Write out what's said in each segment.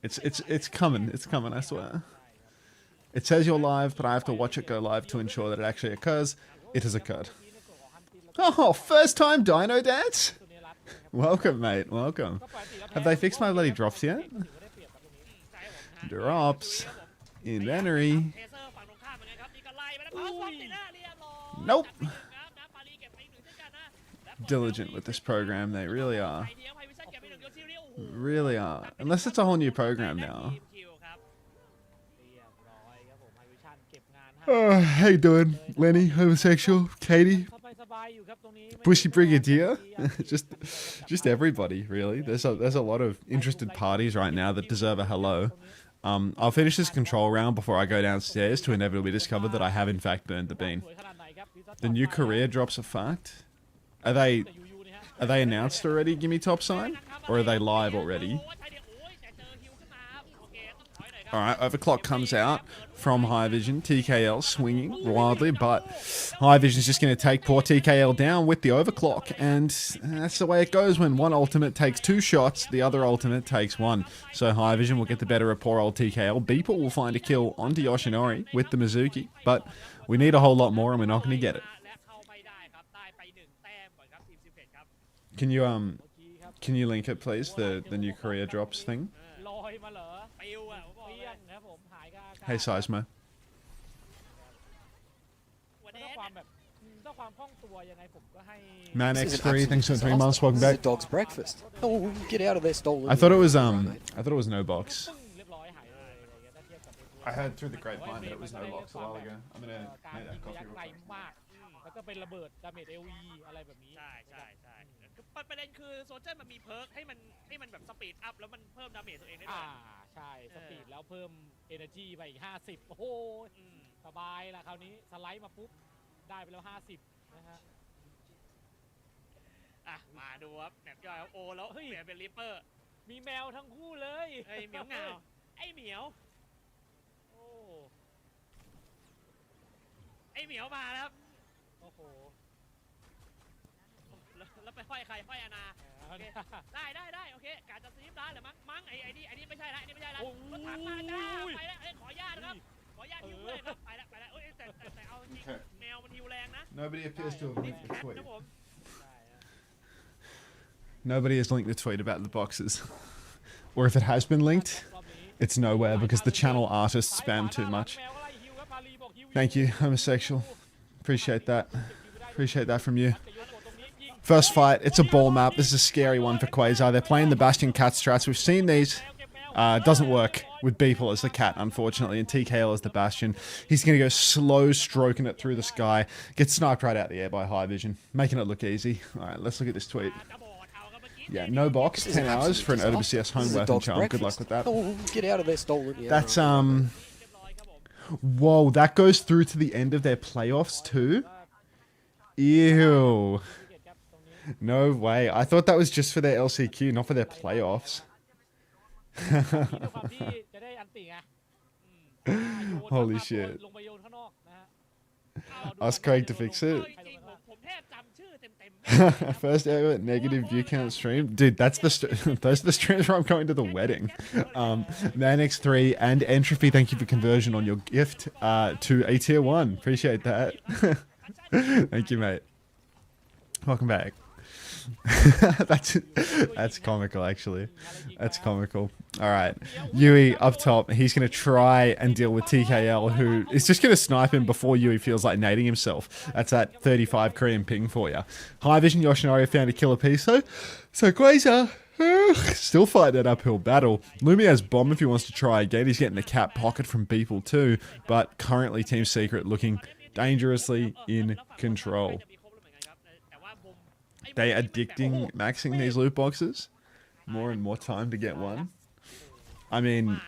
It's coming. It's coming, I swear. It says you're live, but I have to watch it go live to ensure that it actually occurs. It has occurred. Oh, first time Dino Dance? Welcome, mate. Welcome. Have they fixed my bloody drops yet? Drops. Inventory. Nope. Diligent with this program, they really are. Really are. Unless it's a whole new program now. How you doing, Lenny? Homosexual? Katie? Bushy Brigadier? just everybody, really. There's a lot of interested parties right now that deserve a hello. I'll finish this control round before I go downstairs to inevitably discover that I have in fact burned the bean. The new career drops a fact. Are they announced already, Gimme Top Sign? Or are they live already? Alright, Overclock comes out from High Vision. TKL swinging wildly, but High Vision's just going to take poor TKL down with the Overclock. And that's the way it goes when one ultimate takes 2 shots, the other ultimate takes 1. So High Vision will get the better of poor old TKL. Beeple will find a kill onto Yoshinori with the Mizuki, but we need a whole lot more and we're not going to get it. Can you link it, please? The new career drops thing. Hey, Seismo. Man X3, thanks for 3 months. Welcome back. Dog's breakfast. Oh, get out of there, stolen. I thought it was no box. I heard through the grapevine that it was no box a while ago. I'm gonna make that copy real quick. ประเด็นคือโซเจอร์มันมีเพิร์กให้มันแบบสปีดอัพแล้วมันเพิ่มดาเมจตัวเองได้ด้วยใช่สปีดแล้วเพิ่ม energy ไปอีก50โอ้โหสบายละคราวนี้สไลด์มาปุ๊บได้ไปแล้ว50นะฮะมาดูครับแหนบย่อยครับโอแล้วเปลี่ยนเป็นริปเปอร์มีแมวทั้งคู่เลยไอ้เหมียวเงาไอ้เหมียวโอ้ไอ้เหมียวมาแล้วโอ้โหแล้วไปห้อยใครห้อยอาณาได้โอเคการจะซีฟร้านหรือมั้งไอ้นี่ไม่ใช่ละรถถังมาจ้าไปแล้วขออนุญาตนะครับขออนุญาตฮิวเลยครับไปแล้วแต่เอาจริงแมวมันฮิวแรงนะ Nobody appears to have linked the tweet. Nobody has linked the tweet about the boxes. Or if it has been linked, it's nowhere because the channel artists spam too much. Thank you, homosexual. Appreciate that. Appreciate that from you. First fight, it's a ball map. This is a scary one for Quasar. They're playing the Bastion cat strats. We've seen these. Doesn't work with Beeple as the cat, unfortunately, and TKL as the Bastion. He's going to go slow stroking it through the sky. Gets sniped right out the air by High Vision, making it look easy. Alright, let's look at this tweet. Yeah, no box, 10 hours for an OWCS home weapon charm. Good luck with that. Oh, get out of there, stolen. Yeah, that's, whoa, that goes through to the end of their playoffs too? Ew. No way. I thought that was just for their LCQ, not for their playoffs. Holy shit. Ask Craig to fix it. First ever negative view count stream. Dude, that's those are the streams where I'm going to the wedding. Man X3 and Entropy, thank you for conversion on your gift to a tier 1. Appreciate that. Thank you, mate. Welcome back. That's comical, actually. That's comical. Alright. Yui up top. He's going to try and deal with TKL, who is just going to snipe him before Yui feels like nading himself. That's that 35 Korean ping for you. High Vision Yoshinori found a killer piece, though. So Quasar still fight that uphill battle. Lumi has bomb if he wants to try again. He's getting the cap pocket from Beeple too, but currently Team Secret looking dangerously in control. They addicting maxing these loot boxes. More and more time to get one. I mean,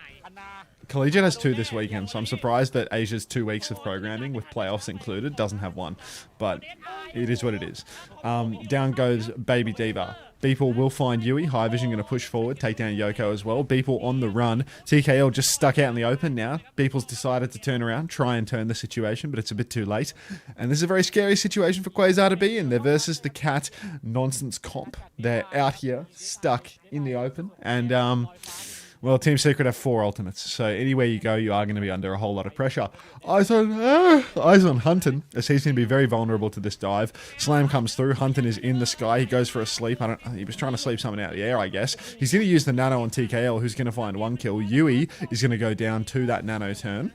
Collegiate has 2 this weekend, so I'm surprised that Asia's 2 weeks of programming, with playoffs included, doesn't have 1. But it is what it is. Down goes Baby Diva. Beeple will find Yui. High Vision going to push forward, take down Yoko as well. Beeple on the run. TKL just stuck out in the open now. Beeple's decided to turn around, try and turn the situation, but it's a bit too late. And this is a very scary situation for Quasar to be in. They're versus the cat nonsense comp. They're out here, stuck in the open. And, Well, Team Secret have 4 ultimates, so anywhere you go, you are going to be under a whole lot of pressure. Eyes on Hunton, as he's going to be very vulnerable to this dive. Slam comes through. Hunton is in the sky. He goes for a sleep. He was trying to sleep someone out of the air, I guess. He's going to use the nano on TKL, who's going to find 1 kill. Yui is going to go down to that nano turn.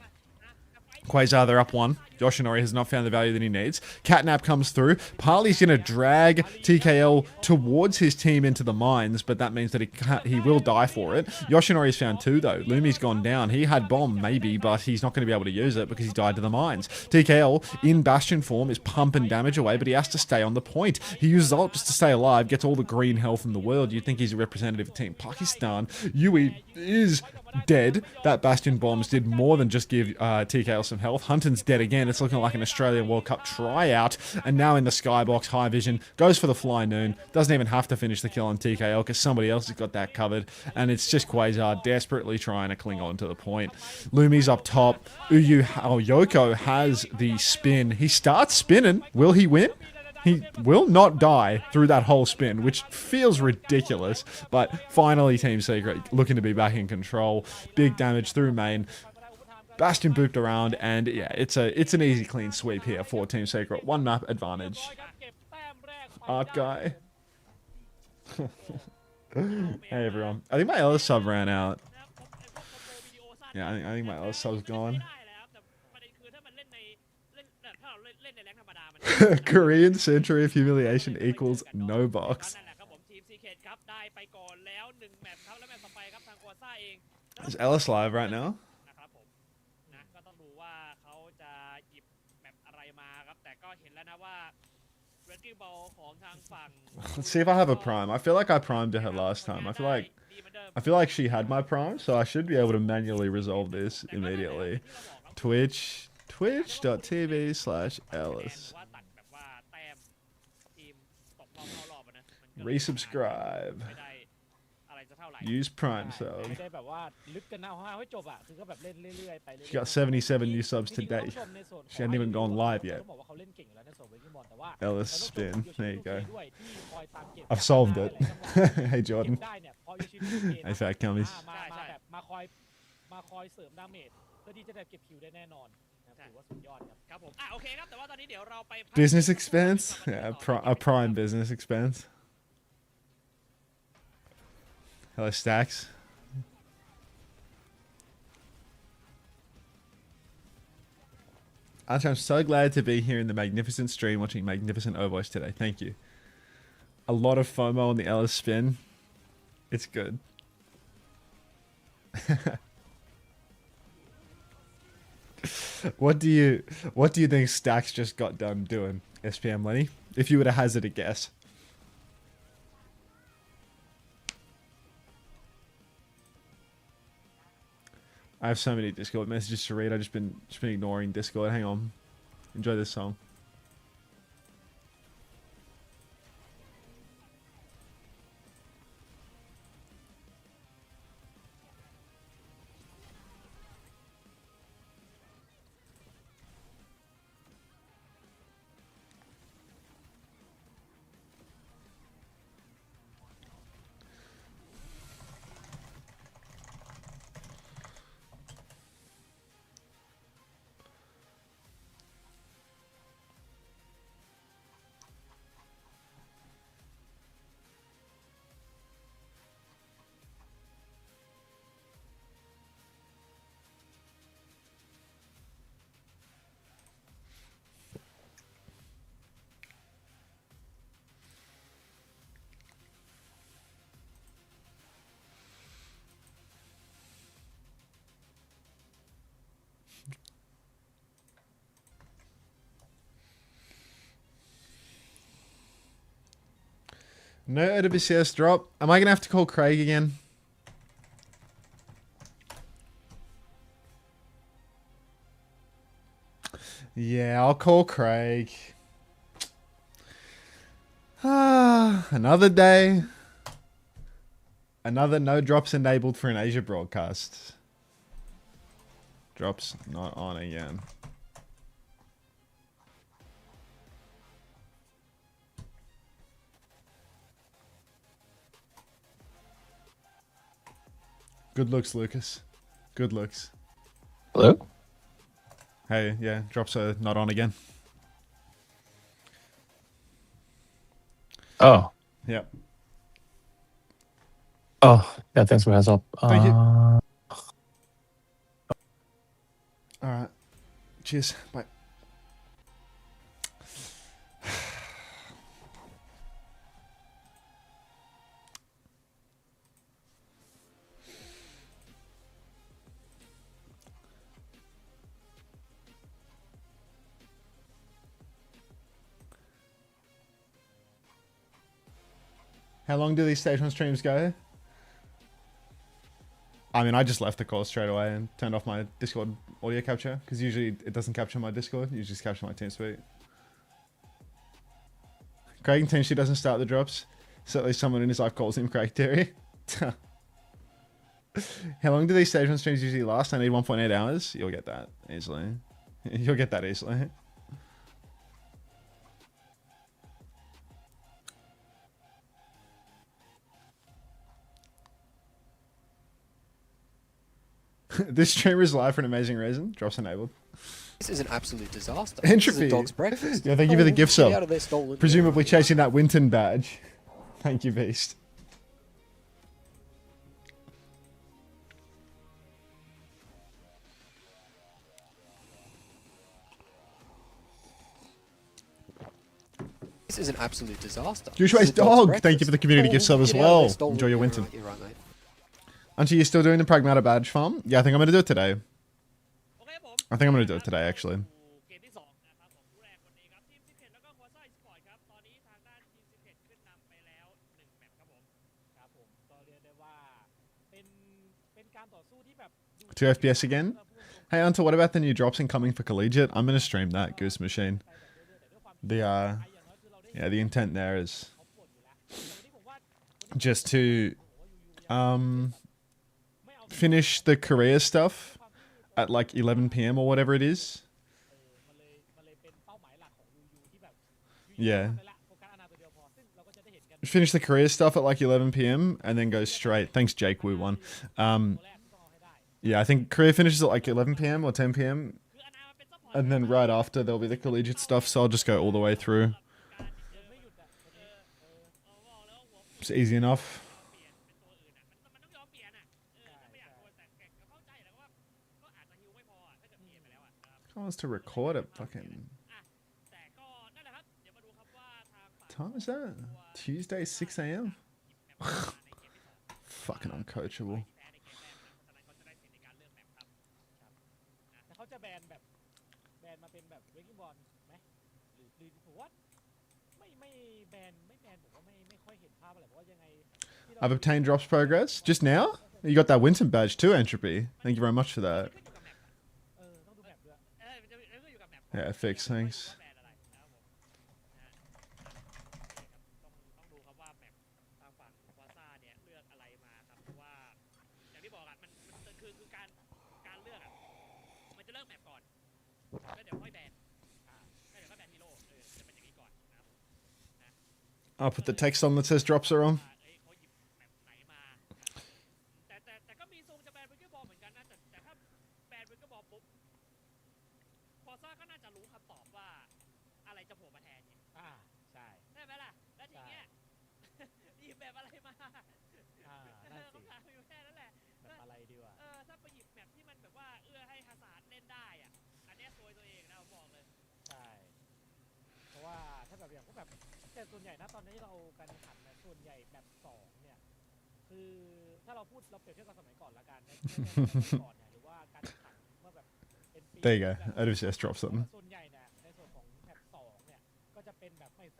Quasar, they're up 1. Yoshinori has not found the value that he needs. Catnap comes through. Parley's going to drag TKL towards his team into the mines, but that means that he will die for it. Yoshinori's found 2, though. Lumi's gone down. He had bomb, maybe, but he's not going to be able to use it because he died to the mines. TKL, in Bastion form, is pumping damage away, but he has to stay on the point. He uses ult just to stay alive, gets all the green health in the world. You'd think he's a representative of Team Pakistan. Yui is dead. That Bastion bombs did more than just give TKL some health. Hunton's dead again. It's looking like an Australian World Cup tryout. And now in the skybox, High Vision goes for the Fly Noon. Doesn't even have to finish the kill on TKL because somebody else has got that covered. And it's just Quasar desperately trying to cling on to the point. Lumi's up top. Yoko has the spin. He starts spinning. Will he win? He will not die through that whole spin, which feels ridiculous. But finally, Team Secret looking to be back in control. Big damage through main. Bastion booped around, and yeah, it's an easy, clean sweep here for Team Secret. 1 map advantage. Art guy. Hey everyone. I think my other sub ran out. Yeah, I think my other sub's gone. Korean century of humiliation equals no box. Is Ellis live right now? Let's see if I have a prime. I feel like I primed her last time. I feel like she had my prime, so I should be able to manually resolve this immediately. Twitch.tv/Ellis. Resubscribe. Use Prime sub. She got 77 new subs today. She hadn't even gone live yet. Ellis spin. There you go. I've solved it. Hey Jordan. Hey fat cummies. Business expense? Yeah, a prime business expense. Hello, Stacks. Archie, I'm so glad to be here in the magnificent stream watching magnificent O-Voice today. Thank you. A lot of FOMO on the Ellis spin. It's good. What do you think Stacks just got done doing, SPM Lenny? If you were to hazard a guess. I have so many Discord messages to read. I've just been ignoring Discord. Hang on. Enjoy this song. No OWCS drop. Am I going to have to call Craig again? Yeah, I'll call Craig. Another day. Another no drops enabled for an Asia broadcast. Drops not on again. Good looks, Lucas. Good looks. Hello? Hey, yeah, drops are not on again. Oh. Yep. Oh, yeah, thanks for heads up. Thank you. Alright. Cheers. Bye. How long do these stage 1 streams go? I mean, I just left the call straight away and turned off my Discord audio capture, because usually it doesn't capture my Discord, it usually just captures my TeamSpeak. Craig intentionally doesn't start the drops, so at least someone in his life calls him Craig Terry. How long do these stage 1 streams usually last? I need 1.8 hours. You'll get that easily. You'll get that easily. This streamer is live for an amazing reason. Drops enabled. This is an absolute disaster. Entropy. This is a dog's breakfast. Yeah, thank you for the gift Get sub. out of there, stolen. Presumably chasing that Winton badge. Thank you, Beast. This is an absolute disaster. Juiceways dog. Thank you for the community gift sub as Get out of well. there, stolen. Enjoy your Yeah, Winton. right, you're right, mate. Aren't you still doing the Pragmata badge farm? Yeah, I think I'm going to do it today. โอเคผม I think I'm going to do it today, actually. เกมที่สองนะครับผมผู้แรกคนนี้ครับทีม Secret แล้วก็ Quasar Esports ครับตอนนี้ทางด้านทีม Secret ขึ้นนำไปแล้ว1แมปครับผมครับผมก็เรียกได้ว่าเป็นการต่อสู้ที่แบบ 2 FPS again. Hey, Unter, what about the new drops incoming for Collegiate? I'm going to stream that, Goose Machine. The, yeah, the intent there is just to, finish the career stuff at like 11 p.m. or whatever it is. Yeah. Finish the career stuff at like 11 p.m. and then go straight. Thanks, Jake Wu one. Yeah, I think career finishes at like 11 p.m. or 10 p.m. And then right after there'll be the collegiate stuff, so I'll just go all the way through. It's easy enough. Wants to record it fucking... What time is that? Tuesday, 6 a.m? Fucking uncoachable. เขาจะแบนมาเป็นแบบ breaking ball ไหมหรือผมว่าไม่แบนผมว่าไม่ค่อยเห็นภาพอะไรเพราะว่ายังไง I've obtained drops progress. Just now? You got that Winton badge too, Entropy. Thank you very much for that. Yeah, fix, thanks. ต้องดูครับว่าแมปทางฝั่งควาซ่าเนี่ยเลือกอะไรมาครับเพราะว่าอย่างที่บอกอะมันคือการเลือกอะมันจะเลือกแมปก่อนแล้วเดี๋ยวค่อยแบนแล้วเดี๋ยวค่อยแบนฮีโร่จะเป็นอย่างนี้ก่อนนะครับ I'll put the text on that says drops are on. เขาหยิบแมปไหนมาแต่ก็มีทรงจะแบนวิกเกอร์บอลเหมือนกันนะแต่ถ้าแบนวิกเกอร์บอลปุ๊บควาซ่าก็น่าจะรู้คำตอบว่าอะไรจะโผล่มาแทนไงใช่ไหมล่ะแล้วทีเนี้ยหยิบแบบอะไรมาคำถามอยู่แค่นั้นแหละแบบอะไรดีวะถ้าไปหยิบแมปที่มันแบบว่าเอื้อให้ฮาซาร์ดเล่นได้อ่ะอันเนี้ยซวยตัวเองนะผมบอกเลยใช่เพราะว่าถ้าแบบอย่างพวกแบบแต่ส่วนใหญ่นะตอนนี้เราการแข่งขันนะส่วนใหญ่แบบ2เนี่ยคือถ้าเราพูดเราเปรียบเทียบกับสมัยก่อนละกันในก่อนเนี่ยหรือว่าการแข่งขันเมื่อแบบ There you go. OWCS drops something. ส่วนใหญ่เนี่ยในส่วนของแมป2เนี่ยก็จะเป็นแบบไม่แ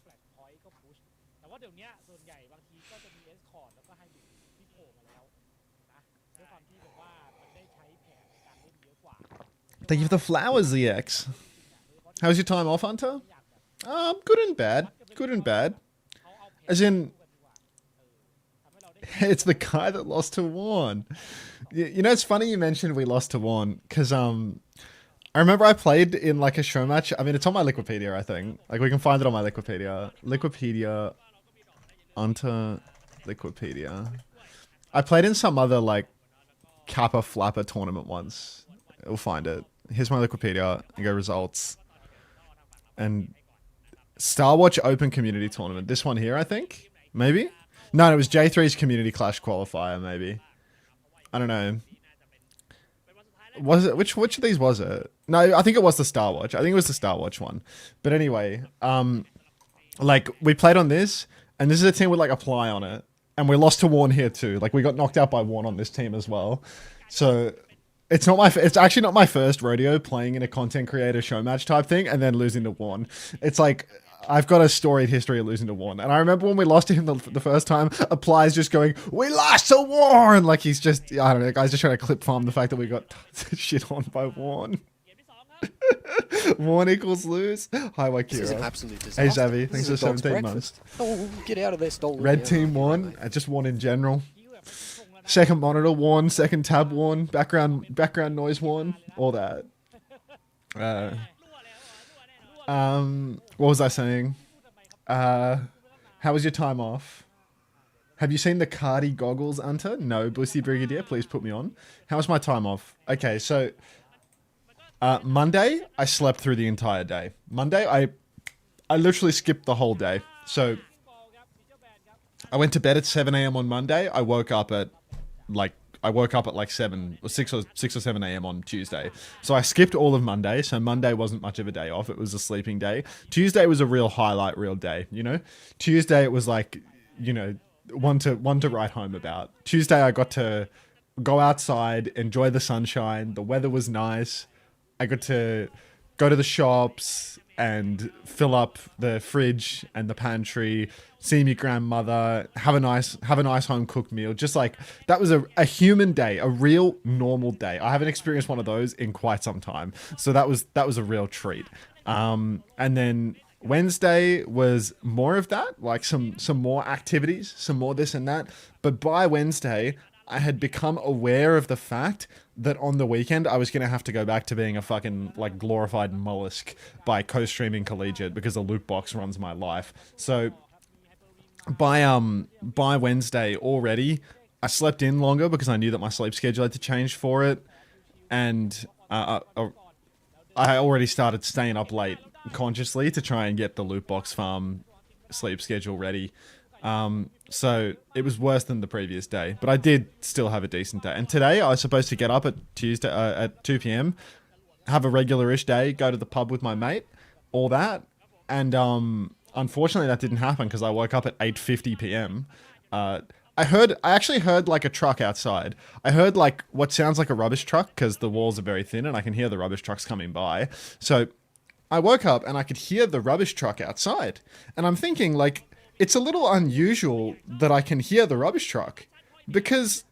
ฟลตพอยต์ก็พุชแต่ว่าเดี๋ยวนี้ส่วนใหญ่บางทีก็จะมีเอสคอร์ดแล้วก็ไฮบริดที่โผล่มาแล้วนะด้วยความที่แบบว่ามันได้ใช้แผนในการเล่นเยอะกว่า Thank you for the flowers, EX. How was your time off, Hunter? Good and bad. Good and bad. As in, it's the guy that lost to Warren. You know, it's funny you mentioned we lost to Warren, because I remember I played in like a show match. I mean, it's on my Wikipedia, I think. Like, we can find it on my Wikipedia. Wikipedia, Unter, Wikipedia. I played in some other like Kappa Flapper tournament once. We'll find it. Here's my Wikipedia. And go results. And Star Watch Open Community Tournament. This one here, I think. Maybe? No, it was J3's Community Clash Qualifier, maybe. I don't know. Was it which of these was it? No, I think it was the Star Watch. I think it was the Star Watch one. But anyway, like we played on this, and this is a team with like a ply on it, and we lost to Warren here too. Like we got knocked out by Warren on this team as well. So it's actually not my first rodeo playing in a content creator show match type thing and then losing to Warren. It's like I've got a storied history of losing to Warren. And I remember when we lost to him the first time, Apply's just going, "We lost to Warren!" Like he's just, I don't know, guys just trying to clip farm the fact that we got shit on by Warren. Warren equals lose. Hi, This is an Wakira. absolute disaster. Hey, Xavi. This Thanks is for a dog's 17 months. breakfast. Oh, get out of there, stolen. Red Yeah, team okay, won. mate. I just won in general. Second monitor won. Second tab won. Background noise won. All that. What was I saying? How was your time off? Have you seen the Cardi goggles, Unter? No, Bussy Brigadier, please put me on. How was my time off? Okay, so Monday, I slept through the entire day. Monday, I literally skipped the whole day. So I went to bed at 7 a.m. on Monday. I woke up at like 7 or 6 or 7 a.m. on Tuesday. So I skipped all of Monday. So Monday wasn't much of a day off. It was a sleeping day. Tuesday was a real highlight, real day, you know? Tuesday it was like, you know, one to write home about. Tuesday I got to go outside, enjoy the sunshine. The weather was nice. I got to go to the shops and fill up the fridge and the pantry, see my grandmother, have a nice home cooked meal. Just like that was a human day, a real normal day. I haven't experienced one of those in quite some time. So that was a real treat. And then Wednesday was more of that, like some more activities, some more this and that. But by Wednesday, I had become aware of the fact that on the weekend I was going to have to go back to being a fucking like glorified mollusk by co-streaming collegiate because the loot box runs my life. So by Wednesday already, I slept in longer because I knew that my sleep schedule had to change for it, and I already started staying up late consciously to try and get the loot box farm sleep schedule ready. So it was worse than the previous day, but I did still have a decent day. And today I was supposed to get up at Tuesday at 2 p.m, have a regular-ish day, go to the pub with my mate, all that. And unfortunately that didn't happen because I woke up at 8:50 p.m. I actually heard like a truck outside. I heard like what sounds like a rubbish truck because the walls are very thin and I can hear the rubbish trucks coming by. So I woke up and I could hear the rubbish truck outside. And I'm thinking like, it's a little unusual that I can hear the rubbish truck because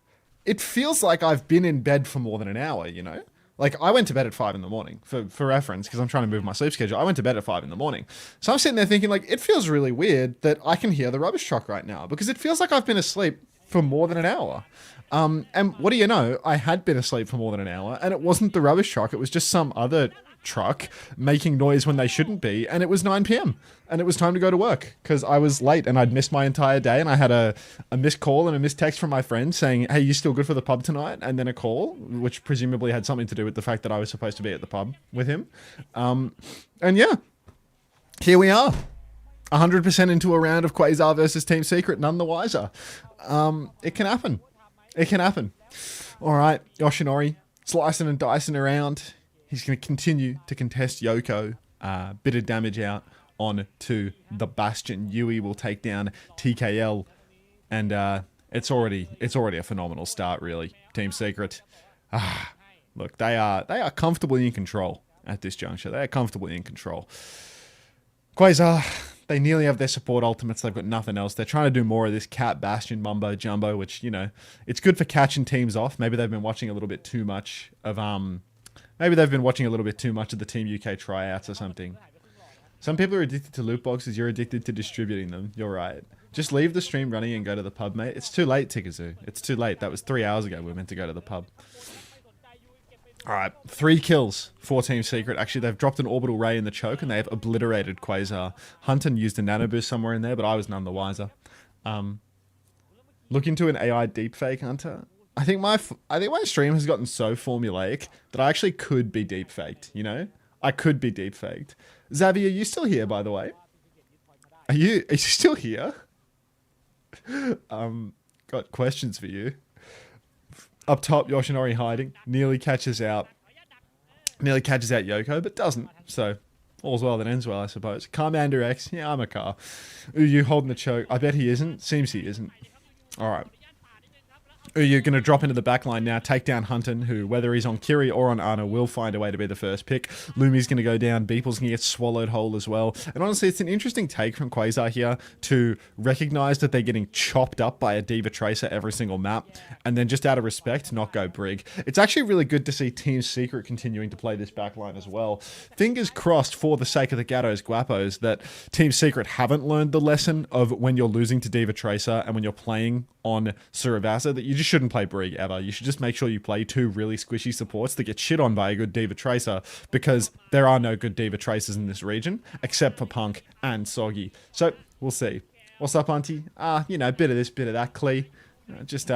it feels like I've been in bed for more than an hour, you know? Like I went to bed at 5 in the morning for reference because I'm trying to move my sleep schedule. I went to bed at 5 in the morning. So I'm sitting there thinking like, it feels really weird that I can hear the rubbish truck right now because it feels like I've been asleep for more than an hour. And what do you know? I had been asleep for more than an hour and it wasn't the rubbish truck. It was just some other truck making noise when they shouldn't be, and it was 9 p.m. and it was time to go to work because I was late and I'd missed my entire day, and I had a missed call and a missed text from my friend saying, "Hey, you still good for the pub tonight?" And then a call which presumably had something to do with the fact that I was supposed to be at the pub with him. And yeah, here we are, 100% into a round of Quasar versus Team Secret, none the wiser. It can happen. It can happen. All right, Yoshinori slicing and dicing around. He's going to continue to contest Yoko. Bit of damage out on to the Bastion. Yui will take down TKL. And it's already a phenomenal start, really. Team Secret. Look, they are comfortably in control at this juncture. They are comfortably in control. Quasar, they nearly have their support ultimates. They've got nothing else. They're trying to do more of this cat bastion mumbo jumbo, which, you know, it's good for catching teams off. Maybe they've been watching a little bit too much of the Team UK tryouts or something. Some people are addicted to loot boxes. You're addicted to distributing them. You're right. Just leave the stream running and go to the pub, mate. It's too late, Tikazoo. It's too late. That was 3 hours ago we were meant to go to the pub. All right, 3 kills for Team Secret. Actually, they've dropped an orbital ray in the choke and they have obliterated Quasar. Hunter used a nano boost somewhere in there, but I was none the wiser. Look into an AI deepfake, Hunter. I think my stream has gotten so formulaic that I actually could be deepfaked. You know, I could be deepfaked. Xavier, are you still here, by the way? Are you still here? Got questions for you. Up top, Yoshinori hiding. Nearly catches out Yoko, but doesn't. So, all's well that ends well, I suppose. Carmander X. Yeah, I'm a car. Uyu holding the choke. I bet he isn't. Seems he isn't. Alright. Uyu going to drop into the back line now, take down Hunton, who, whether he's on Kiri or on Ana, will find a way to be the first pick. Lumi's going to go down, Beeple's going to get swallowed whole as well. And honestly, it's an interesting take from Quasar here to recognize that they're getting chopped up by a Diva Tracer every single map, and then just out of respect, not go Brig. It's actually really good to see Team Secret continuing to play this backline as well. Fingers crossed for the sake of the Gatos Guapos that Team Secret haven't learned the lesson of when you're losing to Diva Tracer and when you're playing on Surabasa, that you just shouldn't play Brig ever. You should just make sure you play two really squishy supports that get shit on by a good Diva Tracer, because there are no good Diva Tracers in this region, except for Punk and Soggy. So, we'll see. What's up, Auntie? You know, bit of this, bit of that, Clee. Just,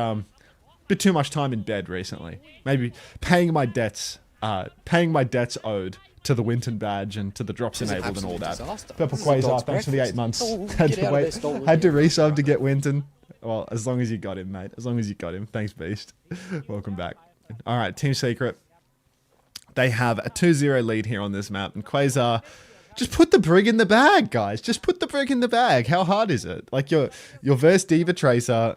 bit too much time in bed recently. Maybe paying my debts owed to the Winton badge and to the drops enabled and all that. Purple Quasar, thanks for the 8 months. Had to resub to get Winton. Well, as long as you got him, mate. As long as you got him. Thanks, Beast. Welcome back. All right, Team Secret. They have a 2-0 lead here on this map. And Quasar, just put the Brig in the bag, guys. Just put the Brig in the bag. How hard is it? Like, your verse Diva Tracer,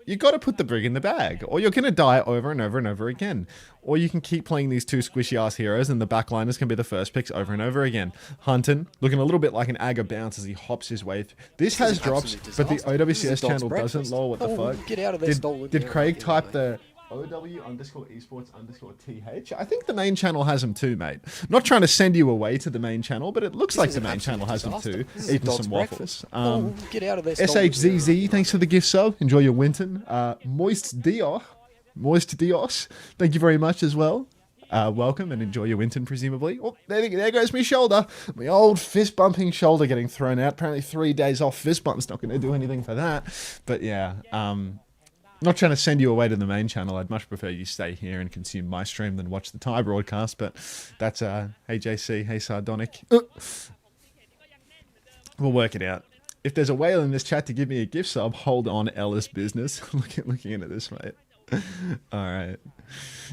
you got to put the Brig in the bag, or you're going to die over and over and over again. Or you can keep playing these two squishy-ass heroes, and the backliners can be the first picks over and over again. Hunton, looking a little bit like an Aga bounce as he hops his way through. This has drops, but the OWCS channel doesn't. Lol, what the fuck? Get out of there, did Craig type the OW_Esports_TH? I think the main channel has them too, mate. Not trying to send you away to the main channel, but it looks like the main channel has them too. Eating some waffles. Get out of there, SHZZ, thanks for the gift sub. Enjoy your Winton. Moist Dios, thank you very much as well. Welcome and enjoy your Winton, presumably. Oh, there goes my shoulder. My old fist-bumping shoulder getting thrown out. Apparently 3 days off fist bump's not going to do anything for that. But yeah, not trying to send you away to the main channel. I'd much prefer you stay here and consume my stream than watch the Thai broadcast. But that's, hey JC, hey Sardonic. We'll work it out. If there's a whale in this chat to give me a gift sub, hold on, Ellis business. looking into this, mate. Alright.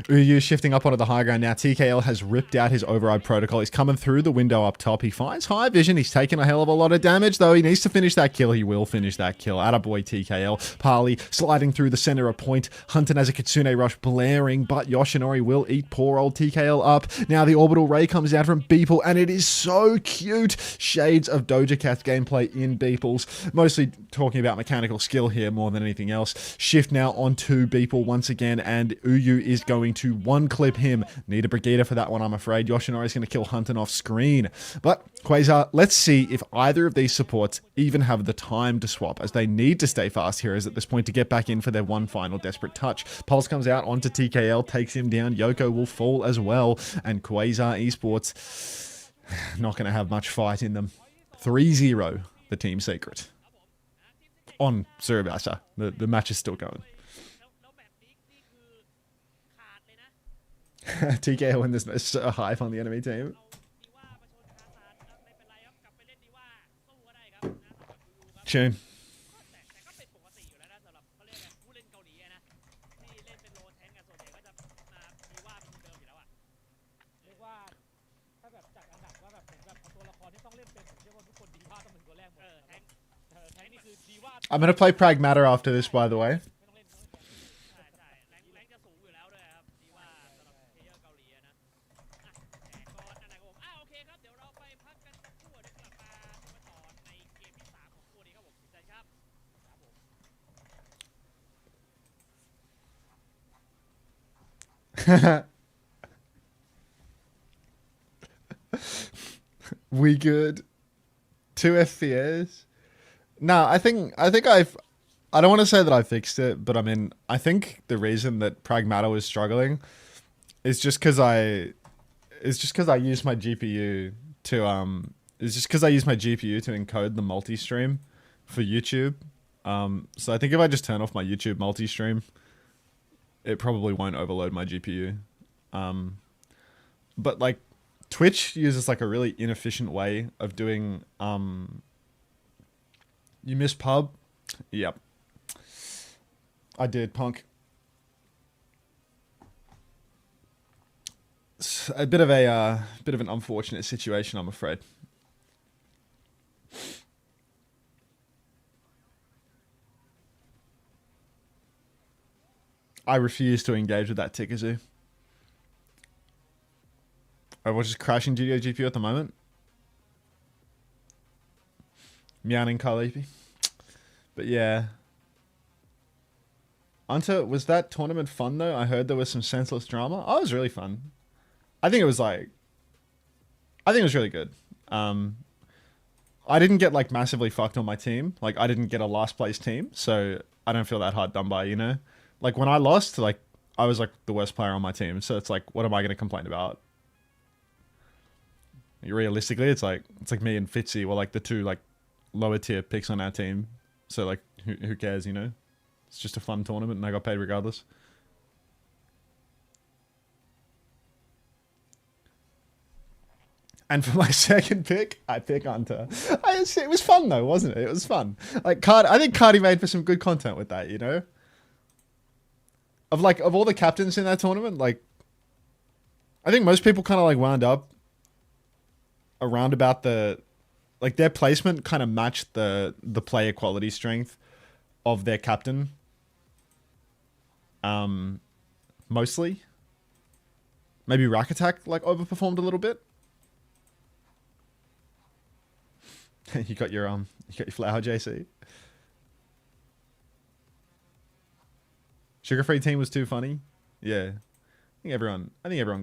Uyu shifting up onto the high ground now. TKL has ripped out his override protocol. He's coming through the window up top. He finds high vision. He's taken a hell of a lot of damage, though. He needs to finish that kill. He will finish that kill. Attaboy TKL. Parley sliding through the center of point. Hunter has a Kitsune Rush blaring, but Yoshinori will eat poor old TKL up. Now the orbital ray comes out from Beeple, and it is so cute. Shades of Doja Cat gameplay in Beeples. Mostly talking about mechanical skill here more than anything else. Shift now onto Beeple once again, and Uyu is going to one-clip him. Need a Brigida for that one, I'm afraid. Yoshinori is going to kill Hunton off screen. But, Quasar, let's see if either of these supports even have the time to swap, as they need to stay fast heroes at this point to get back in for their one final desperate touch. Pulse comes out onto TKL, takes him down. Yoko will fall as well, and Quasar Esports not going to have much fight in them. 3-0, the Team Secret. On Surabasa. The match is still going. TKO when there's no hype on the enemy team. Tune. I'm going to play Pragmata after this, by the way. We good. 2 FPS. No, I don't want to say that I fixed it, but I mean, I think the reason that Pragmata was struggling is just because I used my GPU to encode the multi-stream for YouTube. So I think if I just turn off my YouTube multi-stream, it probably won't overload my GPU. But like Twitch uses like a really inefficient way of doing, you miss pub? Yep. I did, punk. It's a bit of an unfortunate situation, I'm afraid. I refuse to engage with that Tickazoo. I was just crashing GTO GPU at the moment. Meowing Kalipi. But yeah. Unter, was that tournament fun though? I heard there was some senseless drama. Oh, it was really fun. I think it was really good. I didn't get like massively fucked on my team. Like I didn't get a last place team, so I don't feel that hard done by, you know? Like when I lost, like I was like the worst player on my team. So it's like, what am I going to complain about? Realistically, it's like me and Fitzy were like the two like lower tier picks on our team. So like who cares, you know? It's just a fun tournament and I got paid regardless. And for my second pick, I pick Unter. It was fun though, wasn't it? It was fun. Like I think Cardi made for some good content with that, you know? Of all the captains in that tournament, like I think most people kind of like wound up around about like their placement kind of matched the player quality strength of their captain. Mostly. Maybe Rack Attack like overperformed a little bit. You got your flower, JC. Sugar Free Team was too funny. Yeah. I think everyone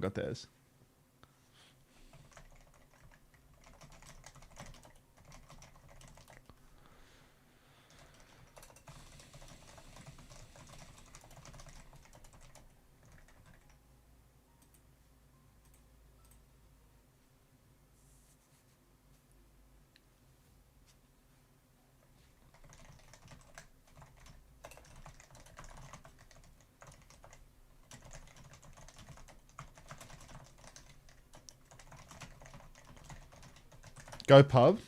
got theirs. Go pub.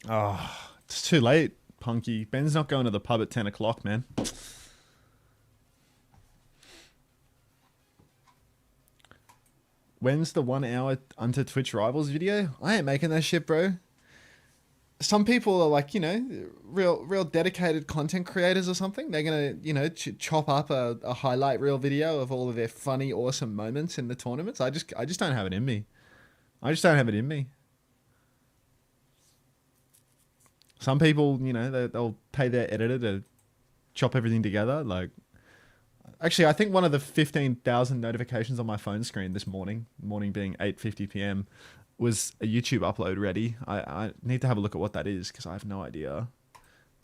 Oh, it's too late, Punky. Ben's not going to the pub at 10 o'clock, man. When's the 1 hour Unter Twitch Rivals video? I ain't making that shit, bro. Some people are like, you know, real dedicated content creators or something. They're going to, you know, chop up a highlight reel video of all of their funny, awesome moments in the tournaments. I just don't have it in me. I just don't have it in me. Some people, you know, they'll pay their editor to chop everything together. Like, actually, I think one of the 15,000 notifications on my phone screen this morning being 8:50 p.m, was a YouTube upload ready. I need to have a look at what that is because I have no idea.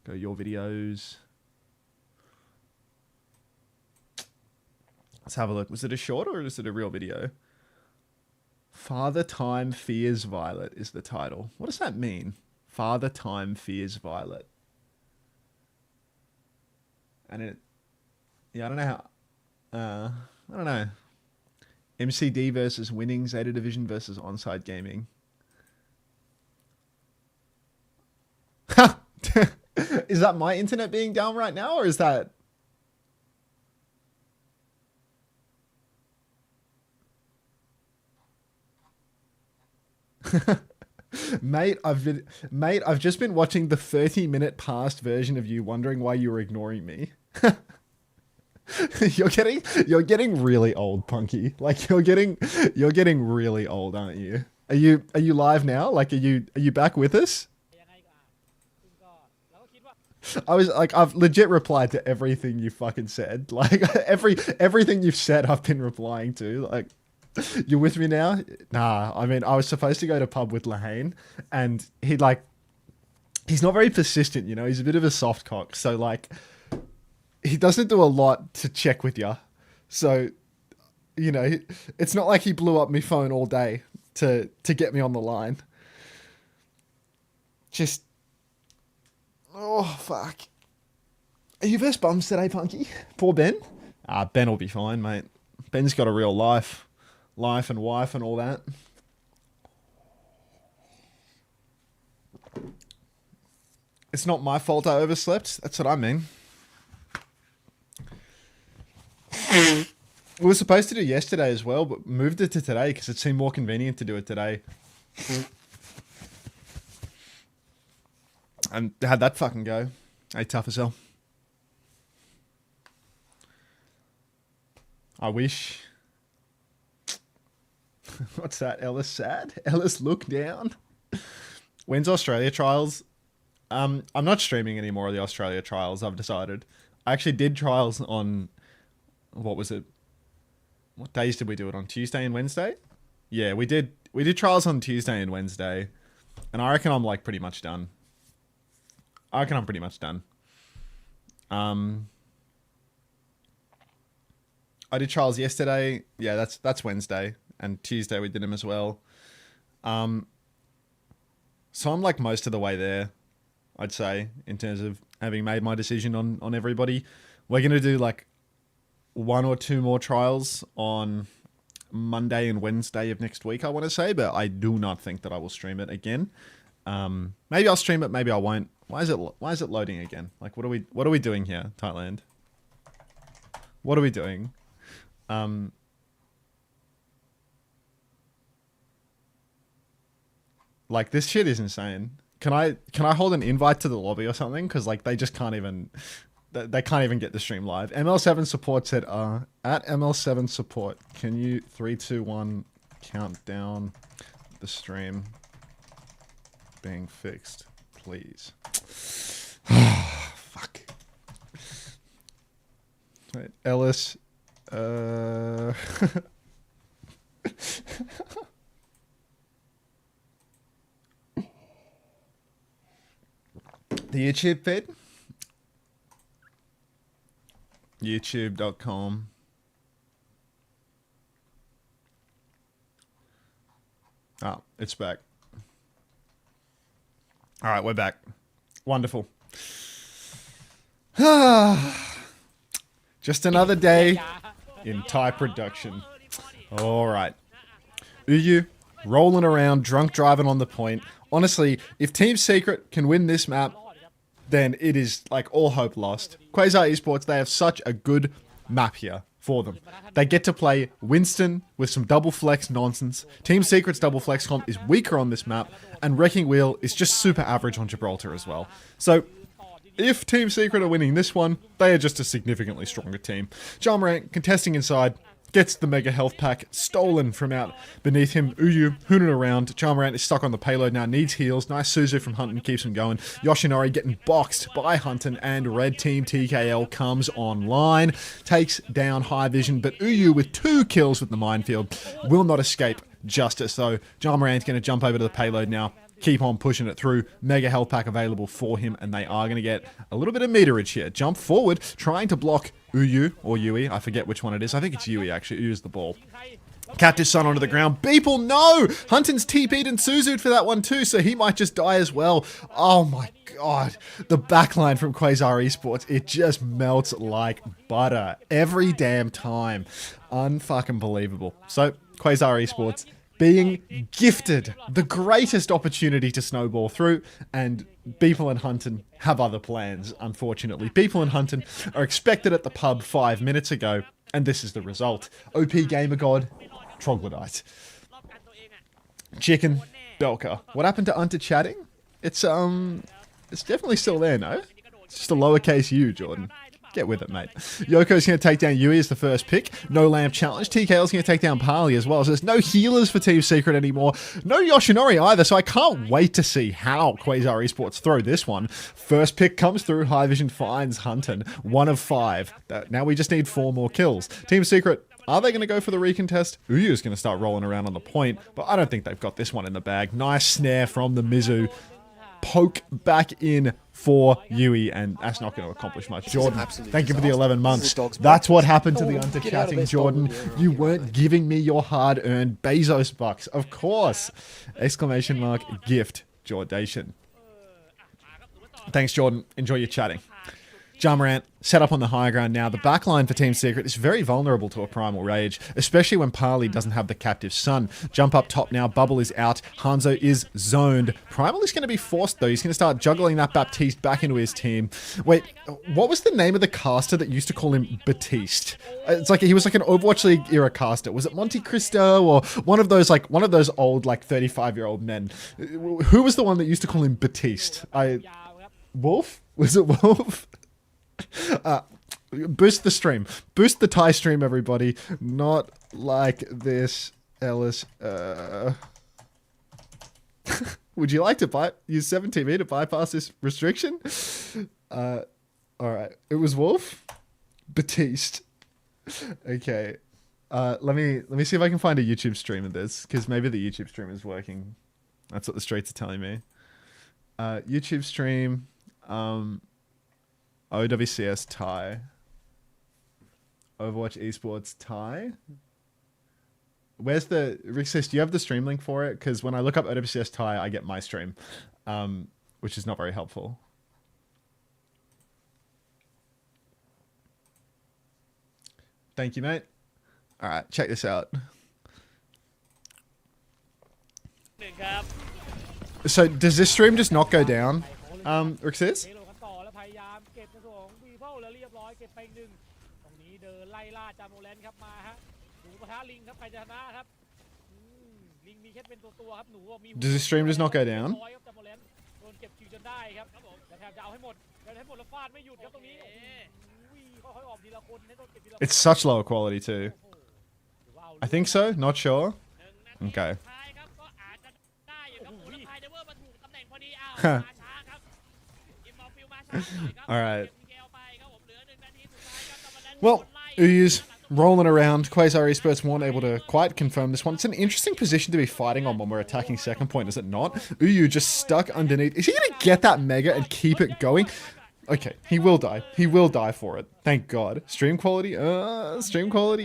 Go your videos. Let's have a look. Was it a short or is it a real video? Father Time Fears Violet is the title. What does that mean? Father Time Fears Violet. And it... Yeah, I don't know how... I don't know. MCD versus Winning, Zeta Division versus Onside Gaming. Is that my internet being down right now, or is that... Mate, I've just been watching the 30-minute past version of you wondering why you were ignoring me. You're getting really old, Punky. Like you're getting really old, aren't you? Are you live now? Like are you back with us? I was like, I've legit replied to everything you fucking said. Like everything you've said I've been replying to. Like, you with me now? Nah, I mean, I was supposed to go to pub with Lahane, and he's not very persistent, you know? He's a bit of a soft cock. So, like, he doesn't do a lot to check with you. So, you know, it's not like he blew up my phone all day to get me on the line. Just... Oh, fuck. Are you versus bums today, Punky? Poor Ben? Ben will be fine, mate. Ben's got a real life. Life and wife and all that. It's not my fault I overslept. That's what I mean. We were supposed to do yesterday as well, but moved it to today because it seemed more convenient to do it today. And how'd that fucking go? Hey, tough as hell. I wish. What's that? Ellis sad? Ellis look down? When's Australia trials? I'm not streaming any more of the Australia trials, I've decided. I actually did trials on... What was it? What days did we do it on? Tuesday and Wednesday? Yeah, we did trials on Tuesday and Wednesday. And I reckon I'm like pretty much done. I reckon I'm pretty much done. I did trials yesterday. Yeah, that's Wednesday. And Tuesday we did them as well. So I'm like most of the way there, I'd say, in terms of having made my decision on everybody. We're going to do like 1 or 2 more trials on Monday and Wednesday of next week, I want to say, but I do not think that I will stream it again. Maybe I'll stream it, maybe I won't. Why is it loading again? Like, what are we doing here, Thailand? What are we doing? Like, this shit is insane. Can I hold an invite to the lobby or something? Because like they just can't even they can't even get the stream live. ML7 support said at ML7 support, can you 3, 2, 1 count down the stream being fixed, please? Fuck. Wait, Ellis. The YouTube feed? YouTube.com. Oh, it's back. All right, we're back. Wonderful. Just another day in Thai production. All right. Uyu, rolling around, drunk driving on the point. Honestly, if Team Secret can win this map, then it is like all hope lost. Quasar Esports, they have such a good map here for them. They get to play Winston with some double flex nonsense. Team Secret's double flex comp is weaker on this map, and Wrecking Wheel is just super average on Gibraltar as well. So if Team Secret are winning this one, they are just a significantly stronger team. Jalmarant contesting inside, gets the mega health pack stolen from out beneath him. Uyu hooning around. Jalmarant is stuck on the payload now, needs heals. Nice Suzu from Hunton keeps him going. Yoshinori getting boxed by Hunton, and red team TKL comes online. Takes down High Vision, but Uyu with 2 kills with the minefield will not escape justice though. Jalmarant's going to jump over to the payload now. Keep on pushing it through. Mega health pack available for him, and they are going to get a little bit of meterage here. Jump forward, trying to block Uyu, or Yui. I forget which one it is. I think it's Yui, actually. Uyu's the ball. Cactus Sun onto the ground. Beeple, no! Hunton's TP'd and Suzu'd for that one too, so he might just die as well. Oh my god. The backline from Quasar Esports, it just melts like butter every damn time. Unfucking believable. So, Quasar Esports being gifted the greatest opportunity to snowball through, and Beeple and Hunton have other plans, unfortunately. Beeple and Hunton are expected at the pub 5 minutes ago, and this is the result. OP Gamer God, Troglodyte. Chicken, Belka. What happened to Unter chatting? It's definitely still there, no? It's just a lowercase U, Jordan. Get with it, mate. Yoko's going to take down Yui as the first pick. No lamp challenge. TKL's going to take down Parley as well. So there's no healers for Team Secret anymore. No Yoshinori either. So I can't wait to see how Quasar Esports throw this one. First pick comes through. High Vision finds Hunton. 1 of 5. Now we just need 4 more kills. Team Secret, are they going to go for the recontest? Uyu is going to start rolling around on the point, but I don't think they've got this one in the bag. Nice snare from the Mizu. Poke back in for Yui, and that's not going to accomplish much. Jordan, thank you for the 11 months. That's what happened to the Unter chatting, Jordan. You weren't giving me your hard-earned Bezos bucks. Of course. Exclamation mark, gift, Jordation. Thanks, Jordan. Enjoy your chatting. Jamarant set up on the high ground now. The backline for Team Secret is very vulnerable to a Primal Rage, especially when Parley doesn't have the Captive Sun. Jump up top now. Bubble is out. Hanzo is zoned. Primal is going to be forced, though. He's going to start juggling that Baptiste back into his team. Wait, what was the name of the caster that used to call him Batiste? It's like he was like an Overwatch League era caster. Was it Monte Cristo or one of those old 35-year-old men? Who was the one that used to call him Batiste? Wolf? Was it Wolf? Boost the stream. Boost the Thai stream, everybody. Not like this, Ellis. Would you like to use 17B to bypass this restriction? Alright. It was Wolf? Batiste. Okay. Let me see if I can find a YouTube stream of this, because maybe the YouTube stream is working. That's what the streets are telling me. YouTube stream. OWCS Thai. Overwatch Esports Thai. Where's the... Rick says, do you have the stream link for it? Because when I look up OWCS Thai, I get my stream. Which is not very helpful. Thank you, mate. Alright, check this out. So, does this stream just not go down? Rick says? Does the stream just not go down? It's such lower quality too. I think so, not sure. Okay. Alright. Well, Uyu's rolling around. Quasar Esports weren't able to quite confirm this one. It's an interesting position to be fighting on when we're attacking second point, is it not? Uyu just stuck underneath. Is he going to get that mega and keep it going? Okay, he will die. He will die for it. Thank God. Stream quality? Stream quality?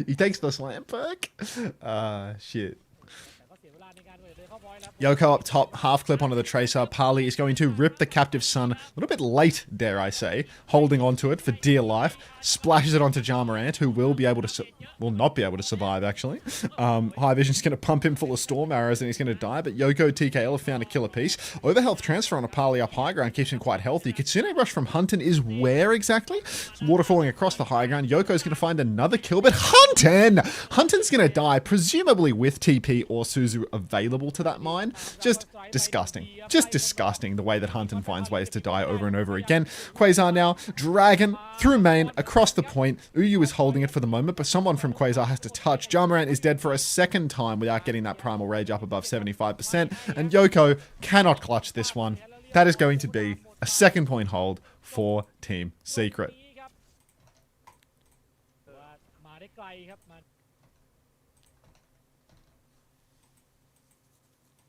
He takes the slam perk? Shit. Yoko up top, half clip onto the Tracer. Parley is going to rip the Captive Sun a little bit late, dare I say, holding onto it for dear life. Splashes it onto Jamarant, who will not be able to survive, actually. High Vision's going to pump him full of Storm Arrows and he's going to die, but Yoko TKL have found a killer piece. Overhealth transfer on a Parley up high ground keeps him quite healthy. Kitsune Rush from Hunton is where exactly? Water falling across the high ground. Yoko's going to find another kill, but Hunton's going to die, presumably with TP or Suzu available to that mine. Just disgusting. Just disgusting the way that Hunton finds ways to die over and over again. Quasar now, Dragon through main, across the point. Uyu is holding it for the moment, but someone from Quasar has to touch. Jamarant is dead for a second time without getting that Primal Rage up above 75%, and Yoko cannot clutch this one. That is going to be a second point hold for Team Secret.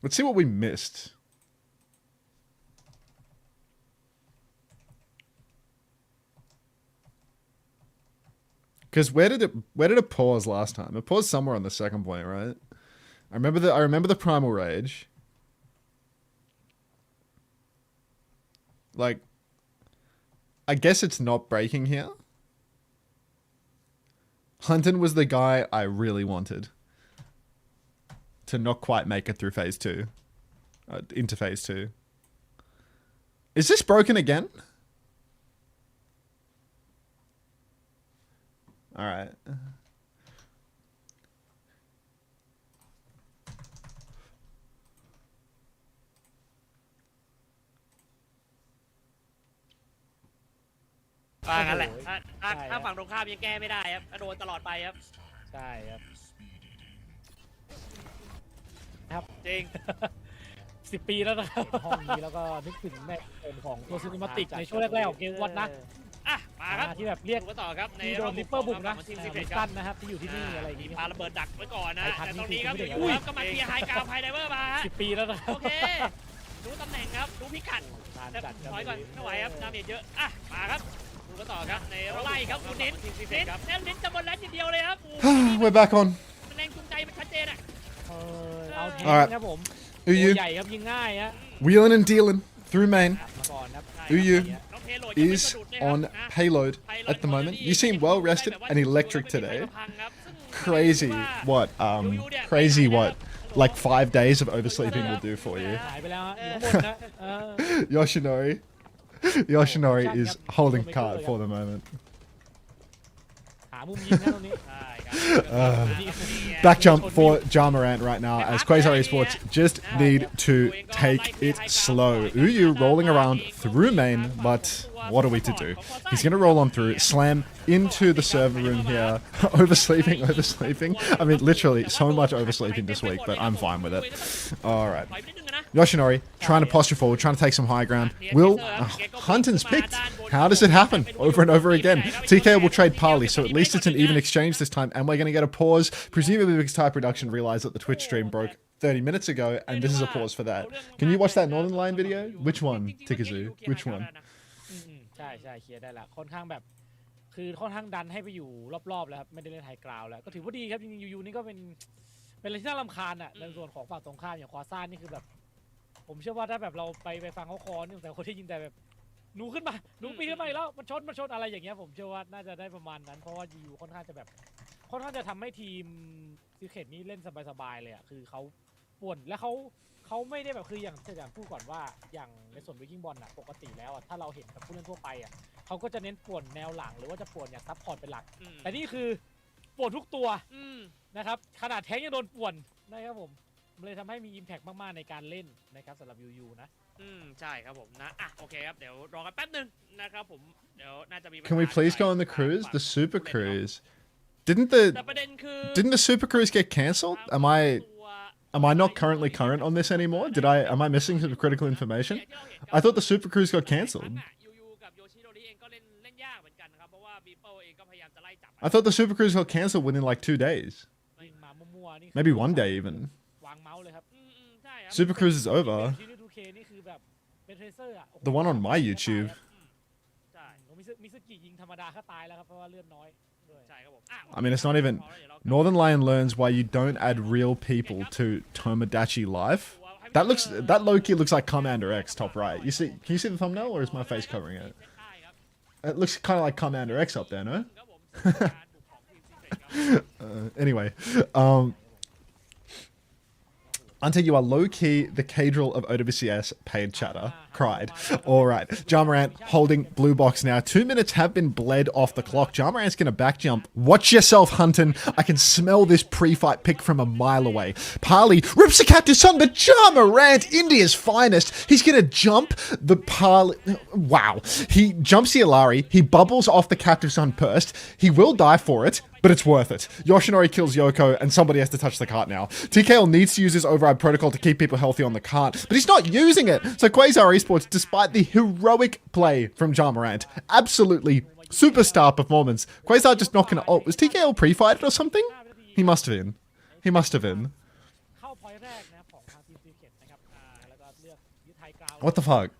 Let's see what we missed. Because where did it pause last time? It paused somewhere on the second point, right? I remember the Primal Rage. Like, I guess it's not breaking here. Hunton was the guy I really wanted to not quite make it through phase 2. Into phase 2. Is this broken again? Alright.งั้นแหละถ้าฝั่งตรงข้ามยังแก้ไม่ได้ครับโดนตลอดไปครับใช่ครับครับจริง10 ปีแล้วนะครับห้องนี้แล้วก็นึกถึงแม็กซ์ของตัวซินิมาติกในช่วงแรกๆของเกมวัดนะมาครับที่แบบเรียกต่อครับในโดนลิปเปอร์บุกนะลิปตันนะครับที่อยู่ที่นี่อะไรอย่างงี้ปาระเบิดดักไว้ก่อนนะแต่ตอนนี้ครับก็มาเทียร์ไฮกราวไฮไดเวอร์มา10 ปีแล้วนะโอเครู้ตำแหน่งครับรู้พิกัดถอยก่อนไม่ไหวครับดาเมจเยอะมาครับดูกันต่อครับในไล่ครับคุณนิดจะหมดแล้วทีเดียวเลยครับ We're back on. แรงจูงใจมันชัดเจนเอาแทงครับผม Uyu. ใหญ่ครับยิงง่ายฮะ Wheeling and dealing through main. มาก่อนครับ Uyu น้องเทโหลดยังไม่ is สะดุดนะครับ on นะ payload ไพลอต at the moment. ที่ You seem well rested แบบว่า and electric ไม่มีใคร today. มาพังครับซึ่ง Crazy ว่า what ยูเนี่ย crazy ไม่ what ได้นะครับ like 5 days of oversleeping will do for you. หายไปแล้วฮะอยู่ข้างบนนะYoshinori. Yoshinori is holding card for the moment. หามุมยิงนะตรงนี้ใช่ครับ Back jump for Jamarant right now as Quasar Esports just need to take it slow. Uyu rolling around through main, but what are we to do? He's going to roll on through, slam into the server room here. Oversleeping. I mean, literally so much oversleeping this week, but I'm fine with it. Alright. Yoshinori trying to posture forward, trying to take some high ground. Will Hunton's picked? How does it happen over and over again? TK will trade Parley, so at least it's an even exchange this time, and we're going to get a pause. Presumably because Thai production realized that the Twitch stream broke 30 minutes ago, and this is a pause for that. Can you watch that Northern Line video? Which one, Tikazu? Which one? ใช่ใช่เคลียร์ได้ละค่อนข้างแบบคือค่อนข้างดันให้ไปอยู่รอบๆแล้วครับไม่ได้เล่นไฮกราวแล้วก็ถือว่าดีครับจริงๆยูนี่ก็เป็นอะไรที่น่ารำคาญอ่ะในส่วนของฝั่งตรงข้ามอย่างควาซ่านี่คือแบบผมเชื่อว่าถ้าแบบเราไปฟังเขาคอนี่แต่คนที่ยิงแต่แบบหนูขึ้นมาหนูปีนขึ้นมาอีกแล้วมันชนอะไรอย่างเงี้ยผมเชื่อว่าน่าจะได้ประมาณนั้นเพราะว่ายูค่อนข้างจะแบบค่อนข้างจะทำให้ทีมซีเคทนี้เล่นสบายๆเลยอ่ะคือเขาป่วนและเขาไม่ได้แบบคืออย่างพูดก่อนว่าอย่างในส่วนวิกิ้งบอลน่ะปกติแล้วอ่ะถ้าเราเห็นกับผู้เล่นทั่วไปอ่ะเขาก็จะเน้นป่วนแนวหลังหรือว่าจะป่วนอย่างซับพอร์ตเป็นหลักแต่นี่คือป่วนทุกตัวนะครับขนาดแท้งยังโดนป่วนนะครับผมเลยทำให้มี impact มากๆในการเล่นนะครับสำหรับยูนะใช่ครับผมนะโอเคครับเดี๋ยวรอกันแป๊บนึงนะครับผมเดี๋ยวน่าจะมี Can we please go on the cruise? The super cruise. Didn't the super cruise get cancelled? Am I not currently current on this anymore? Am I missing some critical information? I thought the super cruise got cancelled. I thought the super cruise got cancelled within like 2 days. Maybe 1 day even. Super cruise is over. The one on my YouTube. I mean, it's not even... Northern Lion learns why you don't add real people to Tomodachi Life. That low-key looks like Commander X top right. Can you see the thumbnail, or is my face covering it? It looks kind of like Commander X up there, no? Anyway, Unter, you are low-key the cadral of OWCS paid chatter. Cried. Alright. Jamarant holding blue box now. 2 minutes have been bled off the clock. Jamarant's going to back jump. Watch yourself, Hunton. I can smell this pre-fight pick from a mile away. Parley rips the Captive Sun, but Jamarant, India's finest. He's going to jump the Parley. Wow. He jumps the Alari. He bubbles off the Captive Sun first. He will die for it, but it's worth it. Yoshinori kills Yoko, and somebody has to touch the cart now. TKL needs to use his override protocol to keep people healthy on the cart, but he's not using it. So Quasar Esports, despite the heroic play from Jamarant, absolutely superstar performance. Quasar just not gonna... Oh, was TKL pre-fighted or something? He must have been. He must have been. What the fuck?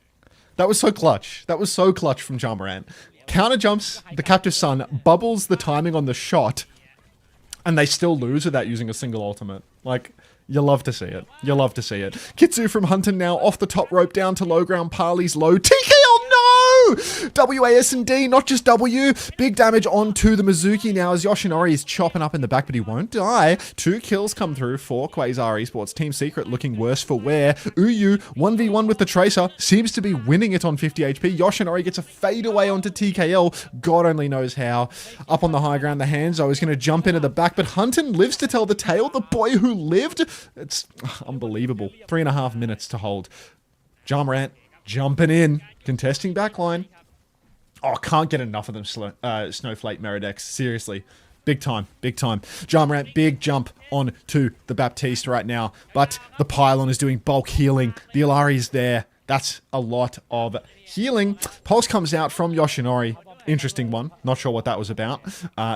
That was so clutch. That was so clutch from Jamarant. Counter jumps the Captive Sun, bubbles the timing on the shot, and they still lose without using a single ultimate. Like, you love to see it. You love to see it. Kitsu from Hunter now off the top rope down to low ground. Parley's low. TKL, no! WASD, not just W. Big damage onto the Mizuki now as Yoshinori is chopping up in the back, but he won't die. 2 kills come through for Quasar Esports. Team Secret looking worse for wear. Uyu, 1v1 with the Tracer, seems to be winning it on 50 HP. Yoshinori gets a fadeaway onto TKL. God only knows how. Up on the high ground, the Hanzo is going to jump into the back, but Hunton lives to tell the tale. The boy who lived. It's unbelievable. 3.5 minutes to hold. Jamarant jumping in. Contesting backline. Oh, can't get enough of them, Snowflake Meridex. Seriously. Big time. Big time. Jamarant, big jump onto the Baptiste right now. But the pylon is doing bulk healing. The Alari is there. That's a lot of healing. Pulse comes out from Yoshinori. Interesting one. Not sure what that was about.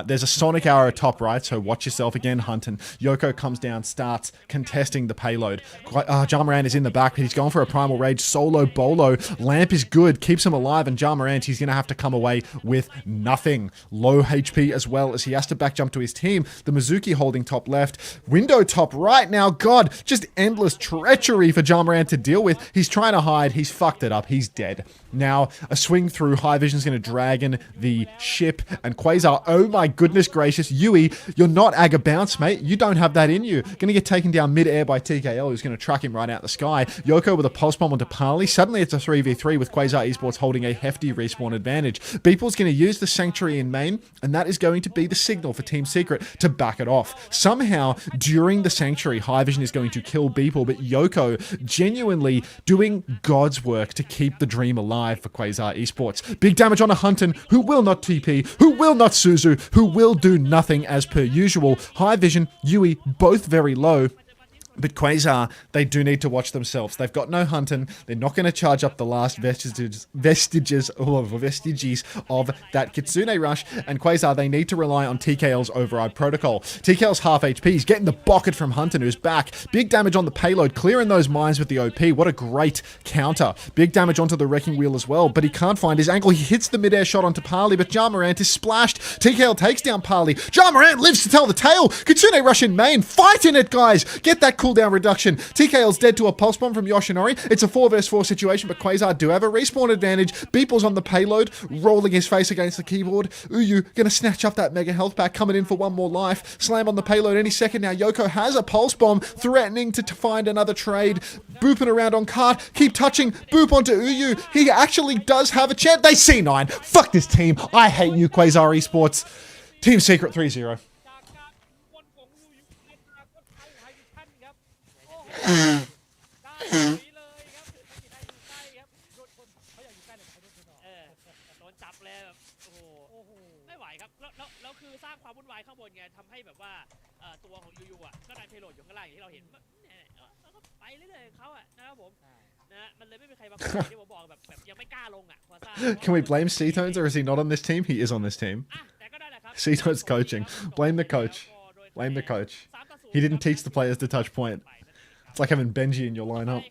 There's a Sonic Arrow top right, so watch yourself again, Hunton. Yoko comes down, starts contesting the payload. Jamarant is in the back, but he's going for a Primal Rage solo bolo. Lamp is good, keeps him alive, and Jamarant, he's going to have to come away with nothing. Low HP as well, as he has to back jump to his team. The Mizuki holding top left. Window top right now. God, just endless treachery for Jamarant to deal with. He's trying to hide. He's fucked it up. He's dead. Now, a swing through. High Vision's going to drag in the ship. And Quasar, oh my goodness gracious. Yui, you're not Aga Bounce, mate. You don't have that in you. Going to get taken down mid-air by TKL, who's going to truck him right out the sky. Yoko with a pulse bomb onto Parley. Suddenly it's a 3v3 with Quasar Esports holding a hefty respawn advantage. Beeple's going to use the Sanctuary in main, and that is going to be the signal for Team Secret to back it off. Somehow, during the Sanctuary, High Vision is going to kill Beeple, but Yoko genuinely doing God's work to keep the dream alive for Quasar Esports. Big damage on a Hunton, who will not TP, who will not Suzu, who will do nothing as per usual. High Vision, Yui, both very low. But Quasar, they do need to watch themselves. They've got no Hunton. They're not going to charge up the last vestiges of that Kitsune rush. And Quasar, they need to rely on TKL's override protocol. TKL's half HP. He's getting the bucket from Hunton, who's back. Big damage on the payload, clearing those mines with the OP. What a great counter. Big damage onto the wrecking wheel as well, but he can't find his angle. He hits the mid-air shot onto Parley, but Jamarant is splashed. TKL takes down Parley. Jamarant lives to tell the tale. Kitsune rush in main. Fighting it, guys. Get that cooldown reduction. TKL's dead to a pulse bomb from Yoshinori. It's a 4 vs 4 situation, but Quasar do have a respawn advantage. Beeple's on the payload, rolling his face against the keyboard. Uyu gonna snatch up that mega health pack, coming in for one more life. Slam on the payload any second now. Yoko has a pulse bomb, threatening to find another trade. Booping around on cart. Keep touching. Boop onto Uyu. He actually does have a chance. They C9. Fuck this team. I hate you, Quasar Esports. Team Secret 3-0. โดนจับเลยแบบโอ้โหไม่ไหวครับแล้วคือสร้างความวุ่นวายข้างบนไงทำให้แบบว่าตัวของยูอ่ะก็ได้เพโลดอยู่ข้างล่างอย่างที่เราเห็นแล้วก็ไปเรื่อยๆเขาอ่ะนะครับผมนะมันเลยไม่มีใครมาที่ผมบอกแบบยังไม่กล้าลงอ่ะ Can we blame C-Tones, or is he not on this team? He is on this team. C-Tones coaching. Blame the coach. Blame the coach. He didn't teach the players to touch point. It's like having Benji in your lineup.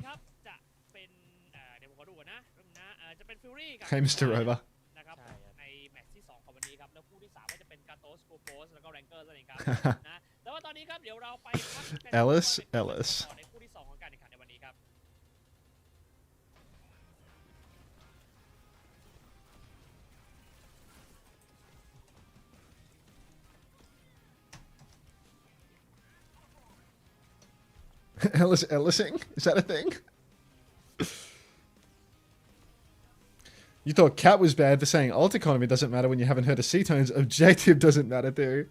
Hey, Mr. Rover. ในแมตช์ที่2ของวันนี้ครับแล้วคู่ที่3ก็จะเป็น Gatos Guapos แล้วก็ Rankers นั่นเองครับนะแต่ว่าตอนนี้ครับเดี๋ยวเราไปพักกัน Ellis ในคู่ที่2ของการแข่งขันในวันนี้ครับ Ellising? Is that a thing? You thought Cat was bad for saying alt economy doesn't matter when you haven't heard of C-Tones. Objective doesn't matter too.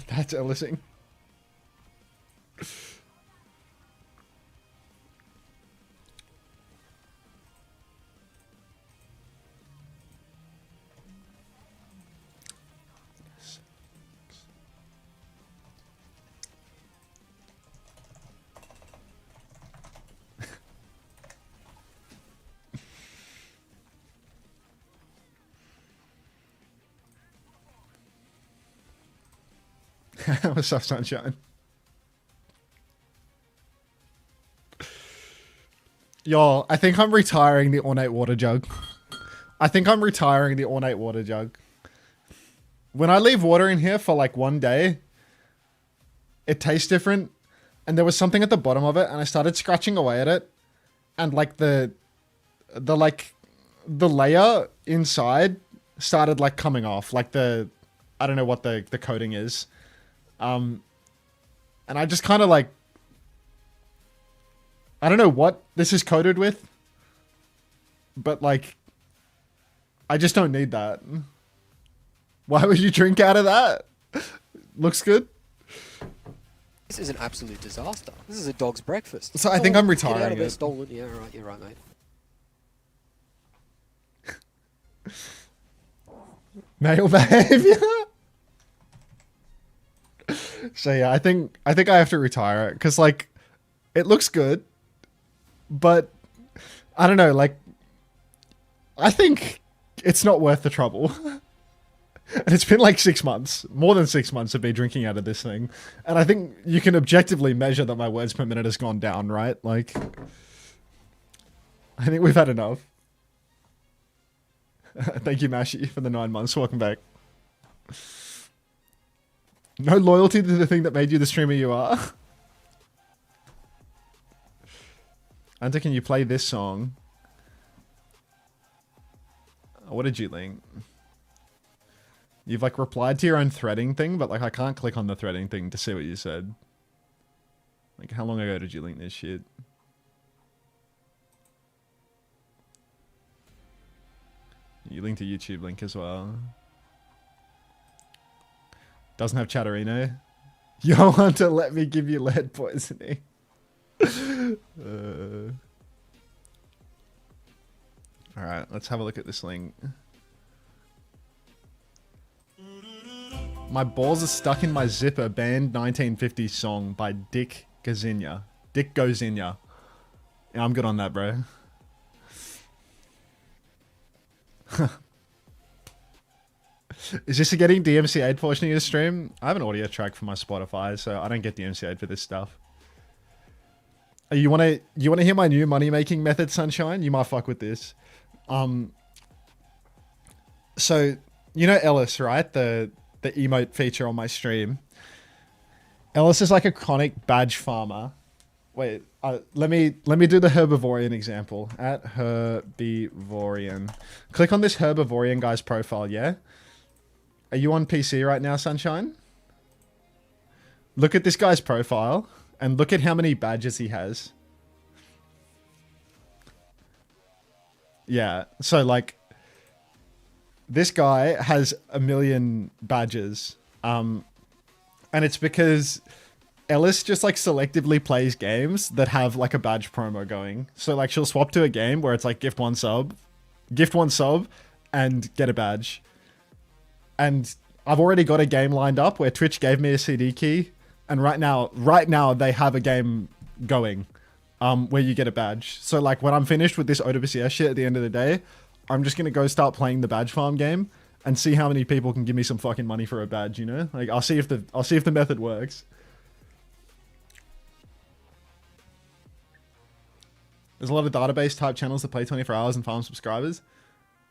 That's Ellising. What's up, sunshine? Y'all, I think I'm retiring the ornate water jug. When I leave water in here for like one day, it tastes different. And there was something at the bottom of it, and I started scratching away at it. And like the layer inside started like coming off. Like I don't know what the coating is. And I just kind of like, I don't know what this is coated with, but like, I just don't need that. Why would you drink out of that? Looks good. This is an absolute disaster. This is a dog's breakfast. So I think I'm retiring Get out of there, it. stolen. Yeah, right. You're right, mate. Male behavior. So yeah, I think I have to retire it because like it looks good, but I don't know. Like I think it's not worth the trouble. And it's been like 6 months, more than 6 months of me drinking out of this thing. And I think you can objectively measure that my words per minute has gone down, right? Like, I think we've had enough. Thank you, Mashi, for the 9 months. Welcome back. No loyalty to the thing that made you the streamer you are. Unter, can you play this song? What did you link? You've like replied to your own threading thing, but like I can't click on the threading thing to see what you said. Like how long ago did you link this shit? You linked a YouTube link as well. Doesn't have Chatterino. Yo, Hunter, let me give you lead poisoning. Alright, let's have a look at this link. My balls are stuck in my zipper. Band 1950 song by Dick Gazinia. Dick Gozinia. Yeah, I'm good on that, bro. Is this a getting DMCA'd portion of your stream? I have an audio track for my Spotify, so I don't get DMCA'd for this stuff. You wanna hear my new money making method, Sunshine? You might fuck with this. So you know Ellis, right? The emote feature on my stream. Ellis is like a chronic badge farmer. Wait, let me do the Herbivorian example. At Herbivorian. Click on this Herbivorian guy's profile, yeah? Are you on PC right now, Sunshine? Look at this guy's profile and look at how many badges he has. Yeah, so like this guy has 1 million badges. And it's because Ellis just like selectively plays games that have like a badge promo going. So like she'll swap to a game where it's like gift one sub, and get a badge. And I've already got a game lined up where Twitch gave me a CD key. And right now they have a game going where you get a badge. So like when I'm finished with this OWCS shit at the end of the day, I'm just going to go start playing the badge farm game and see how many people can give me some fucking money for a badge, you know? Like I'll see if the method works. There's a lot of database type channels that play 24 hours and farm subscribers.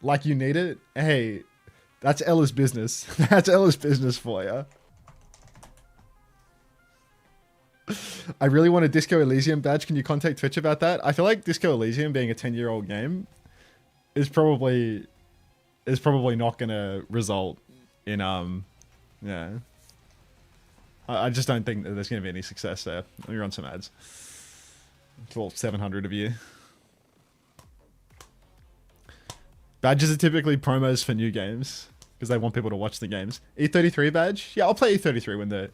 Like you need it. Hey, that's Ella's business. That's Ella's business for you. I really want a Disco Elysium badge. Can you contact Twitch about that? I feel like Disco Elysium being a 10-year-old game is probably not gonna result in yeah. I just don't think that there's gonna be any success there. Let me run some ads. It's all 700 of you. Badges are typically promos for new games because they want people to watch the games. E33 badge? Yeah, I'll play E33 when the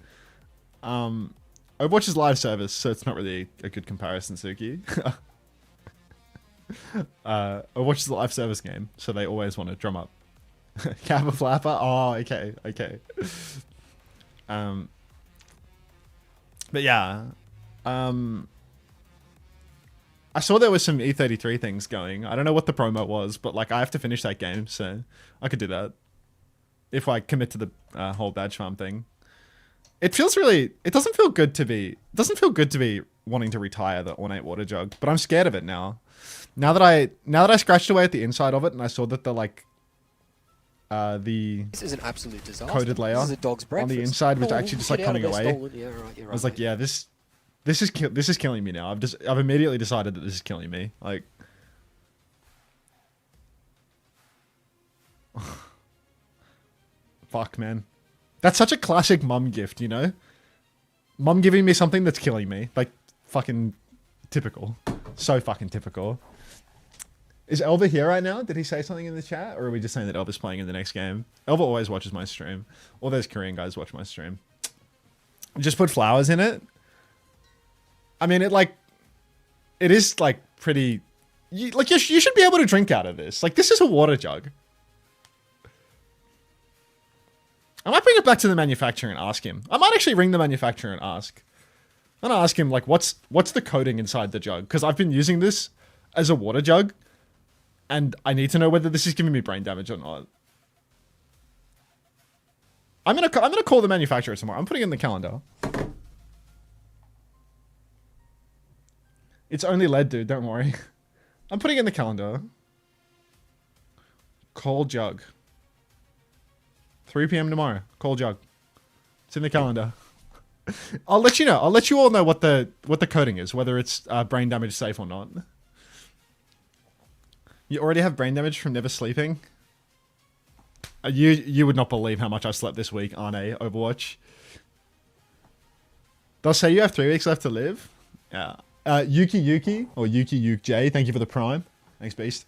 Overwatch is live service, so it's not really a good comparison, Suki. Overwatch is a live service game, so they always want to drum up. Kappa Flapper? Oh, okay. But yeah. I saw there was some E33 things going. I don't know what the promo was, but like I have to finish that game, so I could do that. If I commit to the whole badge farm thing. It doesn't feel good to be wanting to retire the ornate water jug, but I'm scared of it now. Now that I scratched away at the inside of it and I saw that This is an absolute disaster. Coated layer This is a dog's breakfast. on the inside was actually just like coming away. Yeah, right, you're right. I was like, yeah, this is killing me now. I've immediately decided that this is killing me. Like, fuck, man. That's such a classic mum gift, you know? Mum giving me something that's killing me. Like, fucking typical. So fucking typical. Is Elva here right now? Did he say something in the chat? Or are we just saying that Elva's playing in the next game? Elva always watches my stream. All those Korean guys watch my stream. Just put flowers in it. I mean, it is like pretty... you should be able to drink out of this. Like, this is a water jug. I might bring it back to the manufacturer and ask him. I might actually ring the manufacturer and ask. I'm gonna ask him, like, what's the coating inside the jug? Because I've been using this as a water jug, and I need to know whether this is giving me brain damage or not. I'm gonna call the manufacturer tomorrow. I'm putting it in the calendar. It's only lead, dude. Don't worry. I'm putting it in the calendar. Call jug. 3 p.m. tomorrow. Call jug. It's in the calendar. I'll let you know. I'll let you all know what the coating is, whether it's brain damage safe or not. You already have brain damage from never sleeping. You would not believe how much I slept this week on a Overwatch. They'll say you have 3 weeks left to live. Yeah. Yuki or Yuki J, thank you for the prime. Thanks, Beast.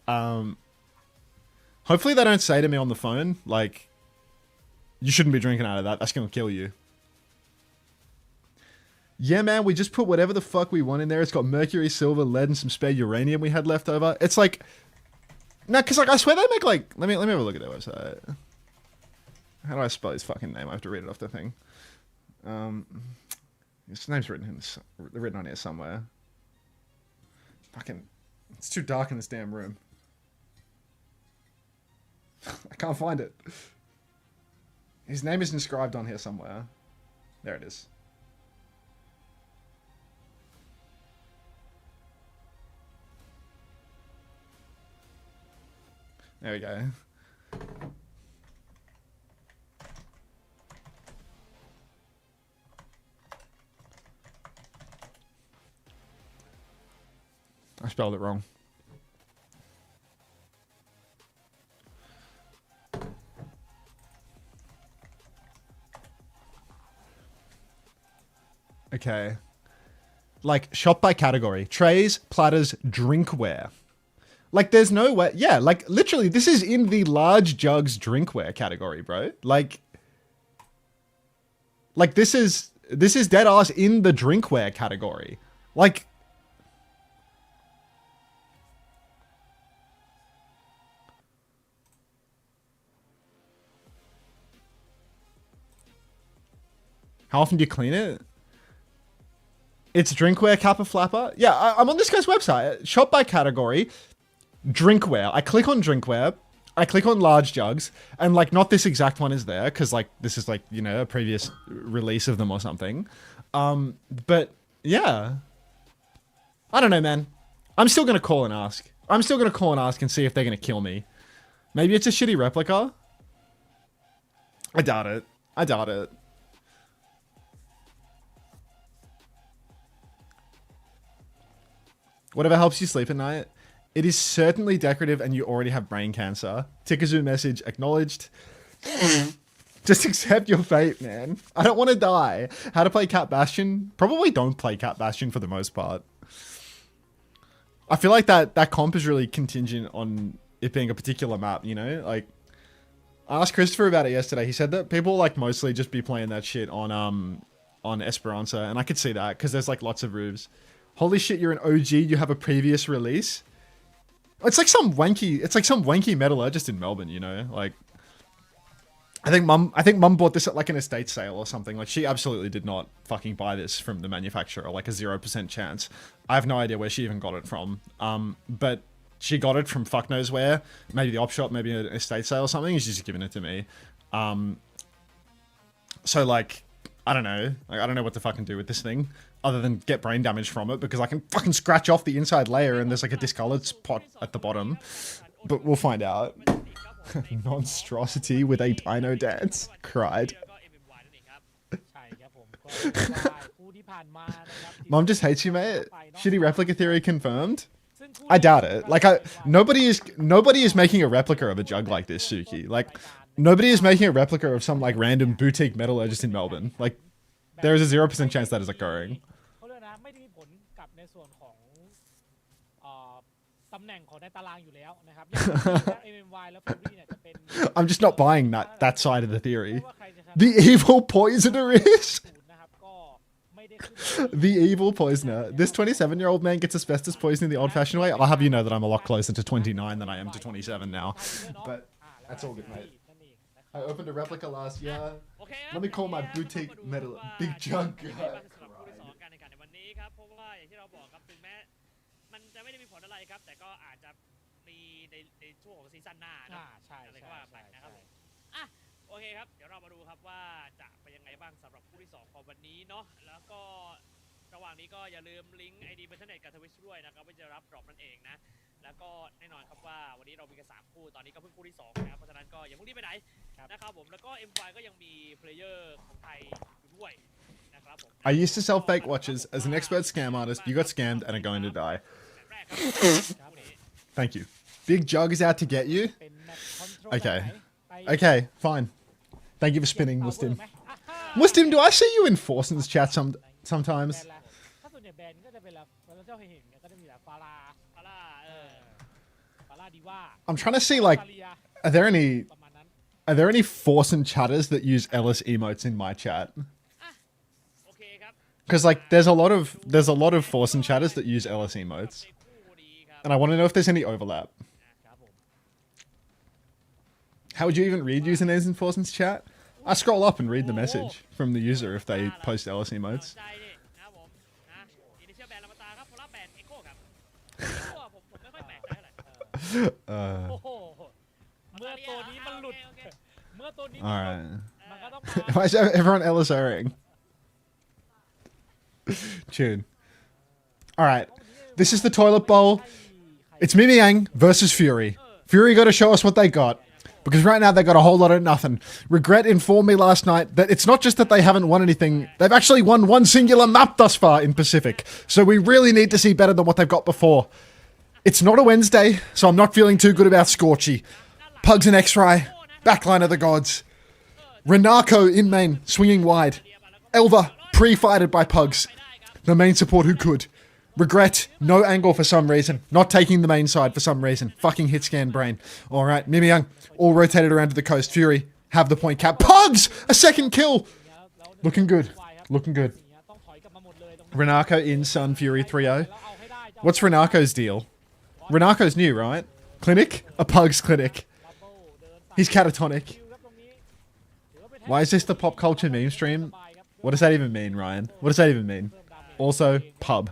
Hopefully they don't say to me on the phone, like, you shouldn't be drinking out of that. That's going to kill you. Yeah, man, we just put whatever the fuck we want in there. It's got mercury, silver, lead, and some spare uranium we had left over. It's like... No, because like, I swear they make like... Let me have a look at their website. How do I spell his fucking name? I have to read it off the thing. His name's written on here somewhere. Fucking... It's too dark in this damn room. I can't find it. His name is inscribed on here somewhere. There it is. There we go. I spelled it wrong. Okay. Like, shop by category. Trays, platters, drinkware. Like, there's no way... Yeah, like, literally, this is in the large jugs drinkware category, bro. Like, this is dead ass in the drinkware category. Like... How often do you clean it? It's drinkware, kappa flapper. Yeah, I'm on this guy's website. Shop by category. Drinkware. I click on drinkware. I click on large jugs. And, like, not this exact one is there. Because, like, this is, like, you know, a previous release of them or something. But, yeah. I don't know, man. I'm still going to call and ask. I'm still going to call and ask and see if they're going to kill me. Maybe it's a shitty replica. I doubt it. I doubt it. Whatever helps you sleep at night. It is certainly decorative and you already have brain cancer. Tikazoo message acknowledged. Just accept your fate, man. I don't want to die. How to play Cat Bastion? Probably don't play Cat Bastion for the most part. I feel like that comp is really contingent on it being a particular map, you know? Like, I asked Christopher about it yesterday. He said that people like mostly just be playing that shit on Esperanza, and I could see that because there's like lots of roofs. Holy shit, you're an OG, you have a previous release? It's like some wanky metallurgist in Melbourne, you know? Like, I think mum bought this at like an estate sale or something. Like, she absolutely did not fucking buy this from the manufacturer, like a 0% chance. I have no idea where she even got it from. But she got it from fuck knows where. Maybe the op shop, maybe an estate sale or something, and she's just giving it to me. So like, I don't know. Like, I don't know what to fucking do with this thing. Other than get brain damage from it, because I can fucking scratch off the inside layer and there's like a discolored spot at the bottom. But we'll find out. Monstrosity with a dino dance. Cried. Mom just hates you, mate. Shitty replica theory confirmed. I doubt it. Like, nobody is making a replica of a jug like this, Suki. Like, nobody is making a replica of some like random boutique metallurgist in Melbourne. Like, there is a 0% chance that is occurring. I'm just not buying that side of the theory. The evil poisoner is... The evil poisoner. This 27-year-old man gets asbestos poisoning the old-fashioned way. I'll have you know that I'm a lot closer to 29 than I am to 27 now. But that's all good, mate. I opened a replica last year. โอเคครับ Let me call my เดี๋ยว boutique เรามาดู medal ว่า big junk จะเป็นยังไงบ้างสำหรับคู่ที่สองการแข่งขันในวันนี้ครับเพราะว่าอย่างที่เราบอกครับถึงแม้มันจะไม่ได้มีผลอะไรครับแต่ก็อาจจะมีในช่วงของซีซั่นหน้านะ ใช่ อะไรก็ว่าไปนะครับผมอ่ะโอเคครับเดี๋ยวเรามาดูครับว่าจะเป็นยังไงบ้างสำหรับคู่ที่สองของวันนี้เนาะแล้วก็ระหว่างนี้ก็อย่าลืมลิงก์ ID บันเทิงเน็ตกับทวิชด้วยนะครับเพื่อจะรับดรอปนั่นเองนะแล้วก็แน่นอนครับว่าวันนี้เรามีกัน3คู่ตอนนี้ก็เพิ่งคู่ที่2นะครับเพราะฉะนั้นก็อย่าเพิ่งรีบไปไหนนะครับผมแล้วก็ M5 ก็ยังมีเพลเยอร์ของไทยอยู่ด้วยนะครับผม I used to sell fake watches. As an expert scam artist, you got scammed and are going to die. แรกครับคู่นี้ Thank you. Big Jug is out to get you. เป็นแมตช์คอนโทรล Okay. ไป Okay, fine. Thank you for spinning, เก็บ Mustim. power ไหมอ่า Mustim, do I see you in Forson's chat sometimes? แบนละถ้าส่วนใหญ่แบนก็จะเป็นแบบเราเจ้าเห็นก็จะมีแบบฟารา ฟาร่าฟาราดีว่า I'm trying to see, like, ฟาเรีย are there any ประมาณนั้น are there any Forson chatters that use Ellis emotes in my chat? โอเคครับ Because like there's a lot of Forson chatters that use Ellis emotes, ในคู่นี้ครับ and I want to know if there's any overlap. ครับผม How would you even read usernames in Forson's chat? I scroll up and read the message from the user if they post Ellis emotes. ใจดินะครับผมนะอินิเชียลแบนลามาตาครับโพล่าแบนเอ็กโคครับเอ็กโคผมไม่ค่อยแปลกใจเท่าไหร่ โอ้โหเมื่อตัวนี้มันหลุด โอเค เมื่อตัวนี้ All right. มันก็ต้อง Why is everyone Ellis Oring? Tune. All right. This is the toilet bowl. It's MieMieYang versus Fury. Fury got to show us what they got. Because right now they got a whole lot of nothing. Regret informed me last night that it's not just that they haven't won anything, they've actually won one singular map thus far in Pacific. So we really need to see better than what they've got before. It's not a Wednesday, so I'm not feeling too good about Scorchy. Pugs and X-Ray, backline of the gods. Renako in main, swinging wide. Elva, pre-fighted by Pugs. The main support who could. Regret, no angle for some reason. Not taking the main side for some reason. Fucking hit scan brain. Alright, MieMieYang, all rotated around to the coast. Fury, have the point cap. Pugs! A second kill! Looking good. Looking good. ต้องถอยกลับมาหมดเลยตรงนี้ Renako in Sun Fury 3-0. แล้วเอาให้ได้ What's Renako's deal? Renako's new, right? Clinic? A Pugs clinic. He's catatonic. Why is this the pop culture meme stream? What does that even mean, Ryan? What does that even mean? Also, pub.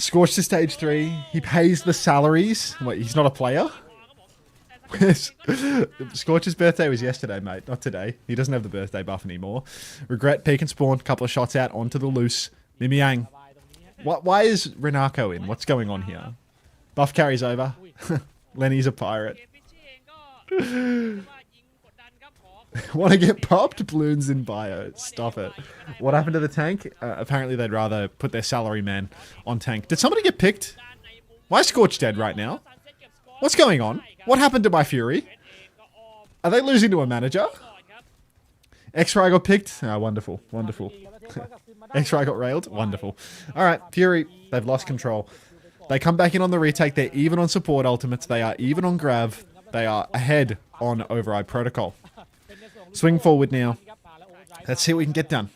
Scorched to stage 3. He pays the salaries. Wait, he's not a player? Scorch's birthday was yesterday, mate, not today. He doesn't have the birthday buff anymore. Regret, peek and spawn, couple of shots out onto the loose. MieMieYang. Why is Renako in? What's going on here? Buff carries over. Lenny's a pirate. เกมพิชชี่เองก็ว่ายิงกดดันครับขอ Want to get popped? Balloons in bio. Stop it. What happened to the tank? Apparently they'd rather put their salary man on tank. Did somebody get picked? Why is Scorch dead right now? What's going on? What happened to my Fury? Are they losing to a manager? X-Ray got picked? Ah, wonderful. Wonderful. X-Ray got railed? Wonderful. Alright, Fury, they've lost control. They come back in on the retake. They're even on support ultimates. They are even on grav. They are ahead on override protocol. Swing forward now. Let's see what we can get done.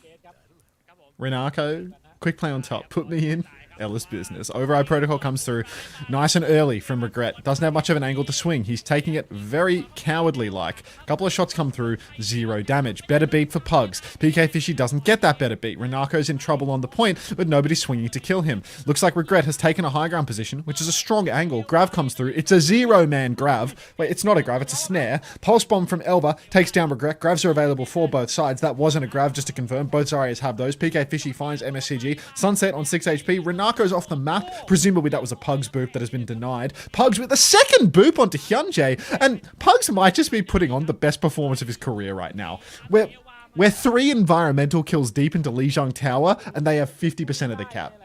Renako, quick play on top. Put me in. Ellis business. Override protocol comes through nice and early from Regret. Doesn't have much of an angle to swing. He's taking it very cowardly like. A couple of shots come through, 0 damage. Better beat for Pugs. PK Fishy doesn't get that better beat. Renako's in trouble on the point, but nobody's swinging to kill him. Looks like Regret has taken a high ground position, which is a strong angle. Grav comes through. It's a 0-man Grav. Wait, it's not a Grav, it's a snare. Pulse bomb from Elba takes down Regret. Gravs are available for both sides. That wasn't a Grav, just to confirm. Both Zarya's have those. PK Fishy finds MSCG. Sunset on 6 HP. Renako's off the map. Presumably that was a Pugs boop that has been denied. Pugs with a second boop onto Hyunjae. And Pugs might just be putting on the best performance of his career right now. We're 3 environmental kills deep into Lijiang Tower, and they have 50% of the cap.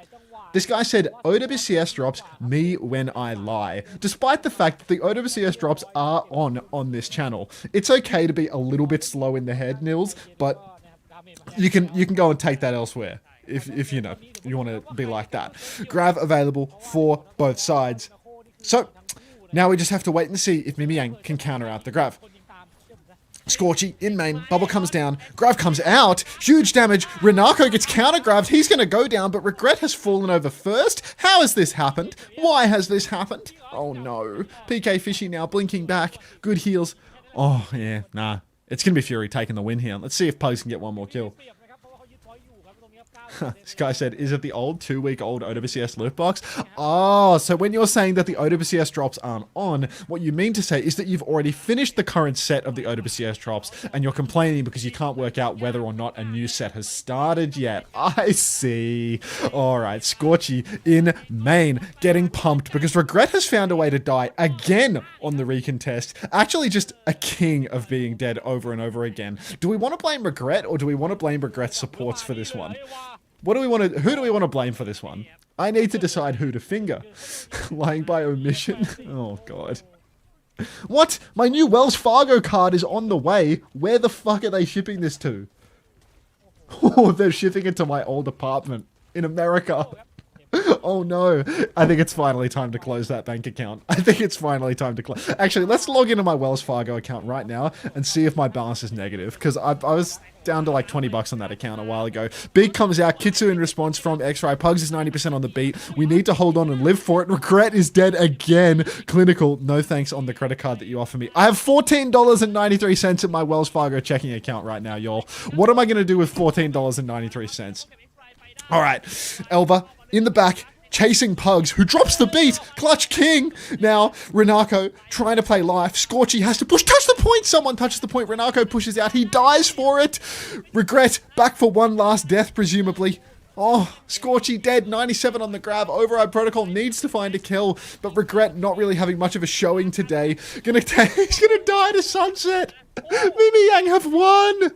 This guy said, OWCS drops me when I lie. Despite the fact that the OWCS drops are on this channel. It's okay to be a little bit slow in the head, Nils, but you can go and take that elsewhere. If you know, you want to be like that. Grav available for both sides. So, now we just have to wait and see if MieMieYang can counter out the Grav. Scorchy in main, bubble comes down, Grav comes out, huge damage, Renako gets counter-grabbed, he's going to go down, but Regret has fallen over first. How has this happened? Why has this happened? Oh no. PK Fishy now blinking back, good heals Oh, yeah, nah. It's going to be Fury taking the win here. Let's see if Pugs can get one more kill. This guy said, is it the old 2-week-old OWCS loot box? Oh, so when you're saying that the OWCS drops aren't on, what you mean to say is that you've already finished the current set of the OWCS drops and you're complaining because you can't work out whether or not a new set has started yet. I see. Alright, Scorchy in main, getting pumped because Regret has found a way to die again on the recontest. Actually just a king of being dead over and over again. Do we want to blame Regret or do we want to blame Regret's supports for this one? What do we want to? Who do we want to blame for this one? I need to decide who to finger. Lying by omission. Oh god. What? My new Wells Fargo card is on the way. Where the fuck are they shipping this to? Oh, they're shipping it to my old apartment in America. Oh no. I think it's finally time to close that bank account. I think it's finally time to close. Actually, let's log into my Wells Fargo account right now and see if my balance is negative. Because I was down to like 20 bucks on that account a while ago. Big comes out. Kitsu in response from X-Ray. Pugs is 90% on the beat. We need to hold on and live for it. Regret is dead again. Clinical. No thanks on the credit card that you offer me. I have $14.93 in my Wells Fargo checking account right now, y'all. What am I going to do with $14.93? All right. Elva in the back, chasing Pugs, who drops the beat. Clutch King. Now, Renako trying to play life. Scorchy has to push. Touch the point. Someone touches the point. Renako pushes out. He dies for it. Regret back for one last death, presumably. Oh, Scorchy dead. 97 on the grab. Override Protocol needs to find a kill, but Regret not really having much of a showing today. He's gonna die to Sunset. MieMieYang have won.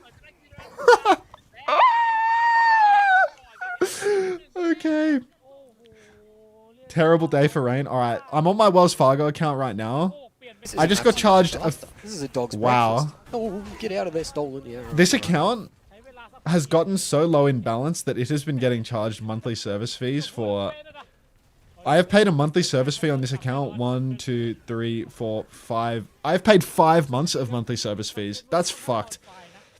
Okay. Terrible day for rain. Alright, I'm on my Wells Fargo account right now. I just got charged a... This is a dog's Wow. breakfast. Oh, get out of there, stolen. Yeah. This account has gotten so low in balance that it has been getting charged monthly service fees for... I have paid a monthly service fee on this account. 1, 2, 3, 4, 5. I've paid 5 months of monthly service fees. That's fucked.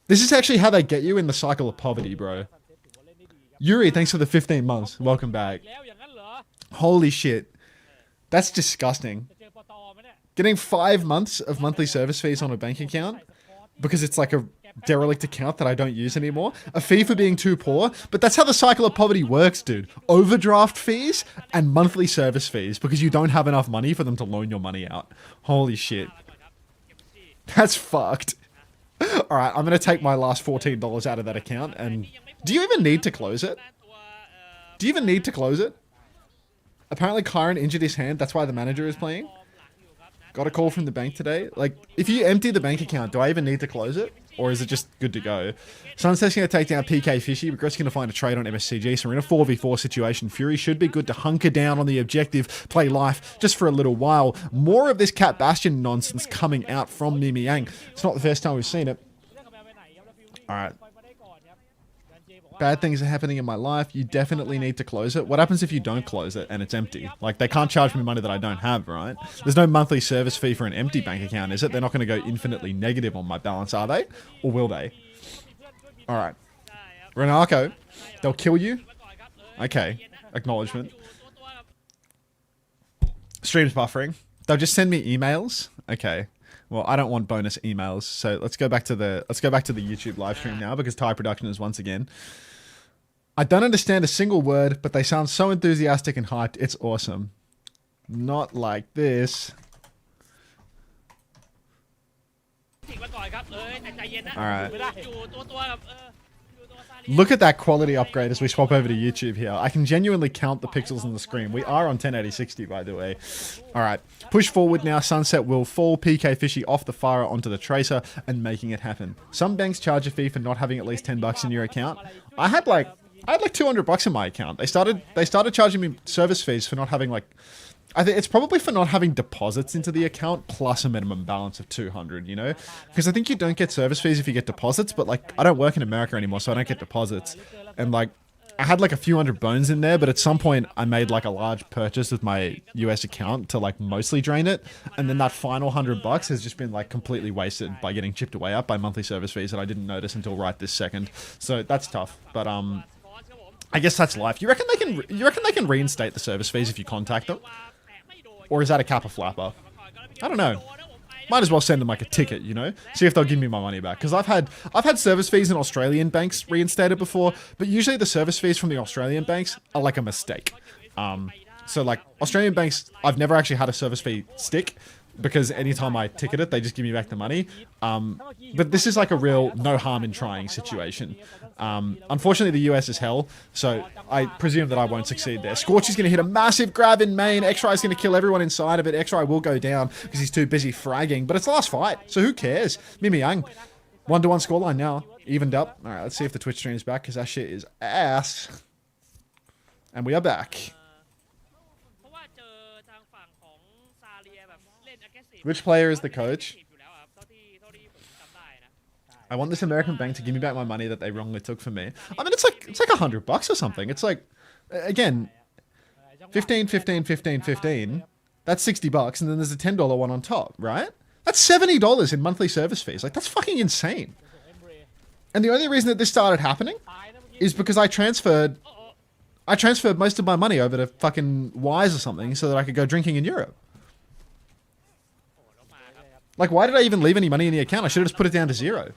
This is actually how they get you in the cycle of poverty, bro. Yuri, thanks for the 15 months. Welcome back. Holy shit. That's disgusting. Getting 5 months of monthly service fees on a bank account because it's like a derelict account that I don't use anymore. A fee for being too poor. But that's how the cycle of poverty works, dude. Overdraft fees and monthly service fees because you don't have enough money for them to loan your money out. Holy shit. That's fucked. Alright, I'm going to take my last $14 out of that account and... Do you even need to close it? Do you even need to close it? Apparently Kyron injured his hand, that's why the manager is playing. Got a call from the bank today. Like, if you empty the bank account, do I even need to close it? Or is it just good to go? Sunset's going to take down PK Fishy. Regret's going to find a trade on MSCG, so we're in a 4v4 situation. Fury should be good to hunker down on the objective, play life, just for a little while. More of this Cat Bastion nonsense coming out from MieMieYang. It's not the first time we've seen it. Alright. Bad things are happening in my life. You definitely need to close it. What happens if you don't close it and it's empty? Like, they can't charge me money that I don't have, right? There's no monthly service fee for an empty bank account, is it? They're not going to go infinitely negative on my balance, are they? Or will they? Alright. Renako, they'll kill you? Okay. Acknowledgement. Stream's buffering. They'll just send me emails? Okay. Well, I don't want bonus emails, so let's go back to the YouTube live stream now because Thai production is once again. I don't understand a single word, but they sound so enthusiastic and hyped. It's awesome. Not like this. Alright. Look at that quality upgrade as we swap over to YouTube here. I can genuinely count the pixels on the screen. We are on 1080-60, by the way. Alright. Push forward now. Sunset will fall PK Fishy off the fire onto the Tracer and making it happen. Some banks charge a fee for not having at least 10 bucks in your account. I had like 200 bucks in my account. They started charging me service fees for not having like... I think it's probably for not having deposits into the account plus a minimum balance of 200, you know? Because I think you don't get service fees if you get deposits, but like, I don't work in America anymore, so I don't get deposits. And like, I had like a few hundred bones in there, but at some point I made like a large purchase with my US account to like mostly drain it. And then that final 100 bucks has just been like completely wasted by getting chipped away at by monthly service fees that I didn't notice until right this second. So that's tough, but I guess that's life. You reckon they can reinstate the service fees if you contact them? Or is that a Kappa Flapper? I don't know. might as well send them like a ticket, you know? See if they'll give me my money back. Because I've had service fees in Australian banks reinstated before, but usually the service fees from the Australian banks are like a mistake. So like Australian banks, I've never actually had a service fee stick, because anytime I ticket it, they just give me back the money. But this is like a real no harm in trying situation. Unfortunately, the US is hell, so I presume that I won't succeed there. Scorchy's going to hit a massive grab in main. X-Ray's going to kill everyone inside of it. X-Ray will go down because he's too busy fragging, but it's the last fight, so who cares? MieMieYang, 1-1 scoreline now, evened up. All right, let's see if the Twitch stream's back, because that shit is ass. And we are back. Which player is the coach? I want this American bank to give me back my money that they wrongly took from me. I mean, it's like $100 or something. It's like, again, 15, 15, 15, 15. That's $60, and then there's a $10 one on top, right? That's $70 in monthly service fees. Like, that's fucking insane. And the only reason that this started happening is because I transferred most of my money over to fucking Wise or something so that I could go drinking in Europe. Like, why did I even leave any money in the account? I should have just put it down to 0.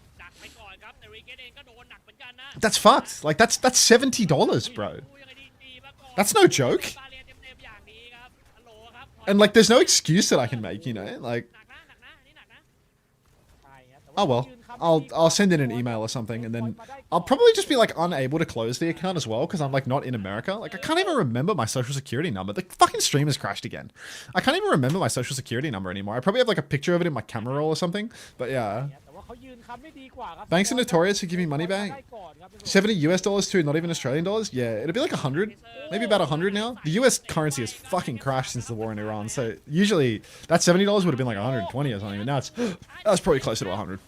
That's fucked. Like, that's $70, bro. That's no joke. And, like, there's no excuse that I can make, you know? Like, oh, well. I'll send in an email or something, and then I'll probably just be, like, unable to close the account as well, because I'm, like, not in America. Like, I can't even remember my social security number. The fucking stream has crashed again. I can't even remember my social security number anymore. I probably have, like, a picture of it in my camera roll or something, but yeah. Banks are notorious for giving money back. $70 to not even Australian dollars? Yeah, it'll be like 100, maybe about 100 now. The US currency has fucking crashed since the war in Iran, so usually that $70 would have been like 120 or something, but now that's probably closer to 100.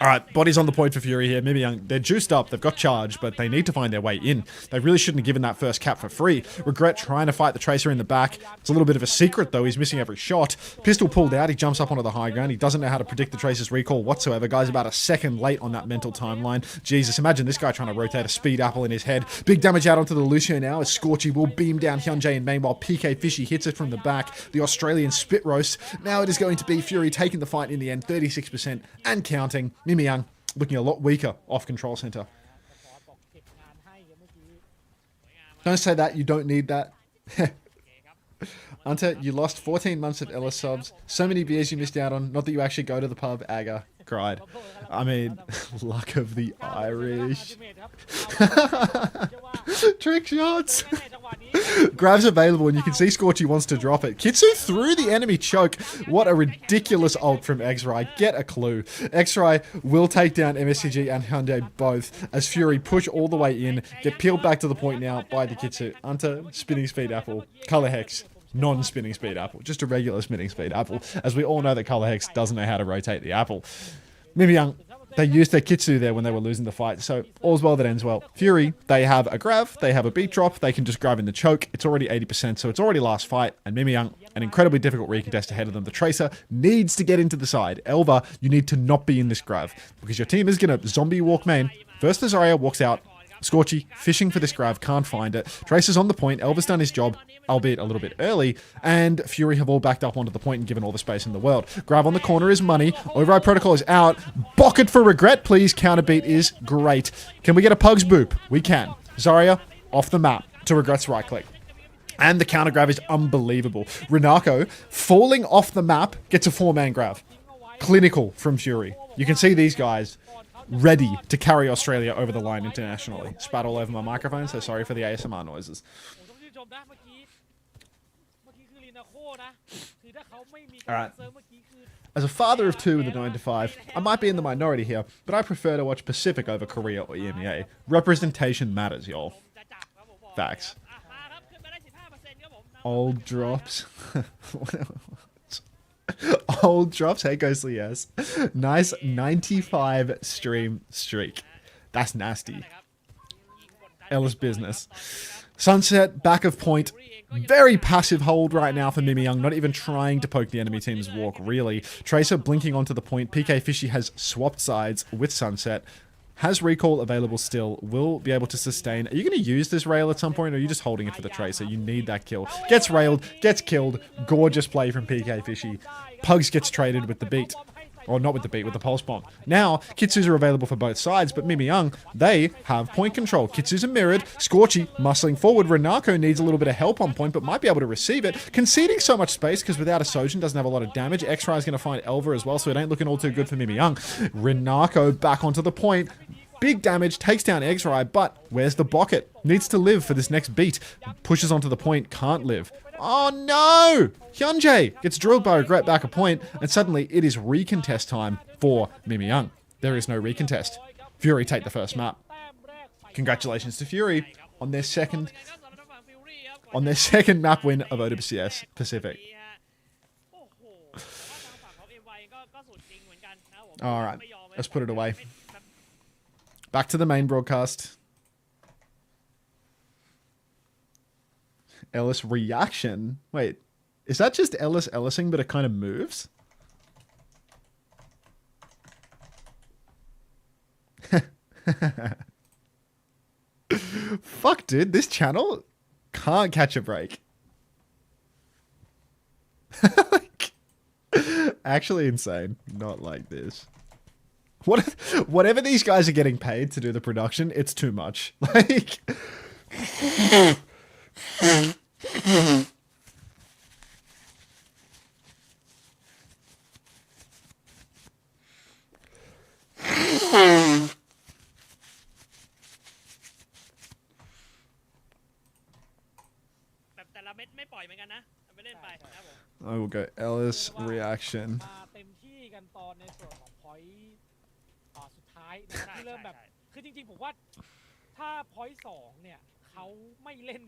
Alright, bodies on the point for Fury here. MieMieYang, they're juiced up, they've got charge, but they need to find their way in. They really shouldn't have given that first cap for free. Regret trying to fight the Tracer in the back. It's a little bit of a secret though, he's missing every shot. Pistol pulled out, he jumps up onto the high ground. He doesn't know how to predict the Tracer's recall whatsoever. Guy's about a second late on that mental timeline. Jesus, imagine this guy trying to rotate a speed apple in his head. Big damage out onto the Lucio now as Scorchy will beam down Hyunjae in main while PK Fishy hits it from the back. The Australian spit roast. Now it is going to be Fury taking the fight in the end, 36% and counting. MieMieYang looking a lot weaker off control center. Don't say that, you don't need that. Unter, you lost 14 months of Ellis subs. So many beers you missed out on. Not that you actually go to the pub. Aga cried. I mean, luck of the Irish. Trick shots. Grab's available, and you can see Scorchy wants to drop it. Kitsu through the enemy choke. What a ridiculous ult from X-Ray. Get a clue. X-Ray will take down MSCG and Hyundai both as Fury push all the way in. Get peeled back to the point now by the Kitsu. Unter, spinning speed apple. Color Hex, non-spinning speed apple. Just a regular spinning speed apple. As we all know that Color Hex doesn't know how to rotate the apple. MieMieYang, they used their Kitsu there when they were losing the fight, so all's well that ends well. Fury, they have a grav, they have a beat drop, they can just grab in the choke. It's already 80%, so it's already last fight. And MieMieYang, an incredibly difficult recontest ahead of them. The Tracer needs to get into the side. Elva, you need to not be in this grav, because your team is going to zombie walk main. First, the Zarya walks out. Scorchy, fishing for this grav, can't find it. Tracer's on the point, Elva's done his job, albeit a little bit early, and Fury have all backed up onto the point and given all the space in the world. Grav on the corner is money, Override Protocol is out, Bock it for regret, please, counterbeat is great. Can we get a Pugs boop? We can. Zarya, off the map, to Regret's right click. And the counter grav is unbelievable. Renako, falling off the map, gets a 4-man grav. Clinical from Fury. You can see these guys ready to carry Australia over the line internationally. Spat all over my microphone, so sorry for the ASMR noises. Alright. As a father of two with a 9-to-5, I might be in the minority here, but I prefer to watch Pacific over Korea or EMEA. Representation matters, y'all. Facts. Old drops. Old drops. Hey, Ghostly, yes. Nice 95 stream streak. That's nasty. Ellis business. Sunset, back of point. Very passive hold right now for MieMieYang, not even trying to poke the enemy team's walk, really. Tracer blinking onto the point. PK Fishy has swapped sides with Sunset. Has recall available still. Will be able to sustain. Are you going to use this rail at some point, or are you just holding it for the tracer? You need that kill. Gets railed, gets killed. Gorgeous play from PK Fishy. Pugs gets traded with the beat. Or not with the beat, with the pulse bomb. Now, Kitsus are available for both sides, but MieMieYang, they have point control. Kitsus are mirrored. Scorchy muscling forward. Renako needs a little bit of help on point, but might be able to receive it. Conceding so much space, because without a Sojin doesn't have a lot of damage. X-Ray is going to find Elva as well, so it ain't looking all too good for MieMieYang. Renako back onto the point. Big damage, takes down X-Ray, but where's the bucket? Needs to live for this next beat. Pushes onto the point, can't live. Oh no! Hyunjae gets drilled by Regret back a point, and suddenly it is recontest time for MieMieYang. There is no recontest. Fury take the first map. Congratulations to Fury on their second map win of OWCS Pacific. Alright, let's put it away. Back to the main broadcast. Ellis reaction. Wait, is that just Ellis Ellising, but it kind of moves? Fuck, dude, this channel can't catch a break. Like, actually insane. Not like this. Whatever these guys are getting paid to do the production, it's too much. Like... I will go Ellis reaction. เต็มที่กันตอนในส่วนของ point สุดท้ายที่เริ่มแบบคือจริงๆผมว่าถ้า point 2เนี่ยเขาไม่เล่น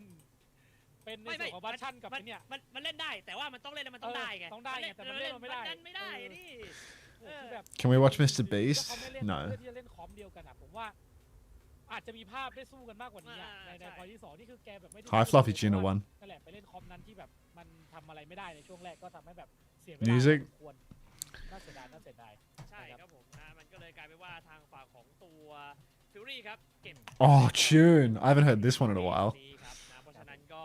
เป็นในส่วนของบัตชั่นกับเนี่ยมันเล่นได้แต่ว่ามันต้องเล่นแล้วมันต้องได้ไงต้องได้ไงแต่มันเล่นมันไม่ได้นี่ Can we watch Mr. Beast? No. ที่จะเล่นคอมเดียวกันอ่ะผมว่าอาจจะมีภาพได้สู้กันมากกว่านี้ใน point ที่2นี่คือแกแบบไม่ได้ Hi Fluffy Tuna 1. นั่นแหละไปเล่นคอมนั้นที่แบบมันทำอะไรไม่ได้ในช่วงแรกก็ทำให้แบบเสียเวลา Music. ควรน่าเสียดายใช่ครับผมนะมันก็เลยกลายเป็นว่าทางฝั่งของตัวฟิวรี่ครับเก็บ Oh, tune. I haven't heard this one in a while. เพราะฉะนั้นก็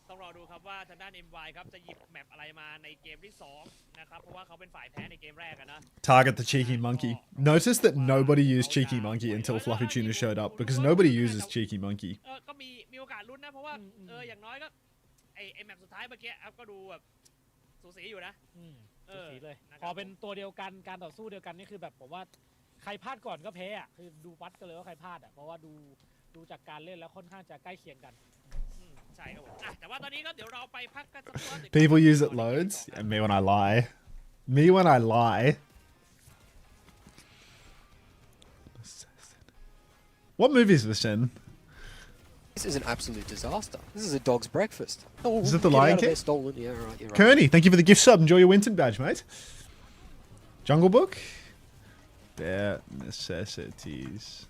ต้องรอดูครับว่าทางด้าน MY ครับจะหยิบแมปอะไรมาในเกมที่2นะครับเพราะว่าเขาเป็นฝ่ายแพ้ในเกมแรกนะ Target the cheeky monkey. Notice that nobody used cheeky monkey until Fluffy Tuna showed up, because nobody uses cheeky monkey. ก็มีโอกาสลุ้นนะเพราะว่าอย่างน้อยก็ไอแมปสุดท้ายเมื่อกี้ก็ดูแบบสูสีอยู่นะสูสีเลยพอเป็นตัวเดียวกันการต่อสู้เดียวกันนี่คือแบบผมว่าใครพลาดก่อนก็แพ้อ่ะคือดูวัดกันเลยว่าใครพลาดอ่ะเพราะว่าดูจากการเล่นแล้วค่อนข้างจะใกล้เคียงกันใช่ครับผมแต่ว่าตอนนี้ก็เดี๋ยวเราไปพักกันสักครู่ People use it loads. And me when I lie. Me when I lie. What movie is this in? This is an absolute disaster. This is a dog's breakfast. Oh, is it the Lion Lion King? King? Stolen. Yeah, right, you're right. Kearney, thank you for the gift sub. Enjoy your Winton badge, mate. Jungle Book? Bare necessities.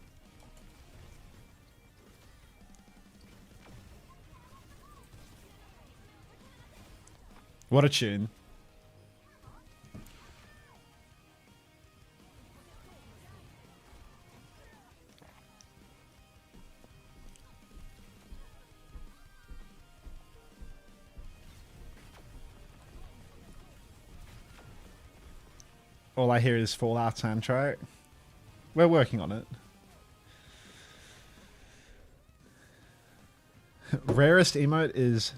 What a tune. All I hear is Fallout soundtrack. We're working on it. Rarest emote is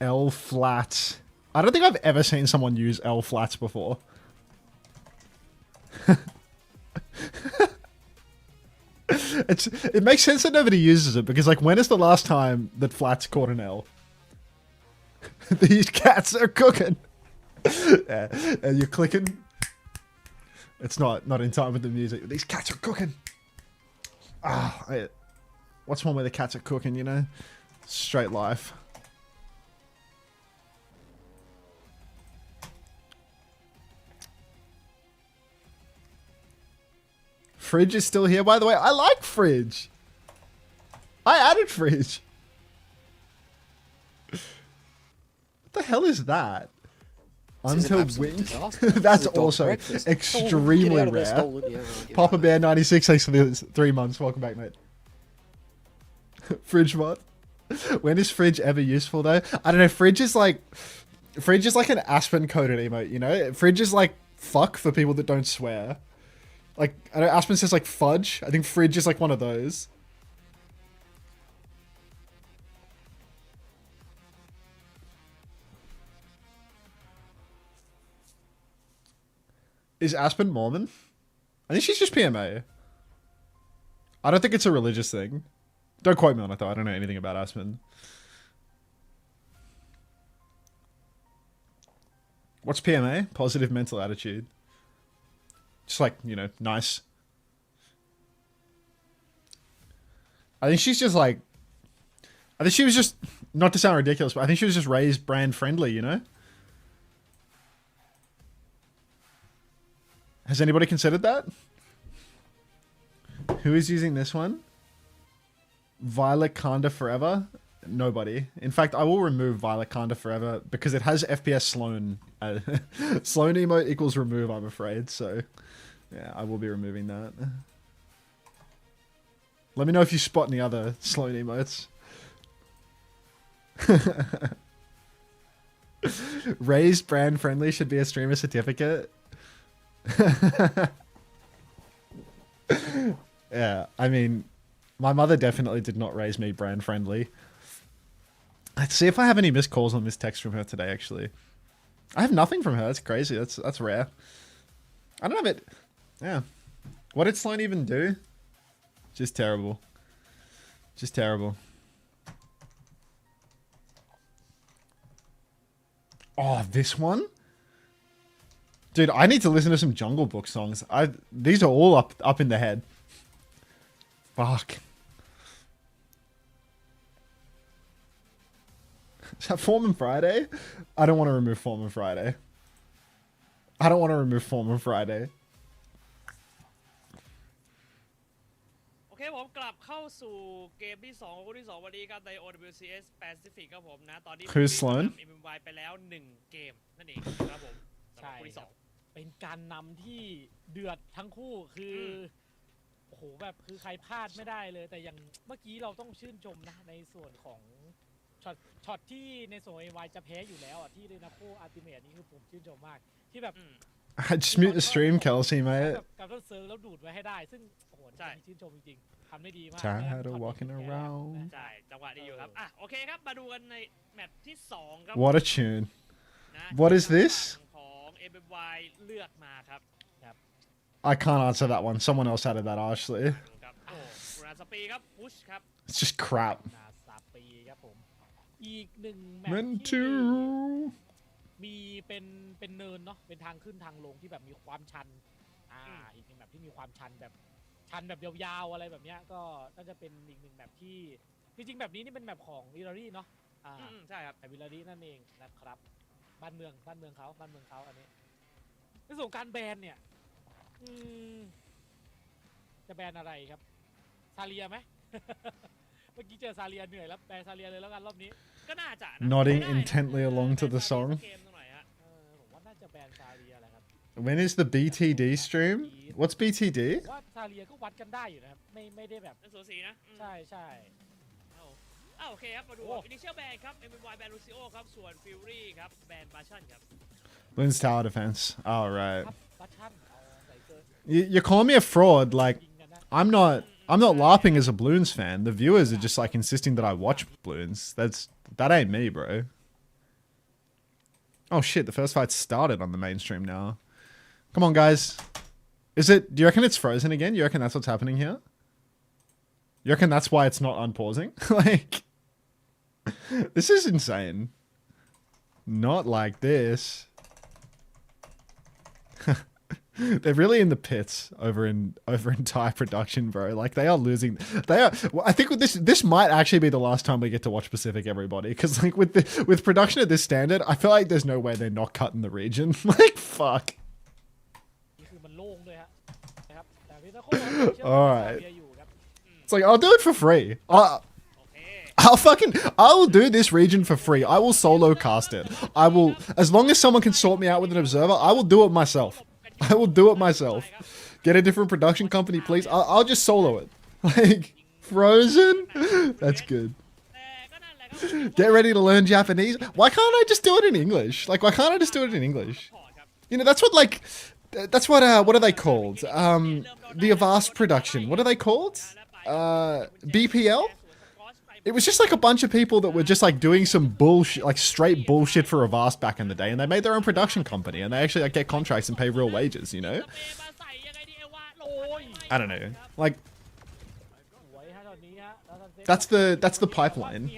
L flat. I don't think I've ever seen someone use L flats before. It makes sense that nobody uses it, because like, when is the last time that flats caught an L? These cats are cooking. Yeah, and you're clicking. It's not in time with the music. These cats are cooking. What's one where the cats are cooking, you know? Straight life. Fridge is still here, by the way. I like Fridge. I added Fridge. What the hell is that? This is an Unter absolute wink. disaster. This That's is a dog's also breakfast. extremely Get out of there, rare. stolen. Yeah, I'll get Papa out. Bear 96, thanks for the 3 months. Welcome back, mate. Fridge mod. When is Fridge ever useful though? I don't know. Fridge is like an Aspen coded emote, you know? Fridge is like fuck for people that don't swear. Like, I know Aspen says like fudge. I think Fridge is like one of those. Is Aspen Mormon? I think she's just PMA. I don't think it's a religious thing. Don't quote me on it though. I don't know anything about Aspen. What's PMA? Positive mental attitude. Just like, you know, nice. I think she's just like... I think she was just... Not to sound ridiculous, but I think she was just raised brand friendly, you know? Has anybody considered that? Who is using this one? Violet Kanda Forever? Nobody. In fact, I will remove Violet Kanda Forever because it has FPS Sloan. Sloan emote equals remove, I'm afraid. So, yeah, I will be removing that. Let me know if you spot any other Sloan emotes. Raised brand friendly should be a streamer certificate. Yeah, I mean, my mother definitely did not raise me brand friendly. Let's see if I have any missed calls or missed texts from her today, actually. I have nothing from her. That's crazy. That's rare. I don't have it. Yeah. What did Sloan even do? Just terrible. Just terrible. Oh, this one? Dude, I need to listen to some Jungle Book songs. These are all up in the head. Fuck. Is that Foreman Friday? I don't want to remove Foreman Friday. I don't want to remove Foreman Friday. โอเคผมกลับเข้าสู่เกมที่2คู่ที่2วันนี้ครับใน OWCS Pacific ครับผมนะตอนนี้ Who's Sloan? MieMieYang ไปแล้ว1เกมนั่นเองครับผมสำหรับคู่ที่2เป็นการนำที่เดือดทั้งคู่คือโอ้โหแบบคือใครพลาดไม่ได้เลยแต่อย่างเมื่อกี้เราต้องชื่นชมนะในส่วนของช็อตที่ในส่วน MieMieYang จะแพ้อยู่แล้วอ่ะที่เรนาโคอัลติเมทนี่คือผมชื่นชมมากที่แบบ Just mute the stream, Kelsey, mate. กับต้นเซิร์ฟแล้วดูดไว้ให้ได้ซึ่งโอ้โหชื่นชมจริงๆทำได้ดีมาก Tired of walking around. ใช่จังหวะนี้อยู่ครับโอเคครับมาดูกันในแมตช์ที่2ครับ What a tune. นะ What is this? ของ MieMieYang เลือกมาครับ I can't answer that one. Someone else added that, Ashley. ครับโอ้ราสปีครับพุชครับ It's just crap. นาซาปีครับผมอีกหนึ่งแมต Men ช์ที่ too. มีเป็นเนินเนาะเป็นทางขึ้นทางลงที่แบบมีความชันอีกหนึ่งแบบที่มีความชันแบบยาวๆอะไรแบบเนี้ยก็น่าจะเป็นอีกหนึ่งแบบที่จริงๆแบบนี้นี่เป็นแบบของวิลลารีเนาะใช่ครับแต่วิลลารีนั่นเองนะครับบ้านเมืองเขาอันนี้ในส่วนการแบนเนี่ยจะแบนอะไรครับซาเลียไหม เมื่อกี้เจอซาเลียเหนื่อยแล้วแบนซาเลียเลยแล้วกันรอบนี้ก็น่าจะ Nodding intently along to the song. ผมว่าน่าจะแบนซาเลียแหละครับ When is the BTD stream? What's BTD? ว่าซาเลียก็วัดกันได้อยู่นะครับไม่ได้แบบ เป็นสูสีนะใช่ โอเคครับมาดู Initial Ban ครับ MieMieYang แบนลูซิโอครับส่วน Fury ครับแบนบาชั่นครับ Bloons Tower Defense. All right. ครับบัตชั่นเอาใส่เกิน You're calling me a fraud. Like, ยิงกันนะ I'm not laughing as a Bloons fan. The viewers are just like insisting that I watch Bloons. That ain't me, bro. Oh shit, the first fight started on the mainstream now. Come on, guys. Do you reckon it's frozen again? You reckon that's what's happening here? You reckon that's why it's not unpausing? Like, this is insane. Not like this. They're really in the pits over in Thai production, bro. Like they are losing. I think with this might actually be the last time we get to watch Pacific, everybody, because like with production at this standard, I feel like there's no way they're not cutting the region. Like fuck. นี่คือมันโล่งด้วยฮะนะครับแต่พี่ตะโค All right. It's like I'll do it for free. I'll do this region for free. I will solo cast it. I will, as long as someone can sort me out with an observer, I will do it myself. I will do it myself. Get a different production company, please. I'll just solo it. Like, Frozen? That's good. Get ready to learn Japanese. Why can't I just do it in English? Like, why can't I just do it in English? You know, that's what, like, that's what are they called? The Avast production. What are they called? BPL? It was just like a bunch of people that were just like doing some bullshit, like straight bullshit for Avast back in the day, and they made their own production company, and they actually like get contracts and pay real wages, you know? I don't know. Like, that's the pipeline.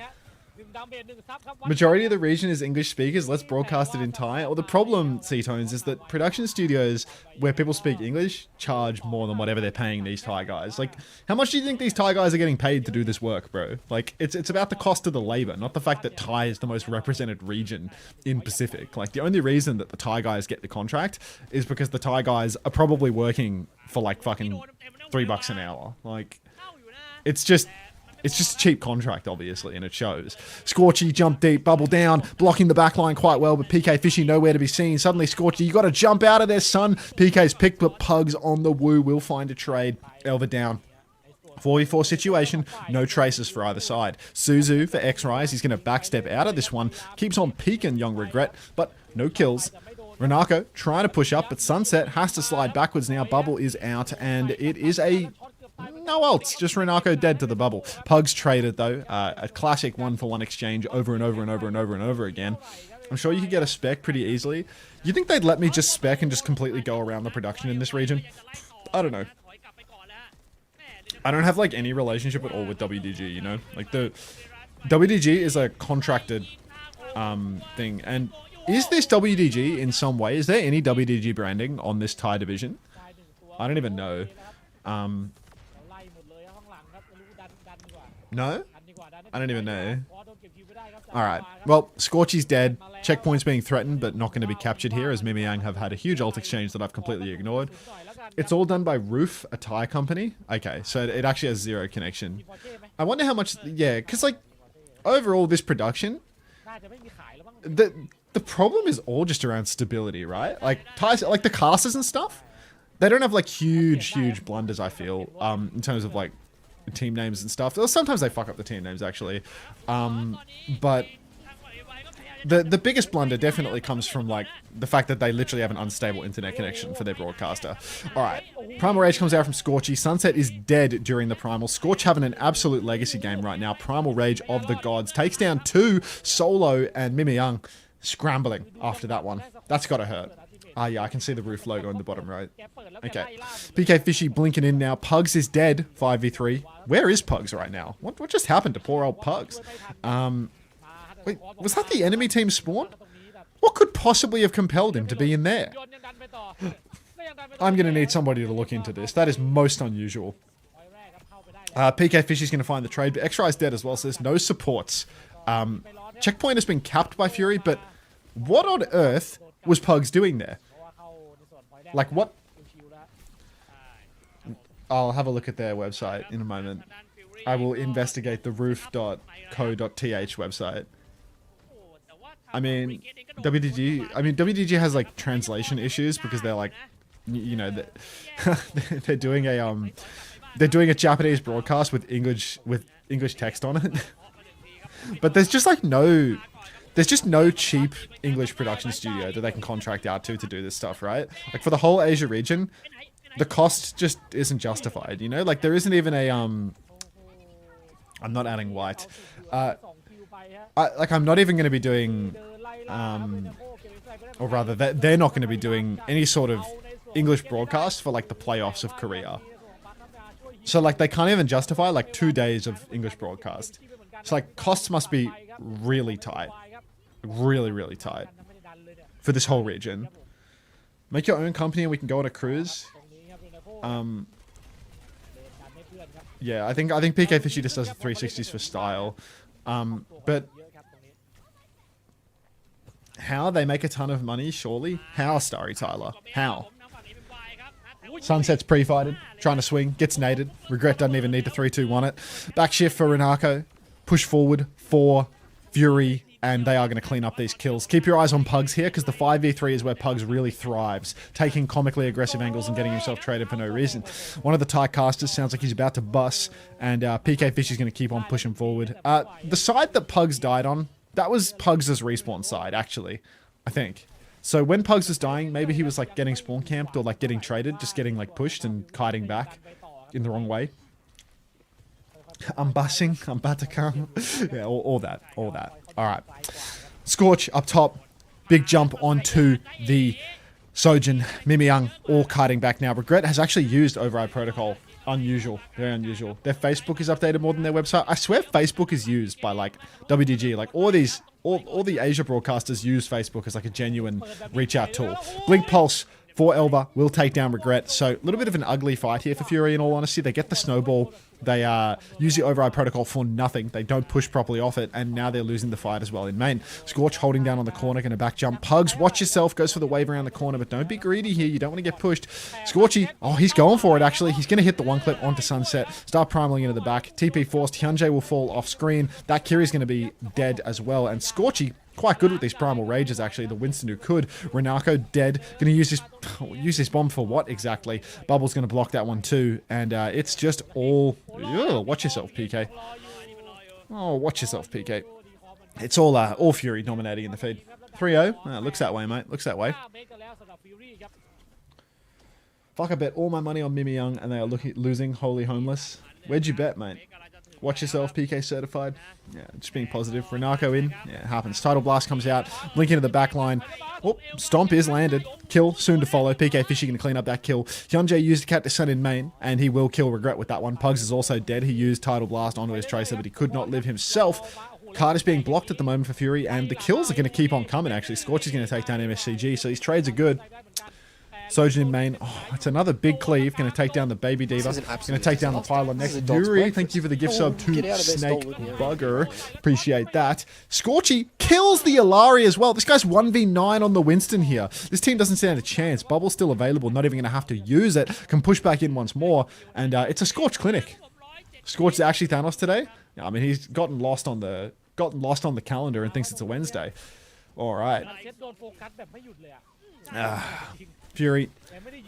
Majority of the region is English speakers. Let's broadcast it in Thai. Well, the problem, C-Tones, is that production studios where people speak English charge more than whatever they're paying these Thai guys. Like, how much do you think these Thai guys are getting paid to do this work, bro? Like, it's about the cost of the labor, not the fact that Thai is the most represented region in Pacific. Like, the only reason that the Thai guys get the contract is because the Thai guys are probably working for like fucking $3 an hour. Like, it's just a cheap contract, obviously, and it shows. Scorchy jumped deep, bubble down, blocking the backline quite well, but PK Fishy nowhere to be seen. Suddenly, Scorchy, you got to jump out of there, son. PK's picked, but Pugs on the woo will find a trade. Elva down. 4v4 situation, no traces for either side. Suzu for X-Rise, he's going to backstep out of this one. Keeps on peeking Young Regret, but no kills. Renako trying to push up, but Sunset has to slide backwards now. Bubble is out, and it is a... no ults, just Renako dead to the bubble. Pugs traded though, a classic 1-for-1 exchange over and over and over and over and over again. I'm sure you could get a spec pretty easily. You think they'd let me just spec and just completely go around the production in this region? I don't know. I don't have like any relationship at all with WDG, you know? Like the WDG is a contracted thing, and is this WDG in some way? Is there any WDG branding on this Thai division? I don't even know. No? I don't even know. Alright. Well, Scorchy's dead. Checkpoint's being threatened, but not going to be captured here, as MieMieYang have had a huge ult exchange that I've completely ignored. It's all done by Roof, a Thai company. Okay, so it actually has zero connection. I wonder how much... yeah, because, like, overall, this production... The problem is all just around stability, right? Like, Thai, like the casters and stuff, they don't have, like, huge blunders, I feel, in terms of, like, team names and stuff. Well, sometimes they fuck up the team names, actually. But the biggest blunder definitely comes from, like, the fact that they literally have an unstable internet connection for their broadcaster. Alright, Primal Rage comes out from Scorchy. Sunset is dead during the Primal. Scorch having an absolute legacy game right now. Primal Rage of the gods. Takes down 2 solo, and MieMieYang scrambling after that one. That's gotta hurt. Ah, yeah, I can see the Roof logo in the bottom right. Okay. PK Fishy blinking in now. Pugs is dead. 5v3. Where is Pugs right now? What just happened to poor old Pugs? Wait, was that the enemy team spawn? What could possibly have compelled him to be in there? I'm going to need somebody to look into this. That is most unusual. PK Fishy's going to find the trade, but X-Ray is dead as well, so there's no supports. Checkpoint has been capped by Fury, but what on earth was Pugs doing there? Like, what? I'll have a look at their website in a moment. I will investigate the roof.co.th website. I mean, WDG has, like, translation issues because they're, like, you know, they're doing a Japanese broadcast with English text on it. But there's just, like, there's just no cheap English production studio that they can contract out to do this stuff, right? Like, for the whole Asia region, the cost just isn't justified, you know? Like, there isn't even a, I'm not adding white. I'm not even going to be doing, or rather, they're not going to be doing any sort of English broadcast for, like, the playoffs of Korea. So, like, they can't even justify, like, 2 days of English broadcast. So, like, costs must be really tight. Really tight. For this whole region. Make your own company and we can go on a cruise. Yeah, I think PK Fishy just does the 360s for style. But how they make a ton of money, surely? How, Starry Tyler? How? Sunset's pre-fighted, trying to swing, gets naded. Regret doesn't even need to 3-2-1 it. Back shift for Renako. push forward for Fury, and they are going to clean up these kills. Keep your eyes on Pugs here, because the 5v3 is where Pugs really thrives, taking comically aggressive angles and getting himself traded for no reason. One of the Thai casters sounds like he's about to bust, and PK Fish is going to keep on pushing forward. The side that Pugs died on, that was Pugs' respawn side, actually, I think. So when Pugs was dying, maybe he was like getting spawn camped or like getting traded, just getting like pushed and kiting back in the wrong way. I'm bussing, I'm about to come. Yeah, all that. Alright. Scorch up top. Big jump onto the Sojin. MieMieYang all kiting back now. Regret has actually used Override Protocol. Unusual. Very unusual. Their Facebook is updated more than their website. I swear Facebook is used by like WDG. Like all the Asia broadcasters use Facebook as like a genuine reach out tool. Blink Pulse for Elva will take down Regret. So a little bit of an ugly fight here for Fury in all honesty. They get the snowball. They use the Override Protocol for nothing. They don't push properly off it, and now they're losing the fight as well in main. Scorch holding down on the corner, going to back jump. Pugs, watch yourself, goes for the wave around the corner, but don't be greedy here. You don't want to get pushed. Scorchy, oh, he's going for it actually. He's going to hit the one clip onto Sunset. Start primaling into the back. TP forced. Hyunjae will fall off screen. That Kiri's going to be dead as well, and Scorchy quite good with these primal rages actually. The Winston who could. Renako dead. Going to use this bomb for what exactly? Bubble's going to block that one too, and it's just all. Ugh, watch yourself, PK. Oh, watch yourself, PK. It's all Fury dominating in the feed. 3-0. Looks that way, mate. Looks that way. Fuck, I bet all my money on MieMieYang and they are losing. Holy homeless. Where'd you bet, mate? Watch yourself, PK certified. Yeah, just being positive. Renako in. Yeah, it happens. Tidal Blast comes out. Blink into the back line. Oh, Stomp is landed. Kill soon to follow. PK Fishy going to clean up that kill. Hyunjae used Cat to Sun in main, and he will kill Regret with that one. Pugs is also dead. He used Tidal Blast onto his Tracer, but he could not live himself. Card is being blocked at the moment for Fury, and the kills are going to keep on coming, actually. Scorch is going to take down MSCG, so these trades are good. Sojin in main. Oh, it's another big cleave. Going to take down the Baby Diva. Going to take down the pylon next. Yuri, thank you for the gift sub to Snake Bugger. Appreciate that. Scorchy kills the Alari as well. This guy's 1v9 on the Winston here. This team doesn't stand a chance. Bubble's still available. Not even going to have to use it. Can push back in once more. And it's a Scorch clinic. Scorch is actually Thanos today. I mean, he's gotten lost on the calendar and thinks it's a Wednesday. All right. Fury,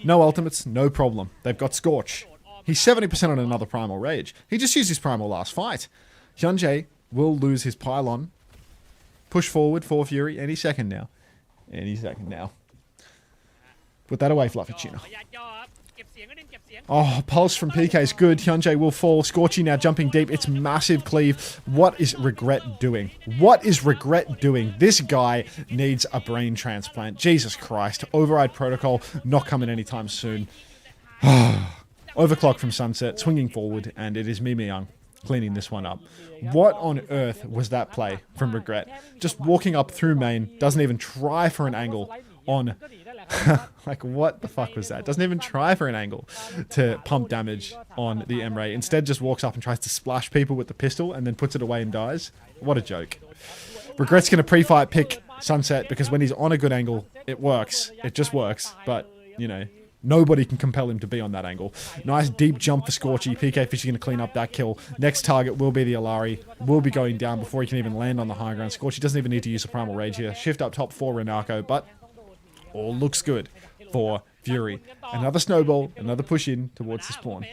no ultimates, no problem. They've got Scorch. He's 70% on another Primal Rage. He just used his Primal last fight. Hyunjae will lose his pylon. Push forward for Fury any second now. Any second now. Put that away, Fluffy Tuna. Oh, Pulse from PK is good. Hyunjae will fall. Scorchy now jumping deep. It's massive cleave. What is Regret doing? What is Regret doing? This guy needs a brain transplant. Jesus Christ. Override Protocol not coming anytime soon. Overclock from Sunset, swinging forward, and it is MieMieYang cleaning this one up. What on earth was that play from Regret? Just walking up through main, doesn't even try for an angle on... like, what the fuck was that? Doesn't even try for an angle to pump damage on the M-Ray. Instead, just walks up and tries to splash people with the pistol and then puts it away and dies. What a joke. Regret's going to pre-fight pick Sunset because when he's on a good angle, it works. It just works. But, you know, nobody can compel him to be on that angle. Nice deep jump for Scorchy. PK Fish is going to clean up that kill. Next target will be the Alari. Will be going down before he can even land on the high ground. Scorchy doesn't even need to use a Primal Rage here. Shift up top for Renako, but... all looks good for Fury. Another snowball, another push in towards the spawn.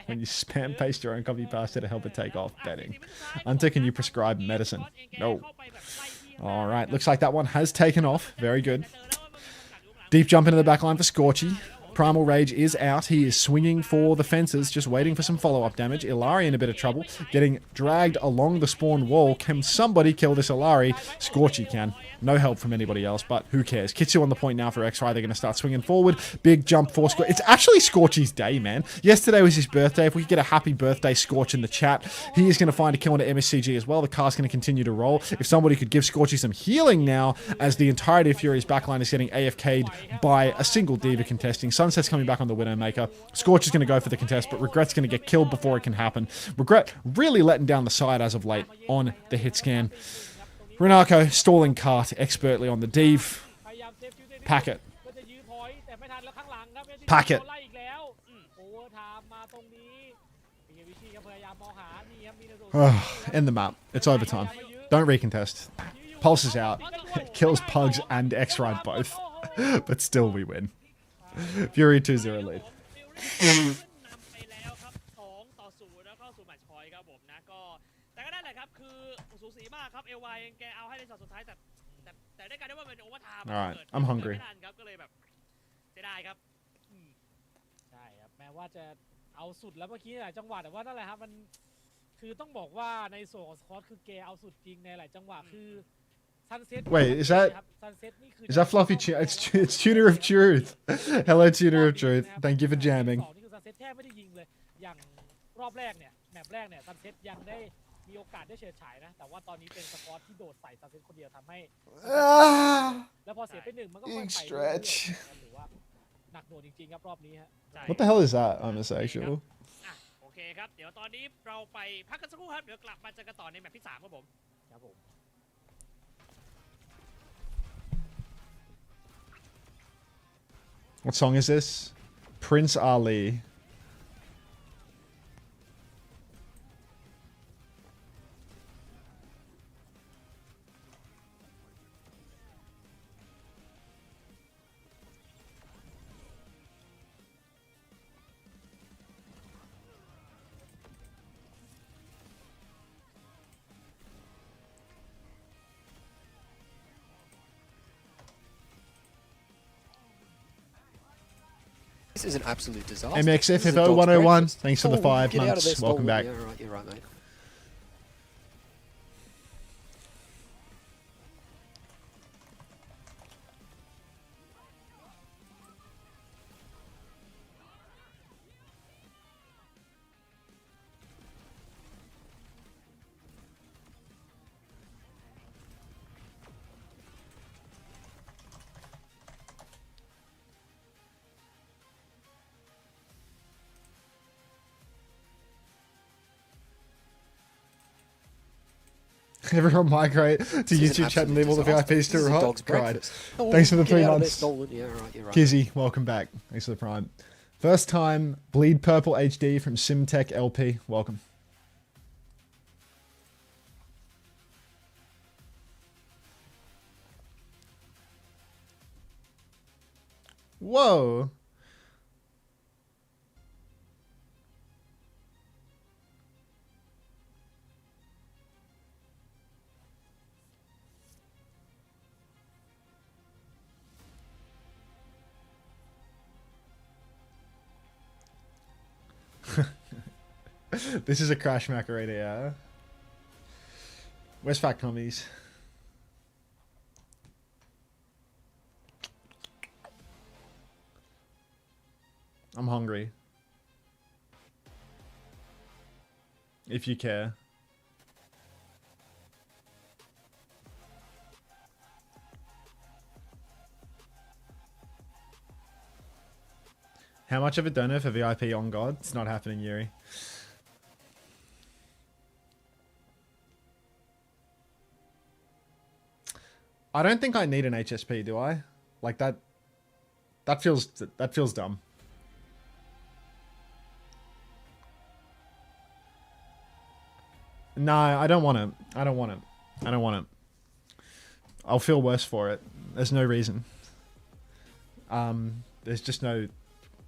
When you spam paste your own copy pasta to help it take off, betting. Unter, can you prescribe medicine? No. Alright, looks like that one has taken off. Very good. Deep jump into the backline for Scorchy. Primal Rage is out. He is swinging for the fences, just waiting for some follow-up damage. Ilari in a bit of trouble, getting dragged along the spawn wall. Can somebody kill this Ilari? Scorchy can. No help from anybody else, but who cares? Kitsu on the point now for X-Ray. They're going to start swinging forward. Big jump for Scorch. It's actually Scorchy's day, man. Yesterday was his birthday. If we could get a happy birthday Scorch in the chat, he is going to find a kill into MSCG as well. The car's going to continue to roll. If somebody could give Scorchy some healing now, as the entirety of Fury's backline is getting AFK'd by a single Diva contesting. Sunset's coming back on the Widowmaker. Scorch is going to go for the contest, but Regret's going to get killed before it can happen. Regret really letting down the side as of late on the hit scan. Renako stalling cart expertly on the Div. Pack it. Pack it. ครับพยายามมองหานี่ครับมีในส่วน End the map. It's overtime. Don't recontest. Pulse is out. Kills Pugs and X-Ride both. But still we win. Fury 2-0 lead. นำไปแล้วครับ2-0แล้วเข้าสู่แมตช์พอยต์ครับผมนะก็แต่ก็ได้แหละครับคือสูสีมากครับเอลวายแกเอาให้ในช็อตสุดท้ายแต่ได้การได้ว่าเป็นโอเวอร์ไทม์ Alright, I'm hungry. ไม่ทันครับก็เลยแบบเสียดายครับ ใช่ครับแม้ว่าจะเอาสุดแล้วเมื่อกี้หลายจังหวะแต่ว่านั่นแหละครับมันคือต้องบอกว่าในส่วนของสกอตคือแกเอาสุดจริงในหลายจังหวะคือซันเซ็ต Wait, is that Fluffy it's Tuner of Truth. Hello, Tuner of Truth. Thank you for jamming. นี่คือซันเซ็ตแทบไม่ได้ยิงเลยอย่างรอบแรกเนี่ยแมปแรกเนี่ยซันเซ็ตยังได้มีโอกาสได้เฉิดฉายนะแต่ว่าตอนนี้เป็นสกอตที่โดดใส่ซันเซ็ตคนเดียวทำให้แล้วพอเสียไปหนึ่งมันก็ค่อยไปเรื่อยๆหรือว่าหนักหน่วงจริงๆครับรอบนี้ฮะ What the hell is that? Homosexual. โอเคครับเดี๋ยวตอนนี้เราไปพักกันสักครู่ครับเดี๋ยวกลับมาเจอกันต่อในแมตช์ที่3ครับผม What song is this? Prince Ali. This is an absolute disaster. MXFFO 101. Thanks for the 5 get out of months. this. Welcome back. Yeah, right, you're right, mate. Everyone migrate to YouTube chat and leave all the VIPs to hot. Cried. Thanks for the 3 months. Yeah, right, you're right. Kizzy, welcome back. Thanks for the prime. First time, Bleed Purple HD from Simtech LP. Welcome. Whoa. This is a crash macarena, yeah. Where's Fat Commies? I'm hungry. If you care. How much of a donor for VIP on God? It's not happening, Yuri. I don't think I need an HSP, do I? Like that feels dumb. No, I don't want to. I don't want to. I don't want to. I'll feel worse for it. There's no reason. There's just no...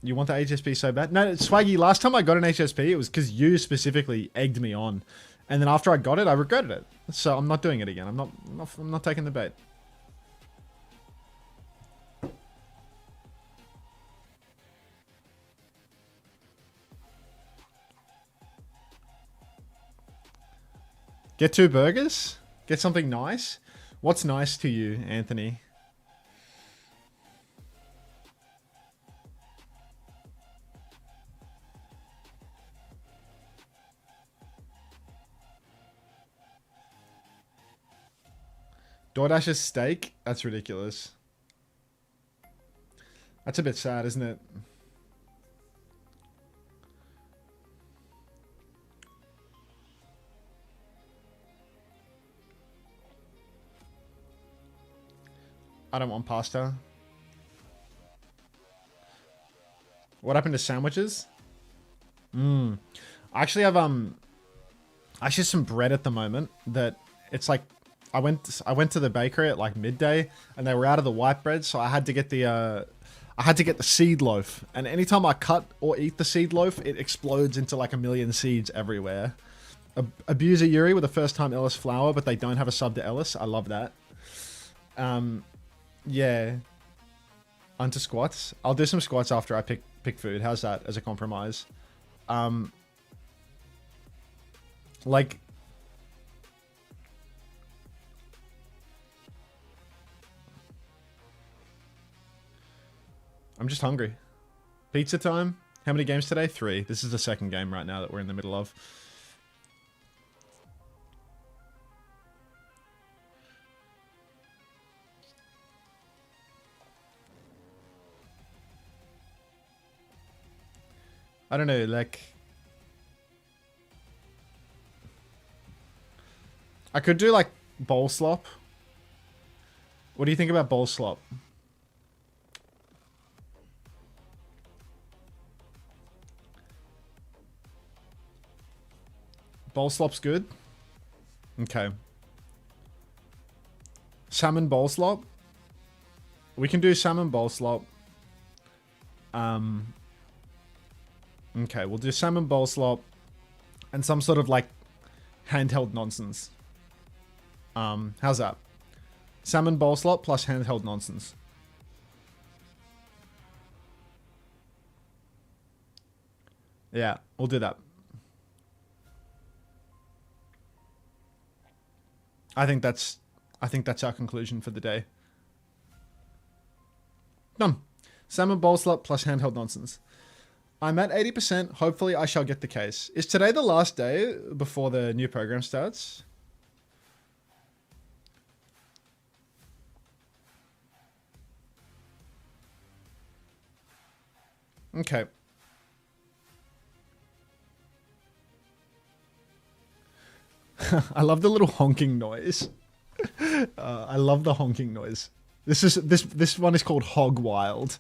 You want the HSP so bad? No, Swaggy, last time I got an HSP, it was because you specifically egged me on. And then after I got it, I regretted it. So I'm not doing it again. I'm not taking the bait. Get 2 burgers? Get something nice? What's nice to you, Anthony? DoorDash's steak? That's ridiculous. That's a bit sad, isn't it? I don't want pasta. What happened to sandwiches? I I actually have actually some bread at the moment that it's like I went to the bakery at like midday and they were out of the white bread, so I had to get the seed loaf. And anytime I cut or eat the seed loaf, it explodes into like a million seeds everywhere. Abuser Yuri with a first time Ellis flower, but they don't have a sub to Ellis. I love that. Yeah. Unter squats. I'll do some squats after I pick food. How's that as a compromise? Like, I'm just hungry. Pizza time? How many games today? 3. This is the second game right now that we're in the middle of. I don't know, like... I could do, like, bowl slop. What do you think about bowl slop? Bowl slop's good? Okay. Salmon bowl slop? We can do salmon bowl slop. Okay, we'll do salmon bowl slop and some sort of like handheld nonsense. How's that? Salmon bowl slop plus handheld nonsense. Yeah, we'll do that. I think that's our conclusion for the day. Done. Salmon bowl slop plus handheld nonsense. I'm at 80%. Hopefully I shall get the case. Is today the last day before the new program starts? Okay. I love the little honking noise. I love the honking noise. This one is called Hog Wild.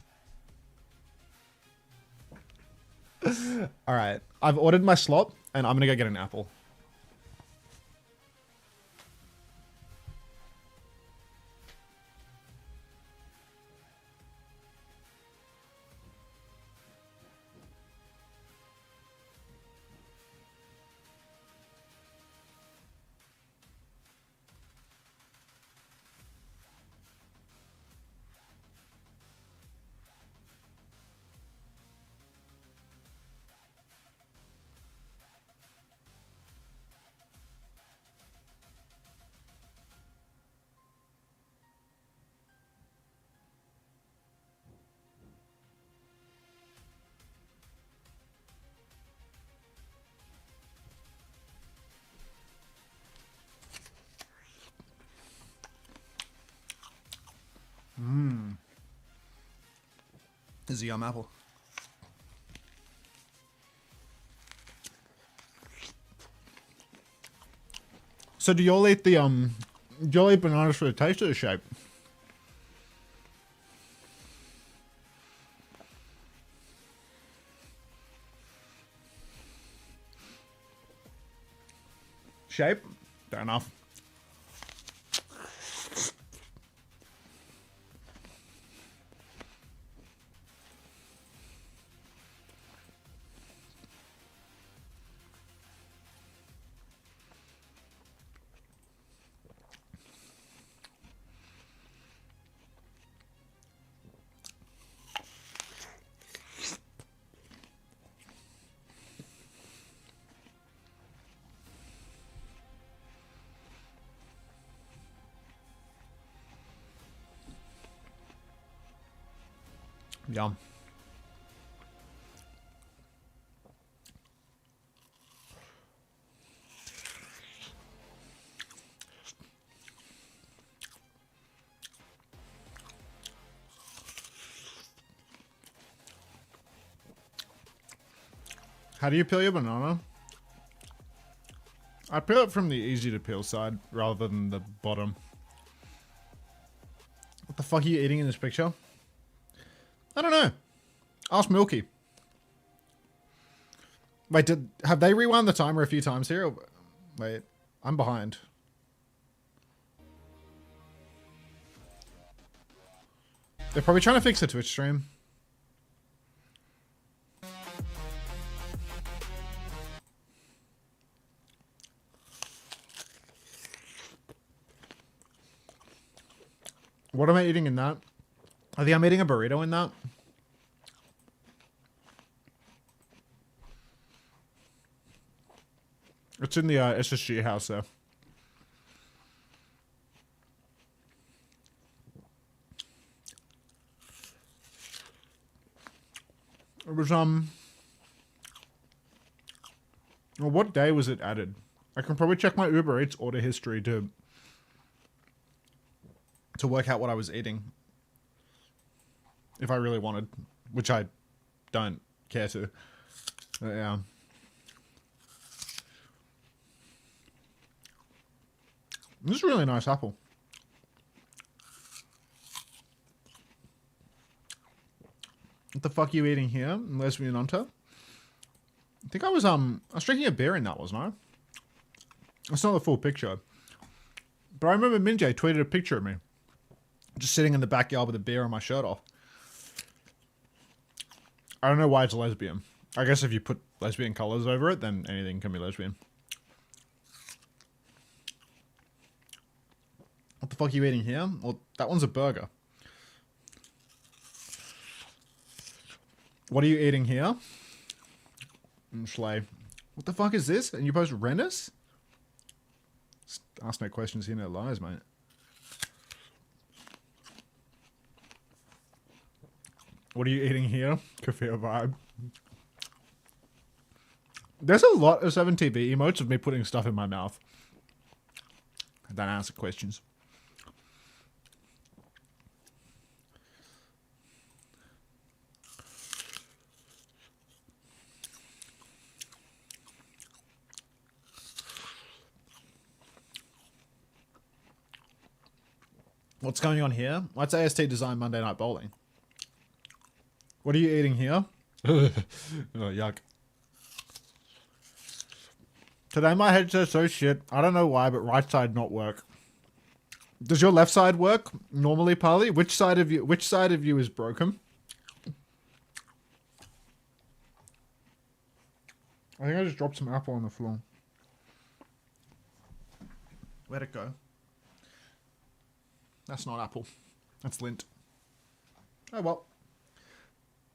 All right, I've ordered my slop, and I'm gonna go get an apple. This is a yum apple. So do y'all eat the do y'all eat bananas for the taste or the shape? Shape? Fair enough. Yum. How do you peel your banana? I peel it from the easy to peel side rather than the bottom. What the fuck are you eating in this picture? I don't know. Ask Milky. Wait, have they rewound the timer a few times here? Wait, I'm behind. They're probably trying to fix the Twitch stream. What am I eating in that? I think I'm eating a burrito in that. It's in the SSG house though. It was well, what day was it added? I can probably check my Uber Eats order history to work out what I was eating. If I really wanted, which I don't care to. But yeah. This is a really nice apple. What the fuck are you eating here, lesbian Unter? I think I was drinking a beer in that, wasn't I? That's not the full picture. But I remember Minjay tweeted a picture of me. Just sitting in the backyard with a beer and my shirt off. I don't know why it's lesbian. I guess if you put lesbian colors over it, then anything can be lesbian. What the fuck are you eating here? Well, that one's a burger. What are you eating here? Schley. What the fuck is this? And you post Rennis? Ask no questions, hear no lies, mate. What are you eating here? Kafir vibe. There's a lot of 7TV emotes of me putting stuff in my mouth. I don't answer questions. What's going on here? What's AST Design Monday Night Bowling? What are you eating here? Oh, yuck. Today my headset's so shit. I don't know why, but right side not work. Does your left side work normally, Parley? Which side of you is broken? I think I just dropped some apple on the floor. Where'd it go? That's not apple. That's lint. Oh well.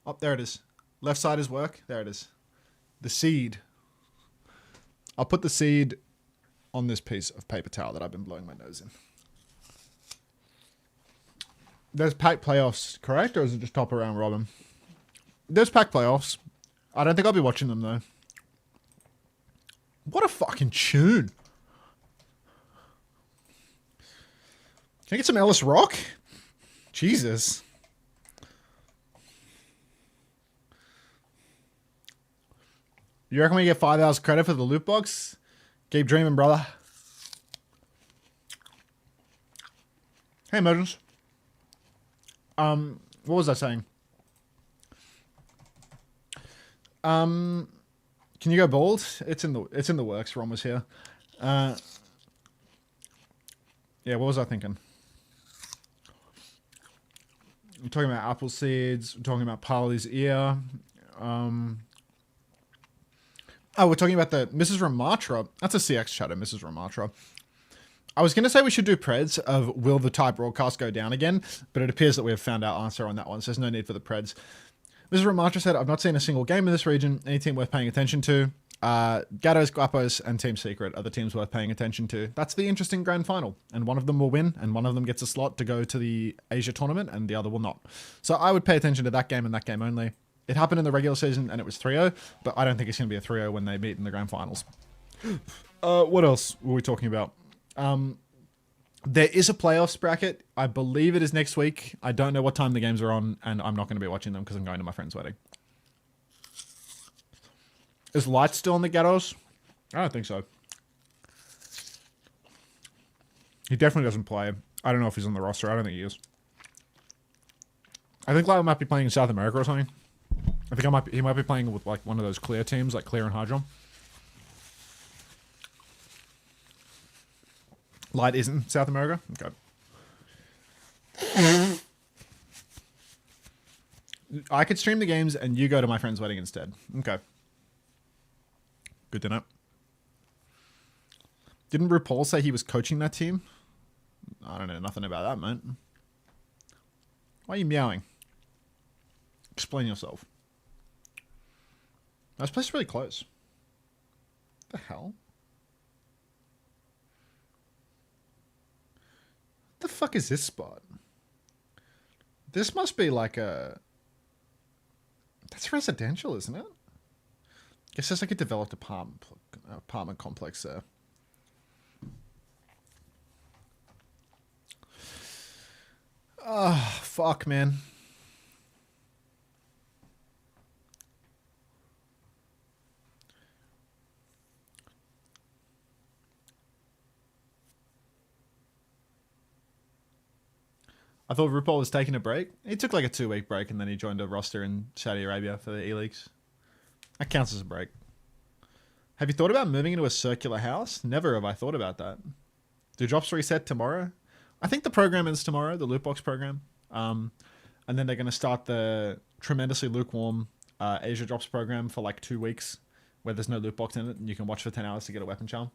Oh, there it is. Left side is work. There it is. The seed. I'll put the seed on this piece of paper towel that I've been blowing my nose in. There's pack playoffs, correct? Or is it just top around robin? There's pack playoffs. I don't think I'll be watching them though. What a fucking tune. Can I get some Ellis Rock? Jesus. You reckon we get 5 hours credit for the loot box? Keep dreaming, brother. Hey, Emergence. What was I saying? Can you go bald? It's in the works. Ron was here. Yeah, what was I thinking? We're talking about apple seeds. We're talking about Parley's ear. Oh, we're talking about the Mrs. Ramatra. That's a CX chatter, Mrs. Ramatra. I was going to say we should do Preds of will the Thai broadcast go down again, but it appears that we have found our answer on that one, so there's no need for the Preds. Mrs. Ramatra said, I've not seen a single game in this region. Any team worth paying attention to? Gatos, Guapos, and Team Secret are the teams worth paying attention to. That's the interesting grand final, and one of them will win, and one of them gets a slot to go to the Asia tournament, and the other will not. So I would pay attention to that game and that game only. It happened in the regular season, and it was 3-0, but I don't think it's going to be a 3-0 when they meet in the grand finals. What else were we talking about? There is a playoffs bracket. I believe it is next week. I don't know what time the games are on, and I'm not going to be watching them because I'm going to my friend's wedding. Is Light still on the Gatos? I don't think so. He definitely doesn't play. I don't know if he's on the roster. I don't think he is. I think Light might be playing in South America or something. I think he might be playing with like one of those clear teams, like Clear and Hydron. Light isn't South America? Okay. I could stream the games and you go to my friend's wedding instead. Okay. Good to know. Didn't RuPaul say he was coaching that team? I don't know nothing about that, mate. Why are you meowing? Explain yourself. This place is really close. What the hell? What the fuck is this spot? This must be like a... That's residential, isn't it? Guess there's like a developed apartment complex there. Oh, fuck, man. I thought RuPaul was taking a break. He took like a 2-week break and then he joined a roster in Saudi Arabia for the E-Leagues. That counts as a break. Have you thought about moving into a circular house? Never have I thought about that. Do drops reset tomorrow? I think the program is tomorrow, the loot box program. And then they're going to start the tremendously lukewarm Asia drops program for like 2 weeks where there's no loot box in it and you can watch for 10 hours to get a weapon charm.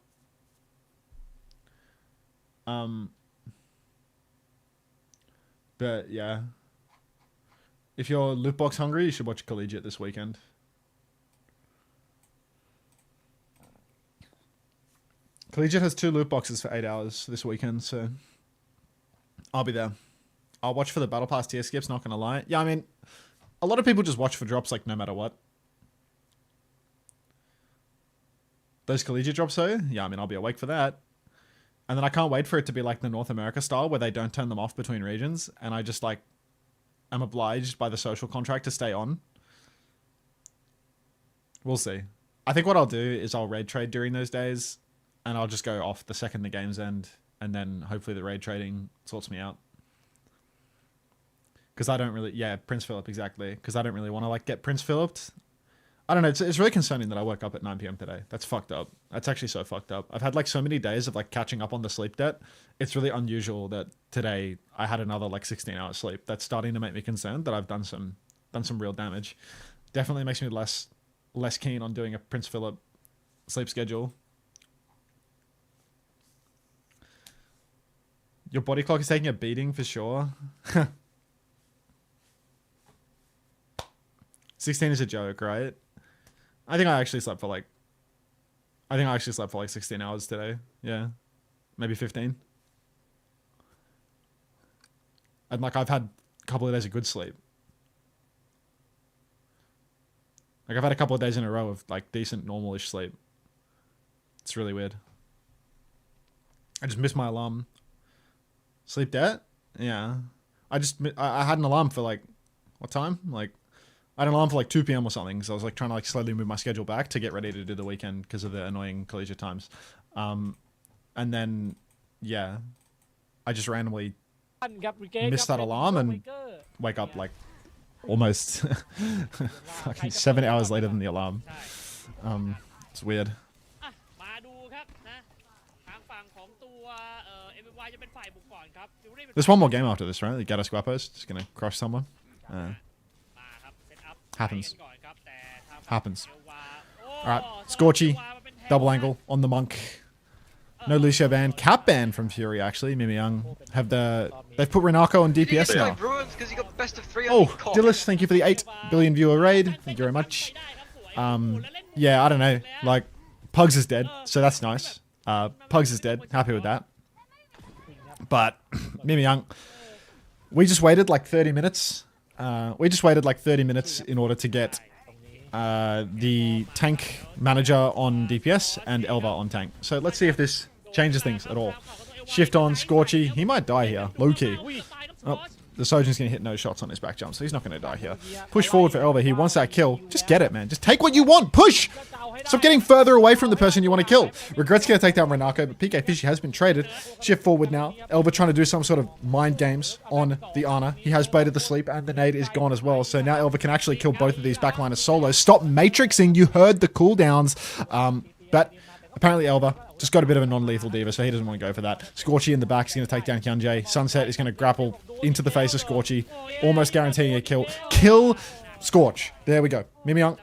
But yeah, if you're loot box hungry, you should watch Collegiate this weekend. Collegiate has 2 loot boxes for 8 hours this weekend, so I'll be there. I'll watch for the Battle Pass tier skips, not gonna lie. Yeah, I mean, a lot of people just watch for drops like no matter what. Those Collegiate drops though, yeah, I mean, I'll be awake for that. And then I can't wait for it to be like the North America style where they don't turn them off between regions. And I just like, am obliged by the social contract to stay on. We'll see. I think what I'll do is I'll raid trade during those days. And I'll just go off the second the game's end. And then hopefully the raid trading sorts me out. Because I don't really, yeah, Prince Philip, exactly. Because I don't really want to like get Prince Philip'd. I don't know, it's really concerning that I woke up at 9 PM today. That's fucked up. That's actually so fucked up. I've had like so many days of like catching up on the sleep debt. It's really unusual that today I had another like 16 hours sleep. That's starting to make me concerned that I've done some real damage. Definitely makes me less keen on doing a Prince Philip sleep schedule. Your body clock is taking a beating for sure. 16 is a joke, right? I think I actually slept for like 16 hours today. Yeah. Maybe 15. And like I've had a couple of days of good sleep. Like I've had a couple of days in a row of like decent normal-ish sleep. It's really weird. I just missed my alarm. Sleep debt? Yeah. I had an alarm for like, what time? Like, I had an alarm for like 2 PM or something, so I was like trying to like slowly move my schedule back to get ready to do the weekend because of the annoying collegiate times. And then, yeah, I just randomly missed that alarm and wake up like almost fucking 7 hours later than the alarm. It's weird. There's one more game after this, right? The Gatos Guapos, just gonna crush someone. Happens. Happens. Alright, Scorchy, double angle on the monk. No Lucio ban, cap ban from Fury actually. MieMieYang they've put Renako on DPS now. Oh, Dillis, thank you for the 8 billion viewer raid. Thank you very much. Yeah, I don't know. Like, Pugs is dead, so that's nice. Pugs is dead. Happy with that. But MieMieYang, we just waited like 30 minutes. In order to get the tank manager on DPS and Elva on tank. So let's see if this changes things at all. Shift on Scorchy. He might die here. Low key. Oh, the Sojourn's going to hit no shots on his back jump, so he's not going to die here. Push forward for Elva. He wants that kill. Just get it, man. Just take what you want. Push! Stop getting further away from the person you want to kill. Regret's going to take down Renako, but PK Fishy has been traded. Shift forward now. Elva trying to do some sort of mind games on the Ana. He has baited the sleep, and the nade is gone as well. So now Elva can actually kill both of these backliners solo. Stop matrixing. You heard the cooldowns. But apparently Elva just got a bit of a non-lethal diva, so he doesn't want to go for that. Scorchy in the back is going to take down Hyunjae. Sunset is going to grapple into the face of Scorchy, almost guaranteeing a kill. Kill Scorch. There we go. MieMieYang,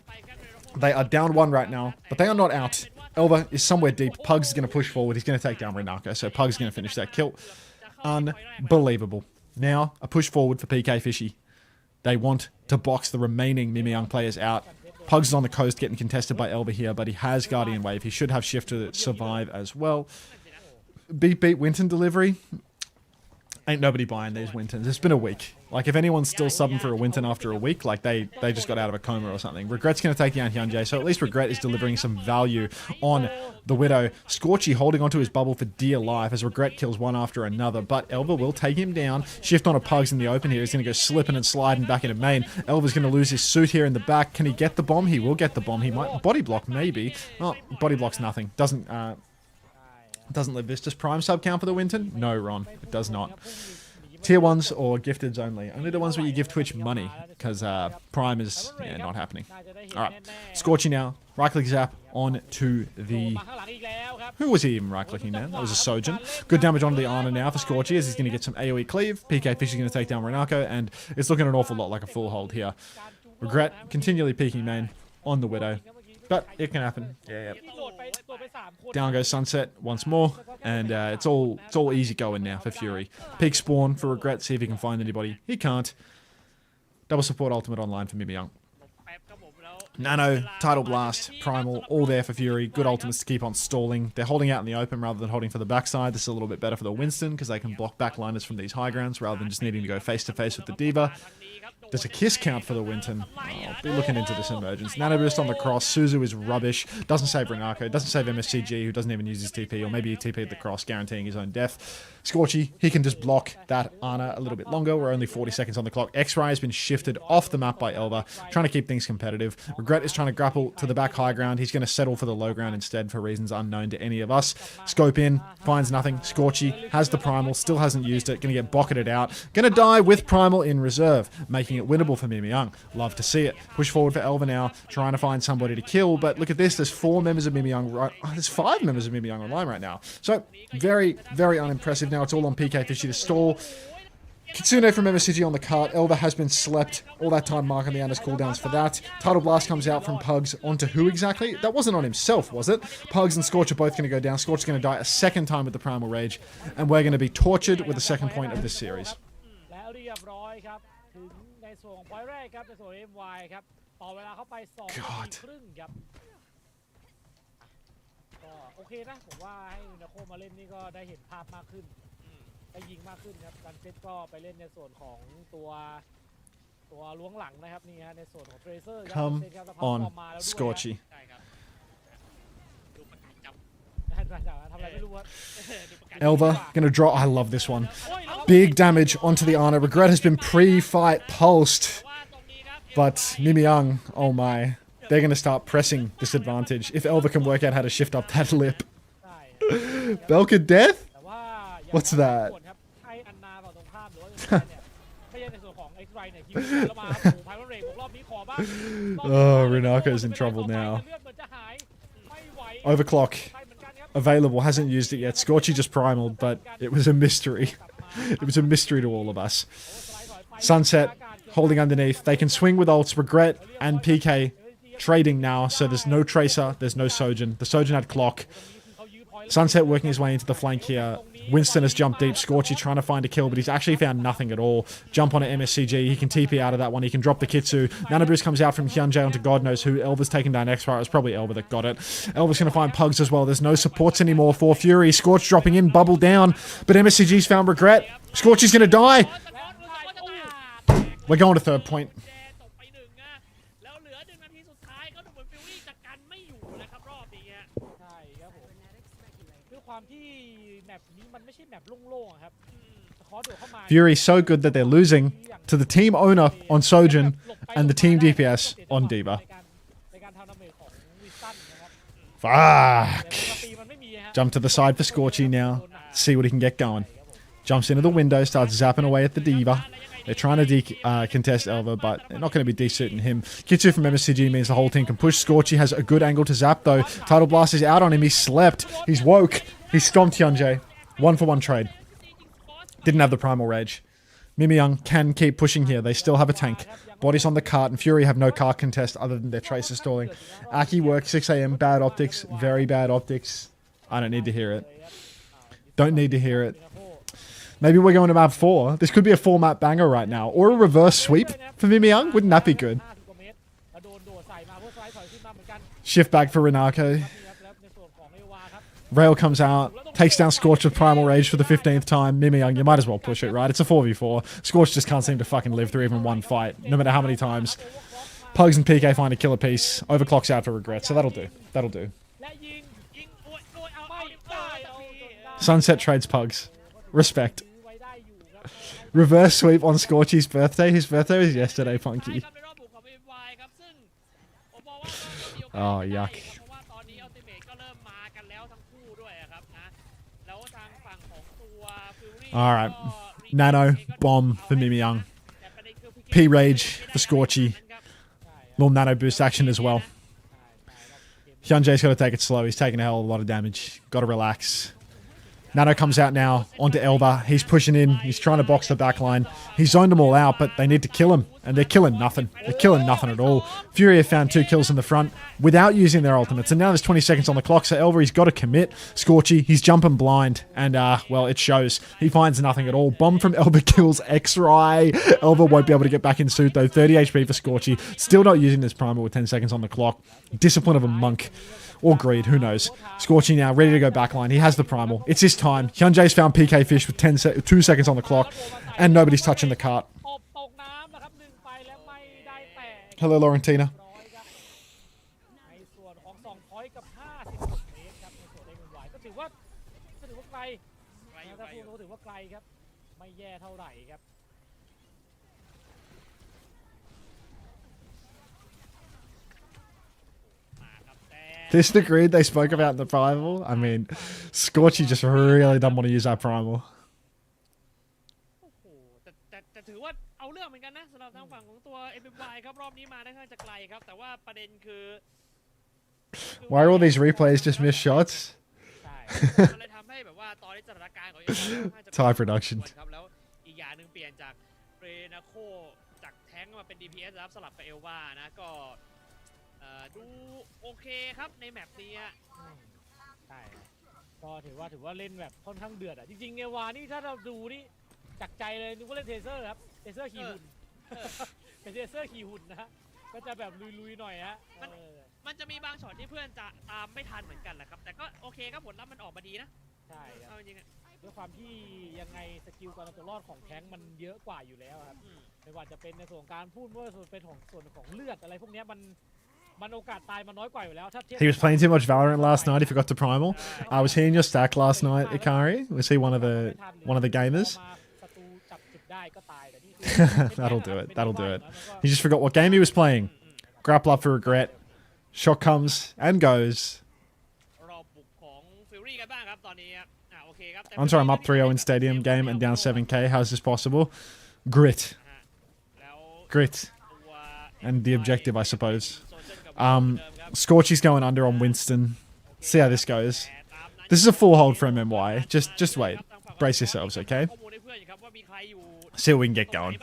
they are down 1 right now, but they are not out. Elva is somewhere deep. Pugs is going to push forward. He's going to take down Renako, so Pugs is going to finish that kill. Unbelievable. Now, a push forward for PK Fishy. They want to box the remaining MieMieYang players out. Pugs is on the coast getting contested by Elva here, but he has Guardian Wave. He should have Shift to survive as well. Beat Winton delivery. Ain't nobody buying these Wintons. It's been a week. Like, if anyone's still subbing for a Winton after a week, like, they just got out of a coma or something. Regret's going to take down Hyunjae, so at least Regret is delivering some value on the Widow. Scorchy holding onto his bubble for dear life as Regret kills one after another, but Elva will take him down. Shift on a Pugs in the open here. He's going to go slipping and sliding back into main. Elva's going to lose his suit here in the back. Can he get the bomb? He will get the bomb. He might body block, maybe. Oh, body block's nothing. Doesn't live this. Does Prime sub count for the Winton? No, Ron. It does not. Tier 1s or gifteds only. Only the ones where you give Twitch money, because Prime is not happening. Alright, Scorchy now. Right-click zap on to the... Who was he even right-clicking, man? That was a Sojourn. Good damage onto the Ana now for Scorchy as he's going to get some AoE cleave. PK Fish is going to take down Renako, and it's looking an awful lot like a full hold here. Regret continually peeking main on the Widow. But it can happen. Yeah. Down goes Sunset once more, and it's all easy going now for Fury. Peak spawn for Regret, see if he can find anybody. He can't. Double support ultimate online for MieMieYang. Nano, Tidal Blast, Primal, all there for Fury. Good ultimates to keep on stalling. They're holding out in the open rather than holding for the backside. This is a little bit better for the Winston because they can block backliners from these high grounds rather than just needing to go face-to-face with the Diva. There's a kiss count for the Winton. I'll be looking into this emergence. Nano Boost on the cross. Suzu is rubbish. Doesn't save Renako. Doesn't save MSCG, who doesn't even use his TP. Or maybe he TP'd the cross, guaranteeing his own death. Scorchy, he can just block that Ana a little bit longer. We're only 40 seconds on the clock. X-Ray has been shifted off the map by Elva, trying to keep things competitive. Regret is trying to grapple to the back high ground. He's going to settle for the low ground instead for reasons unknown to any of us. Scope in, finds nothing. Scorchy has the Primal, still hasn't used it. Going to get bocketed out. Going to die with Primal in reserve, making it winnable for MieMieYang. Love to see it. Push forward for Elva now, trying to find somebody to kill. But look at this. There's 4 members of MieMieYang right... Oh, there's 5 members of MieMieYang online right now. So, very, very unimpressive. Now it's all on PK Fishy to stall. Kitsune from MSCG on the cart. Elva has been slept. All that time mark on the Ana's cooldowns for that. Tidal Blast comes out from Pugs onto who exactly? That wasn't on himself, was it? Pugs and Scorch are both going to go down. Scorch is going to die a second time with the Primal Rage. And we're going to be tortured with the second point of this series. God. โอเคนะผมว่าให้นาโคมาเล่นนี่ก็ได้เห็นภาพมากขึ้นได้ยิงมากขึ้นครับการเซตก็ไปเล่นในส่วนของตัวล้วงหลังนะครับนี่ฮะในส่วนของเทรเซอร์ Come on, Scorchy. Elva gonna draw. I love this one. Big damage onto the Ana. Regret has been pre-fight pulsed, but MieMieYang, oh my, they're gonna start pressing this advantage. If Elva can work out how to shift up that lip. Belka Death? What's that? Oh, Renako's in trouble now. Overclock. Available, hasn't used it yet. Scorchy just primaled, but it was a mystery. It was a mystery to all of us. Sunset, holding underneath. They can swing with ults. Regret and PK trading now, so there's no Tracer, there's no Sojourn. The Sojourn had clock. Sunset working his way into the flank here. Winston has jumped deep. Scorchy trying to find a kill, but he's actually found nothing at all. Jump on an MSCG. He can TP out of that one. He can drop the Kitsu. Nanoboost comes out from Hyunjae onto God knows who. Elva's taken down X-Fire. It was probably Elva that got it. Elva's going to find Pugs as well. There's no supports anymore for Fury. Scorch dropping in, bubble down. But MSCG's found Regret. Scorchy's going to die. We're going to third point. Fury so good that they're losing to the team owner on Sojin and the team DPS on Diva. Fuck. Jump to the side for Scorchy now. See what he can get going. Jumps into the window, starts zapping away at the Diva. They're trying to contest Elva, but they're not going to be de-suiting him. Kitsu from MSCG means the whole team can push. Scorchy has a good angle to zap, though. Tidal Blast is out on him. He slept. He's woke. He stomped Hyunjae. 1-for-1 trade. Didn't have the Primal Rage. MieMieYang can keep pushing here. They still have a tank. Bodies on the cart, and Fury have no cart contest other than their Tracer stalling. Aki work 6 AM. Bad optics. Very bad optics. I don't need to hear it. Don't need to hear it. Maybe we're going to map 4. This could be a 4-map banger right now. Or a reverse sweep for MieMieYang. Wouldn't that be good? Shift back for Renako. Rail comes out. Takes down Scorch with Primal Rage for the 15th time. MieMieYang, you might as well push it, right? It's a 4v4. Scorch just can't seem to fucking live through even one fight. No matter how many times. Pugs and PK find a killer piece. Overclocks out for regret. So that'll do. That'll do. Sunset trades Pugs. Respect. Reverse sweep on Scorchy's birthday. His birthday was yesterday, Punky. Oh, yuck. Alright. Nano, bomb for MieMieYang. P-Rage for Scorchy. Little nano boost action as well. Hyunjae's got to take it slow. He's taking a hell of a lot of damage. Got to relax. Nano comes out now onto Elba. He's pushing in. He's trying to box the backline. He's zoned them all out, but they need to kill him. And they're killing nothing. They're killing nothing at all. Fury have found 2 kills in the front without using their ultimates. And now there's 20 seconds on the clock, so Elba, he's got to commit. Scorchy, he's jumping blind. And, well, it shows. He finds nothing at all. Bomb from Elba kills X-Ray. Elba won't be able to get back in suit, though. 30 HP for Scorchy. Still not using his primal with 10 seconds on the clock. Discipline of a monk. Or greed, who knows. Scorchy now, ready to go backline. He has the primal. It's his time. Hyunjae's found PK Fish with 2 seconds on the clock. And nobody's touching the cart. Hello, Laurentina. This the greed they spoke about in the primal? I mean, Scorchy just really doesn't want to use that primal. แต่ถือว่าเอาเรื่องเหมือนกันนะสำหรับทางฝั่งของตัว MieMieYang ครับรอบนี้มาได้ค่อนข้างจะไกลครับแต่ว่าประเด็นคือ Why are all these replays just missed shots? มันเลยทำให้แบบว่าตอนนี้สถานการณ์ของ Thai production. ครับแล้วอีกอย่างนึงเปลี่ยนจากเรนาโคจากแท้งมาเป็น DPS ครับสลับกับเอลวานะก็ดูโอเคครับในแมปนี้ใช่ก็ถือว่าเล่นแบบค่อนข้างเดือดอ่ะจริงๆเอลวานี่ถ้าเราดูนี่จากใจเลยนึกว่าเล่นเทเซอร์ครับเทเซอร์ขี่หุ่นเป็นเทเซอร์ขี่หุ่นนะฮะก็จะแบบลุยๆหน่อยฮะมันจะมีบางช็อตที่เพื่อนจะตามไม่ทันเหมือนกันแหละครับแต่ก็โอเคครับผลลัพธ์มันออกมาดีนะใช่ครับจริงๆด้วยความที่ยังไงสกิลการเอาตัวรอดของแท้งมันเยอะกว่าอยู่แล้วครับไม่ว่าจะเป็นในส่วนการพูดเมื่อส่วนเป็นของส่วนของเลือดอะไรพวกนี้มันโอกาสตายมันน้อยกว่าอยู่แล้ว He was playing too much Valorant last night. He forgot to primal. Was he in your stack last night, Ikari? Was he one of the gamers? That'll do it. That'll do it. He just forgot what game he was playing. Grapple up for regret. Shot comes and goes. Unter, I'm up 3-0 in stadium game and down 7k. How's this possible? Grit. Grit. And the objective, I suppose. Scorchy's going under on Winston. See how this goes. This is a full hold for MMY. Just wait. Brace yourselves, okay? See what we can get going.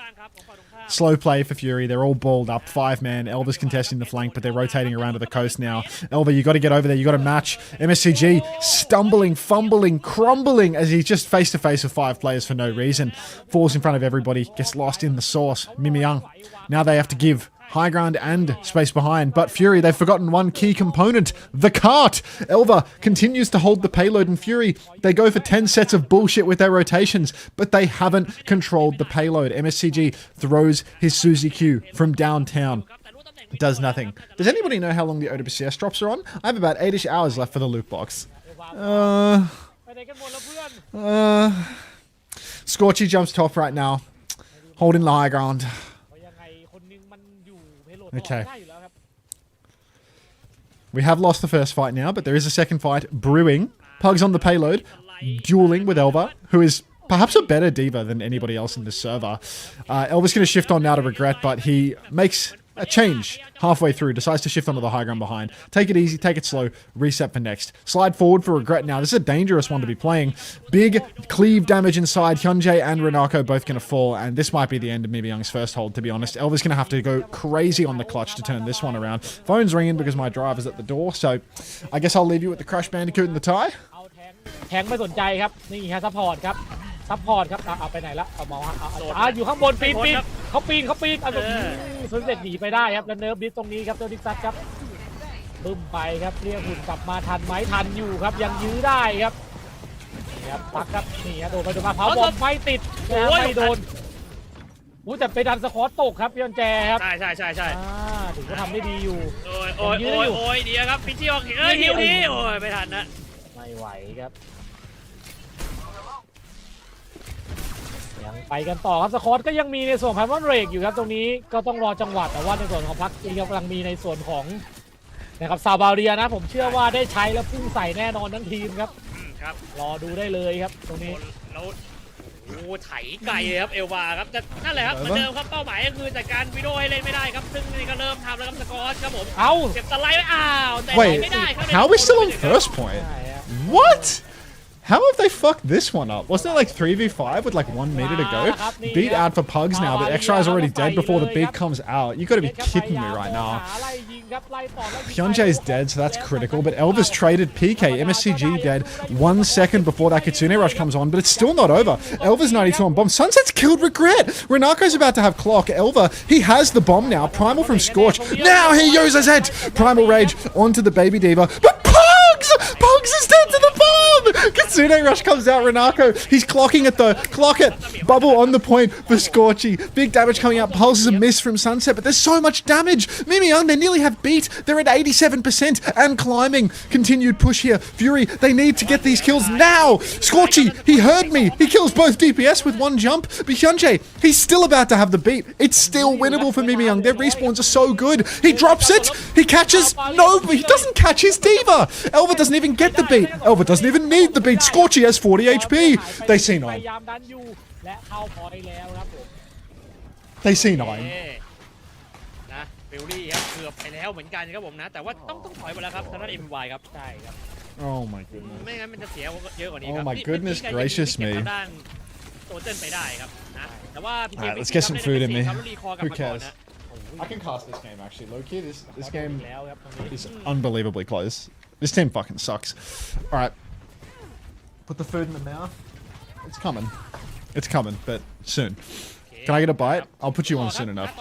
Slow play for Fury. They're all balled up. 5-man. Elba's contesting the flank, but they're rotating around to the coast now. Elba, you got to get over there. You got to match. MSCG stumbling, fumbling, crumbling as he's just face-to-face with 5 players for no reason. Falls in front of everybody. Gets lost in the sauce. MieMieYang. Now they have to give high ground and space behind. But Fury, they've forgotten one key component. The cart! Elva continues to hold the payload, and Fury, they go for 10 sets of bullshit with their rotations, but they haven't controlled the payload. MSCG throws his Suzy Q from downtown. Does nothing. Does anybody know how long the OWCS drops are on? I have about 8-ish hours left for the loot box. Scorchy jumps top right now. Holding the high ground. Okay. We have lost the first fight now, but there is a second fight brewing. Pugs on the payload, dueling with Elva, who is perhaps a better diva than anybody else in this server. Elva's going to shift on now to Regret, but he makes a change halfway through, decides to shift onto the high ground behind. Take it easy, take it slow, reset for next. Slide forward for Regret now. This is a dangerous one to be playing. Big cleave damage inside. Hyunjae and Renako both going to fall, and this might be the end of MieMieYang's first hold, to be honest. Elva's going to have to go crazy on the clutch to turn this one around. Phone's ringing because my driver's at the door, so I guess I'll leave you with the Crash Bandicoot and the tie. แทงไม่สนใจครับนี่ฮะซัพพอร์ตครับเอาไปไหนละเอามองอยู่ข้างบนปีนเขาปีนสุดเสร็จหนีไปได้ครับแล้วเนิร์ฟดิสตรงนี้ครับเจ้าดิสซัสครับบึ้มไปครับเรียกหุ่นกลับมาทันไหมทันอยู่ครับยังยื้อได้ครับนี่ครับปักครับนี่ฮะโดนไปโดนมาเผาบอลไม่ติดไม่โดนแต่ไปดันสควอตตกครับพี่อนแจครับใช่ถึงก็ทำได้ดีอยู่โอ้ยดีครับพิชิออกฮิวนี้โอ้ยไม่ทันนะไม่ไหวครับยังไปกันต่อครับสกอตก็ยังมีในส่วนของพันวันเรกอยู่ครับตรงนี้ก็ต้องรอจังหวะแต่ว่าในส่วนของพักอีกกำลังมีในส่วนของนะครับซาบาเรียนะผมเชื่อว่าได้ใช้แล้วพุ่งใส่แน่นอนทั้งทีมครับรอดูได้เลยครับตรงนี้แล้วไถไกลครับเอลวาครับแต่นั่นแหละครับเหมือนเดิมครับเป้าหมายก็คือจัดการวิโดให้เล่นไม่ได้ครับซึ่งนี่ก็เริ่มทำแล้วครับสกอตครับผมเก็บสไลด์แต่ไม่ได้ครับ How are we still on first point? What? How have they fucked this one up? Wasn't it like 3v5 with like 1 meter to go? Beat out for Pugs now, but X-Ray is already dead before the beat comes out. You gotta be kidding me right now. Hyunjae is dead, so that's critical, but Elva's traded PK. MSCG dead 1 second before that Kitsune Rush comes on, but it's still not over. Elva's 92 on bomb. Sunset's killed Regret. Renako's about to have clock. Elva, he has the bomb now. Primal from Scorch. Now he uses it! Primal Rage onto the Baby Diva, but Pugs is dead to the bomb! Kitsune Rush comes out, Renako. He's clocking it though. Clock it. Bubble on the point for Scorchy. Big damage coming out. Pulse is a miss from Sunset, but there's so much damage. MieMieYang, they nearly have beat. They're at 87% and climbing. Continued push here. Fury, they need to get these kills now. Scorchy, he heard me. He kills both DPS with 1 jump. But Hyunjae, he's still about to have the beat. It's still winnable for MieMieYang. Their respawns are so good. He drops it. He catches. No, he doesn't catch his Diva. Elva doesn't even get the beat. Elva doesn't even need the beat. Scorchy has 40 HP. They see 9. They see 9. ฟิลลี่ครับเกือบไปแล้วเหมือนกันครับผมนะแต่ว่าต้องถอยไปแล้วครับทางด้าน MY ครับใช่ครับ Oh my goodness. ไม่งั้นมันจะเสียเยอะกว่านี้ครับ Oh my goodness gracious me. ด้านโซเจนไปได้ครับนะแต่ว่า Let's get some food in me. Who cares? I can cast this game actually. Low-key, this game is unbelievably close. This team fucking sucks. Alright. Put the food in the mouth. It's coming. It's coming, but soon. Can I get a bite? I'll put you on soon enough.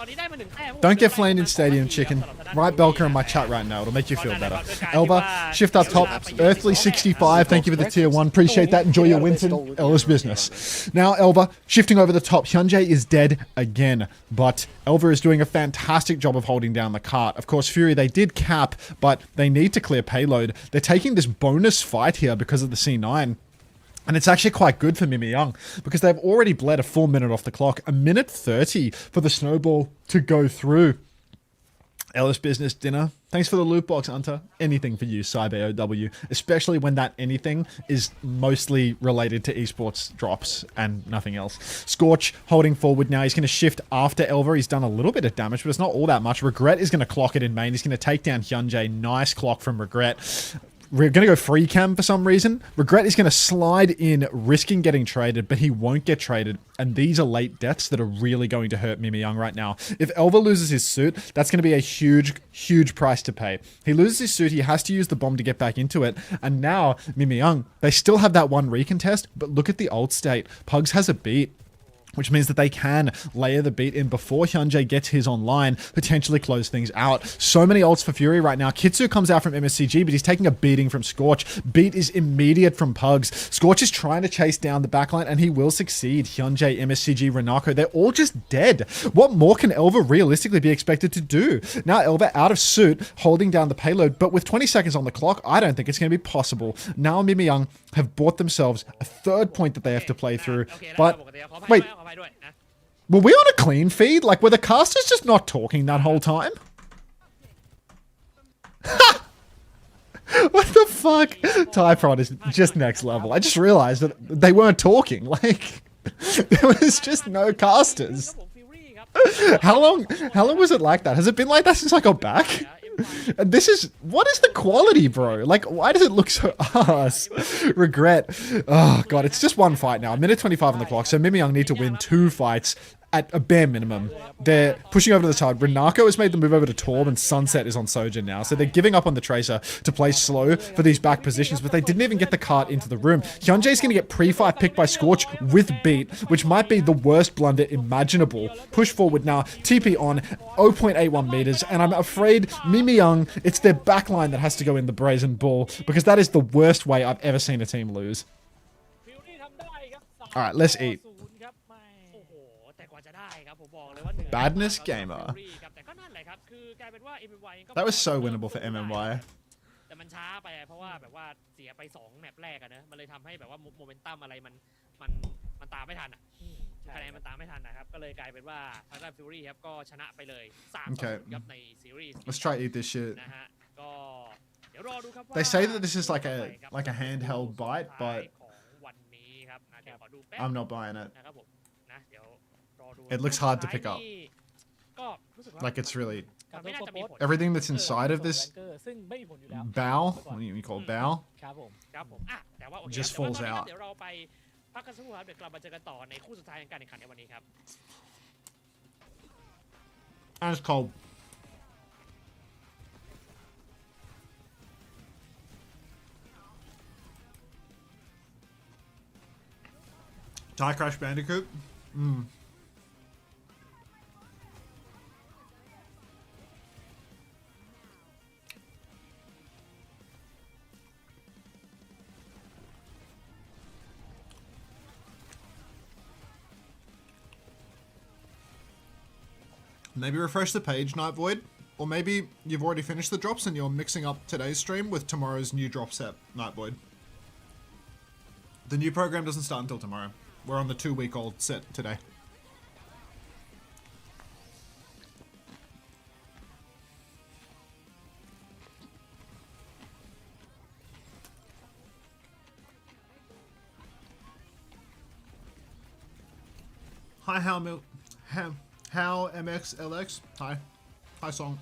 Don't get flamed in Stadium, chicken. Write Belka in my chat right now. It'll make you feel better. Elba, shift up top. Earthly65, thank you for the tier 1. Appreciate that. Enjoy your Winton. Elva's business. Now, Elva, shifting over the top. Hyunjae is dead again, but Elva is doing a fantastic job of holding down the cart. Of course, Fury, they did cap, but they need to clear payload. They're taking this bonus fight here because of the C9. And it's actually quite good for MieMieYang because they've already bled a full minute off the clock. 1:30 for the snowball to go through. Ellis Business Dinner. Thanks for the loot box, Unter. Anything for you, Cyber OW. Especially when that anything is mostly related to esports drops and nothing else. Scorch holding forward now. He's going to shift after Elva. He's done a little bit of damage, but it's not all that much. Regret is going to clock it in main. He's going to take down Hyunjae. Nice clock from Regret. We're going to go free cam for some reason. Regret is going to slide in, risking getting traded, but he won't get traded. And these are late deaths that are really going to hurt MieMieYang right now. If Elva loses his suit, that's going to be a huge, huge price to pay. He loses his suit, he has to use the bomb to get back into it. And now, MieMieYang, they still have that 1 recontest, but look at the old state. Pugs has a beat. which means that they can layer the beat in before Hyunjae gets his online, potentially close things out. So many ults for Fury right now. Kitsu comes out from MSCG, but he's taking a beating from Scorch. Beat is immediate from Pugs. Scorch is trying to chase down the backline, and he will succeed. Hyunjae, MSCG, Renako, they're all just dead. What more can Elva realistically be expected to do? Now Elva out of suit, holding down the payload, but with 20 seconds on the clock, I don't think it's going to be possible. Now MieMieYang have bought themselves a third point that they have to play through, but wait, were we on a clean feed? Like, were the casters just not talking that whole time? What the fuck? Typrod is just next level. I just realized that they weren't talking. Like, there was just no casters. How long was it like that? Has it been like that since I got back? And this is, what is the quality, bro? Like, why does it look so ass? Regret. Oh, God, it's just one fight now. A minute 25 on the clock, so MieMieYang need to win 2 fights at a bare minimum. They're pushing over to the side. Renako has made the move over to Torb, and Sunset is on Soja now. So they're giving up on the Tracer to play slow for these back positions, but they didn't even get the cart into the room. Hyunjae's going to get pre-fight picked by Scorch with beat, which might be the worst blunder imaginable. Push forward now. TP on 0.81 meters, and I'm afraid MieMieYang, it's their backline that has to go in the Brazen Bull, because that is the worst way I've ever seen a team lose. Alright, let's eat. Badness Gamer. That was so winnable for MMY. แต่มันช้าไปเพราะว่าแบบว่าเสียไป2แมปแรกอะนะมันเลยทำให้แบบว่าโมเมนตัมอะไรมันตามไม่ทันอ่ะคะแนนมันตามไม่ทันนะครับก็เลยกลายเป็นว่าทางด้านฟิวรี่ครับก็ชนะไปเลย3-0ครับในซีรีส์ Let's try to eat this shit. นะฮะก็เดี๋ยวรอดูครับว่า They say that this is like a handheld bite, but ของวันนี้ครับนะเดี๋ยวขอดูแป๊บ I'm not buying it. นะครับผมนะเดี๋ยวรอดู It looks hard to pick up. ก็รู้สึกว่า Like it's really ไม่น่าจะมีผล everything that's inside of this ซึ่งไม่มีผลอยู่แล้ว bow. What do you call it, bow? ครับผม ครับผมอ่ะแต่ว่าโอเค Just แต่ว่า falls ตอนนี้ครับ out. เดี๋ยวเราไปพักกันสักครู่ครับเดี๋ยวกลับมาเจอกันต่อในคู่สุดท้ายของการแข่งขันในวันนี้ครับ And it's cold. Die Crash Bandicoot? Maybe refresh the page, Night Void. Or maybe you've already finished the drops and you're mixing up today's stream with tomorrow's new drop set, Night Void. The new program doesn't start until tomorrow. We're on the 2-week-old set today. Hi, How MXLX. Hi. Hi, Song.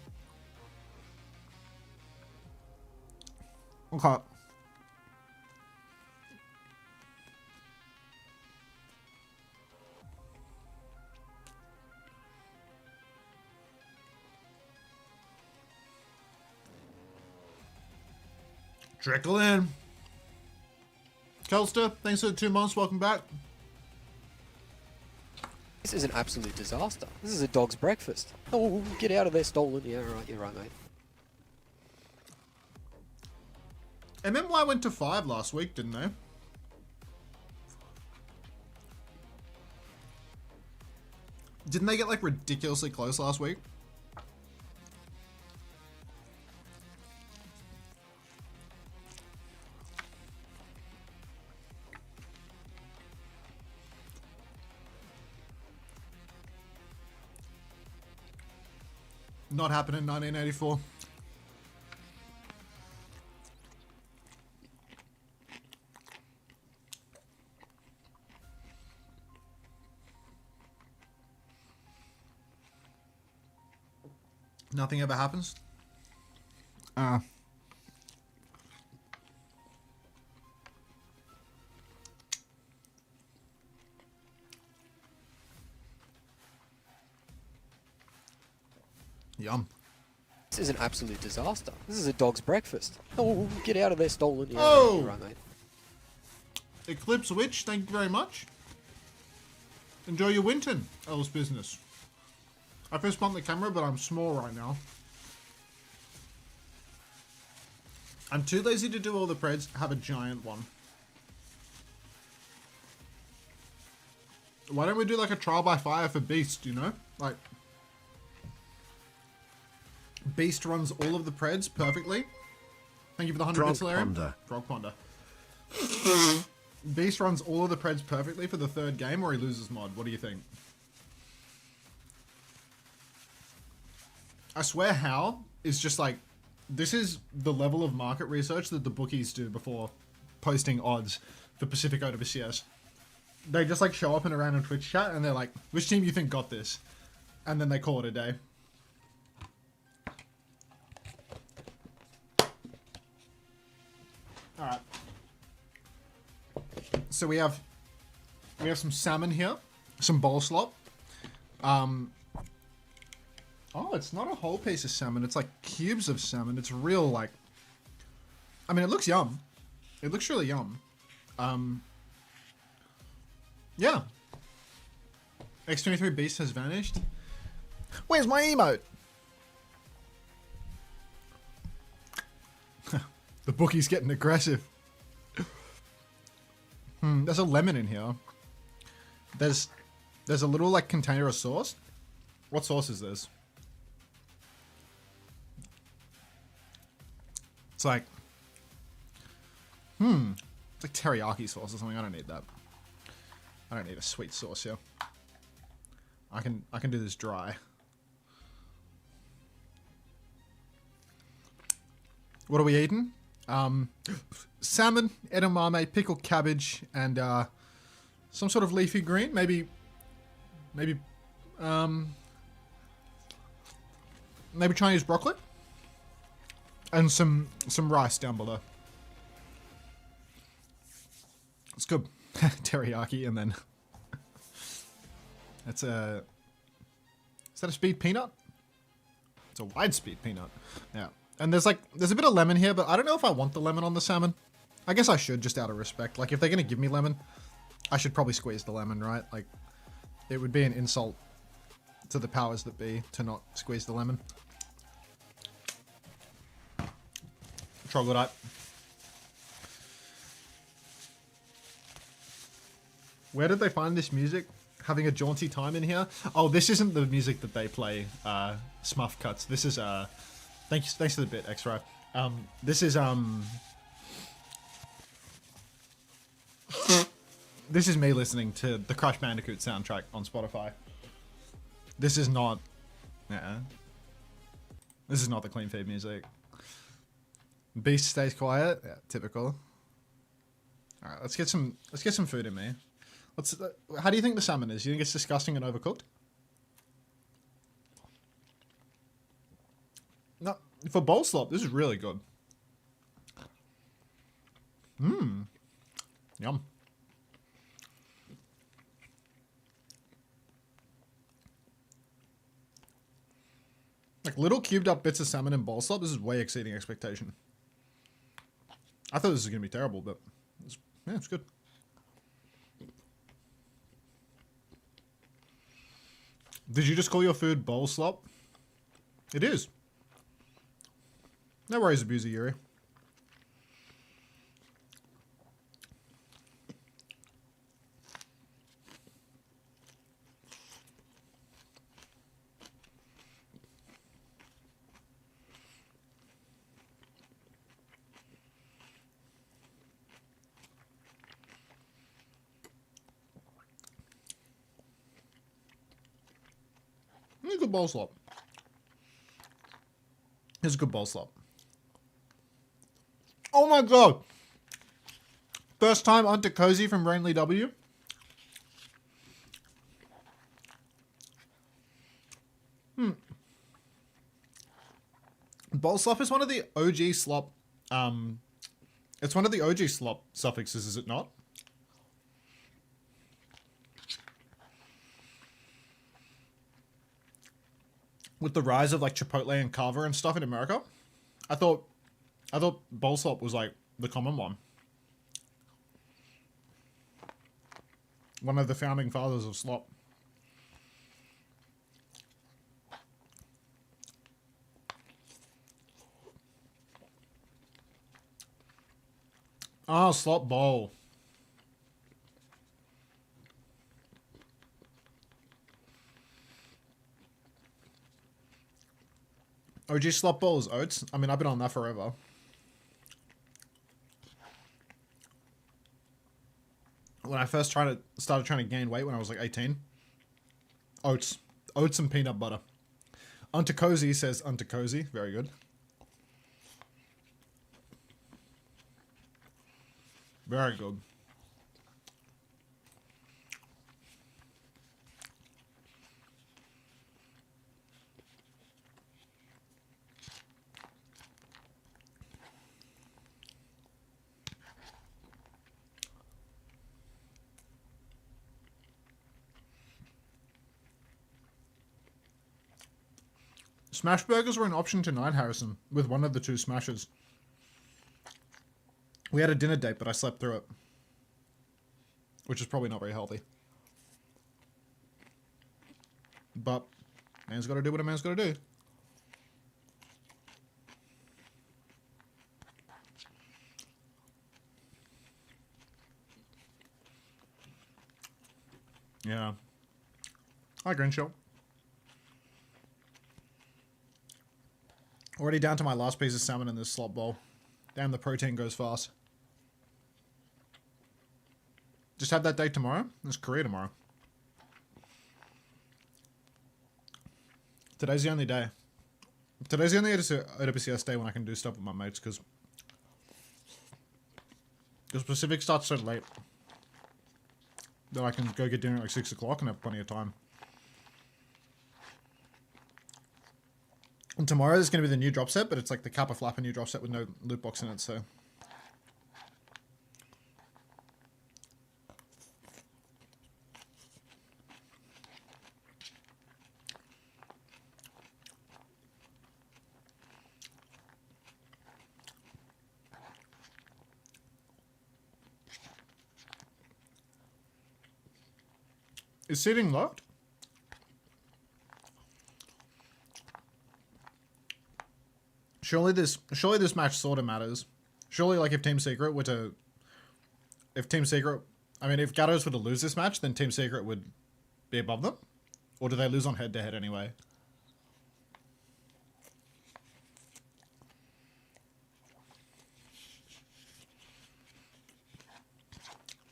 Okay. Trickle in. Kelster, thanks for the 2 months. Welcome back. This is an absolute disaster. This is a dog's breakfast. Oh, get out of there, stolen. Yeah, right, you're right, mate. MMY went to 5 last week, didn't they? Didn't they get like ridiculously close last week? Not happened in 1984. Nothing ever happens. Yum. This is an absolute disaster. This is a dog's breakfast. Oh, get out of there, stolen. Yeah, Oh! you're right, mate. Eclipse Witch, thank you very much. Enjoy your Winton, L's business. I first bumped the camera, but I'm small right now. I'm too lazy to do all the preds. Have a giant one. Why don't we do like a trial by fire for Beast, you know? Like, Beast runs all of the preds perfectly. Thank you for the 100 bits, Solarium. Frog Ponder. Beast runs all of the preds perfectly for the third game or he loses mod. What do you think? I swear Hal is just like, this is the level of market research that the bookies do before posting odds for Pacific OWCS. They just like show up in a random Twitch chat and they're like, which team you think got this? And then they call it a day. Alright. So we have some salmon here. Some bowl slop. Oh, it's not a whole piece of salmon. It's like cubes of salmon. It's real, like... I mean, it looks yum. It looks really yum. Yeah. X23 Beast has vanished. Where's my emote? The bookie's getting aggressive. There's a lemon in here. There's a little, like, container of sauce. What sauce is this? It's like, it's like teriyaki sauce or something. I don't need that. I don't need a sweet sauce here. I can do this dry. What are we eating? Salmon, edamame, pickled cabbage, and some sort of leafy green. Maybe Chinese broccoli. And some rice down below. It's good. Teriyaki, and then that's a... Is that a speed peanut? It's a wide speed peanut. Yeah. And there's a bit of lemon here, but I don't know if I want the lemon on the salmon. I guess I should, just out of respect. Like, if they're gonna give me lemon, I should probably squeeze the lemon, right? Like, it would be an insult to the powers that be to not squeeze the lemon. Troglodyte. Where did they find this music? Having a jaunty time in here? Oh, this isn't the music that they play, Smuff Cuts. This is, thanks for the bit, X-Ray. This is, this is me listening to the Crash Bandicoot soundtrack on Spotify. This is not, this is not the clean feed music. Beast stays quiet. Yeah, typical. All right, let's get some food in me. How do you think the salmon is? You think it's disgusting and overcooked? No, for bowl slop, this is really good. Yum. Like little cubed up bits of salmon and bowl slop. This is way exceeding expectation. I thought this was going to be terrible, but it's good. Did you just call your food bowl slop? It is. No worries, Abuser Yuri. It's a good bowl slop. It's a good bowl slop. Oh my god! First time Unter Cozy from Rainley W. Bowl slop is one of the OG slop. It's one of the OG slop suffixes, is it not? With the rise of like Chipotle and Carver and stuff in America, I thought bowl slop was like the common one. One of the founding fathers of slop. Oh, slot bowl. OG slot bowls, oats. I mean, I've been on that forever. When I first started trying to gain weight when I was like 18. Oats. Oats and peanut butter. Unter Cozy says Unter Cozy. Very good. Very good. Smash burgers were an option tonight, Harrison, with one of the two smashes. We had a dinner date, but I slept through it. Which is probably not very healthy. But, man's gotta do what a man's gotta do. Yeah. Hi, Grinshaw. Already down to my last piece of salmon in this slot bowl. Damn, the protein goes fast. Just have that day tomorrow. It's Korea tomorrow. Today's the only day. Today's the only OWCS day when I can do stuff with my mates, because Pacific starts so late that I can go get dinner at like 6 o'clock and have plenty of time. And tomorrow is going to be the new drop set, but it's like the Kappa Flapper new drop set with no loot box in it, so. Is seating locked? Surely this match sort of matters. Surely, like, if Team Secret, I mean, if Gatos were to lose this match, then Team Secret would be above them? Or do they lose on head-to-head anyway?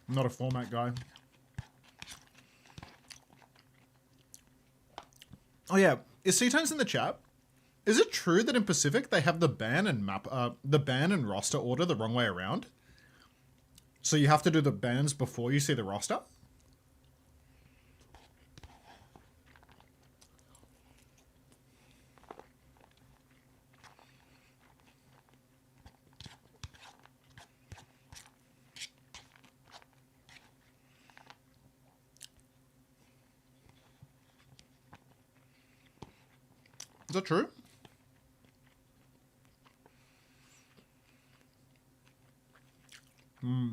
I'm not a format guy. Oh yeah, is C-Tones in the chat? Is it true that in Pacific they have the ban and roster order the wrong way around? So you have to do the bans before you see the roster? Is that true? Hmm.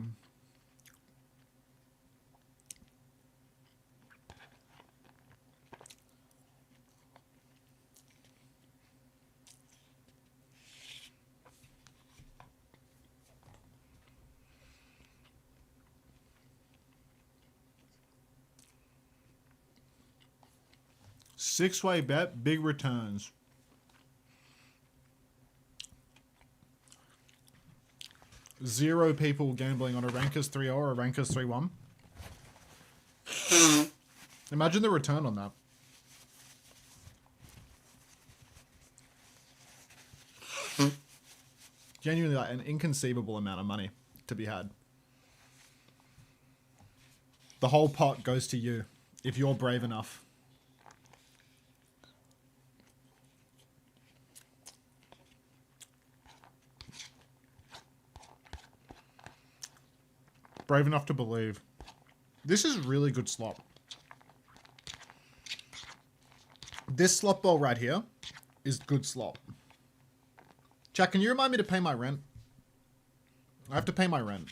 Six-way bet, big returns. Zero people gambling on a Rankers 3-0 or a Rankers 3-1. Imagine the return on that. Genuinely, like, an inconceivable amount of money to be had. The whole pot goes to you, if you're brave enough. Brave enough to believe. This is really good slop. This slop bowl right here is good slop. Jack, can you remind me to pay my rent? I have to pay my rent.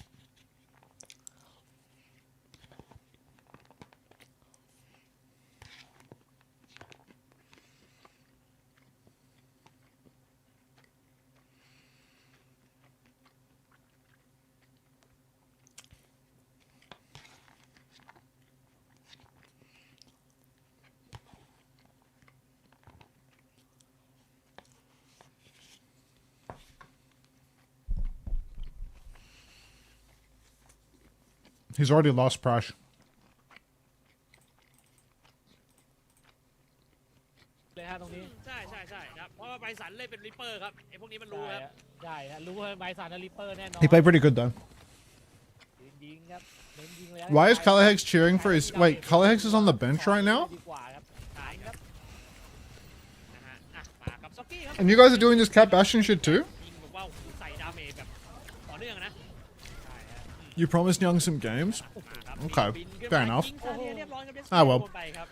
He's already lost Prash. เลยฮะตรงนี้ ใช่ใช่ใช่ครับเพราะว่าไบสันเล่นเป็นริปเปอร์ครับไอ้พวกนี้มันรู้ครับ ใช่ฮะรู้ว่าไบสันและริปเปอร์แน่นอน He played pretty good though. ยิงครับเน้นยิงเลย Why is Colorhex cheering for his... Wait, Colorhex is on the bench right now? ดีกว่าครับ ใช่ครับนะฮะอ่ะมากับซ็อกกี้ครับ And you guys are doing this Cat Bastion shit too? ยิงแบบว่าใส่ดาเมจแบบต่อเนื่องนะ You promised Young some games? มาครับ Okay, บินขึ้น fair มา enough. ยิงซาเลียเรียบร้อยครับ Ah, well. ไปครับ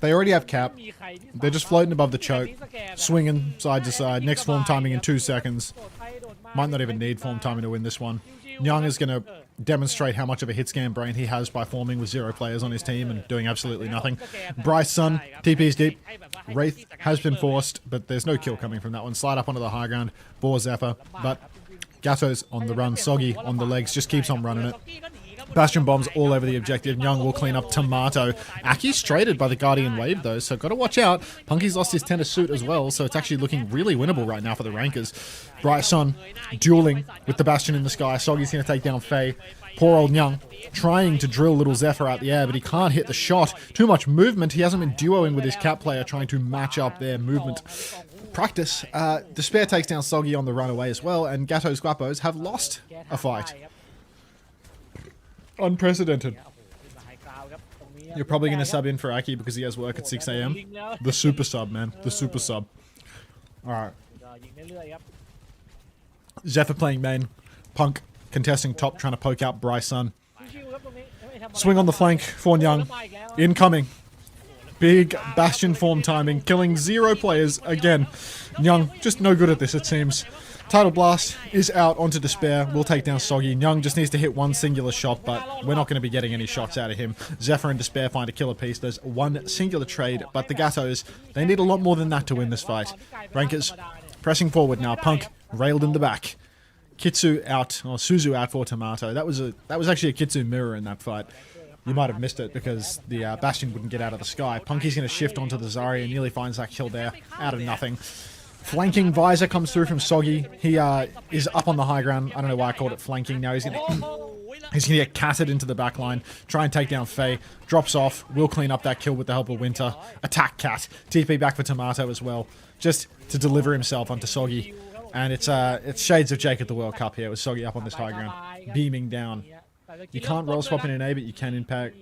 They already have Cap. มีใครที่ They're just floating above the choke, swinging side to side. Next form timing in 2 seconds. Might not even need form timing to win this one. Young is going to demonstrate how much of a hit scan brain he has by forming with 0 players on his team and doing absolutely nothing. Bryce Sun, TP's deep. Wraith has been forced, but there's no kill coming from that one. Slide up onto the high ground. Bore Zephyr, but Gatos on the run. Soggy on the legs, just keeps on running it. Bastion bombs all over the objective. Young will clean up Tomato. Aki's traded by the Guardian Wave though, so got to watch out. Punky's lost his tenor suit as well, so it's actually looking really winnable right now for the Rankers. Bright Sun dueling with the Bastion in the sky. Soggy's going to take down Faye. Poor old Young trying to drill little Zephyr out the air, but he can't hit the shot. Too much movement. He hasn't been duoing with his Cat player, trying to match up their movement. Practice. Despair takes down Soggy on the runaway as well, and Gatos Guapos have lost a fight. Unprecedented. You're probably going to sub in for Aki because he has work at 6 a.m. The super sub, man. The super sub. Alright. Zephyr playing main. Punk contesting top, trying to poke out Bryce Sun. Swing on the flank for Young. Incoming. Big Bastion form timing, killing 0 players again. Young, just no good at this, it seems. Tidal Blast is out onto Despair. We'll take down Soggy. Young just needs to hit one singular shot, but we're not going to be getting any shots out of him. Zephyr and Despair find a killer piece. There's one singular trade, but the Gatos, they need a lot more than that to win this fight. Rankers pressing forward now. Punk railed in the back. Kitsu out, or Suzu out for Tomato. That was actually a Kitsu mirror in that fight. You might have missed it because the Bastion wouldn't get out of the sky. Punky's going to shift onto the Zarya and nearly finds that kill there out of nothing. Flanking visor comes through from Soggy. He is up on the high ground. I don't know why I called it flanking. Now he's going to get catted into the back line. Try and take down Faye. Drops off. Will clean up that kill with the help of Winter. Attack Cat. TP back for Tomato as well. Just to deliver himself onto Soggy. And it's shades of Jake at the World Cup here with Soggy up on this high ground. Beaming down. You can't roll swap in an A, but you can impact...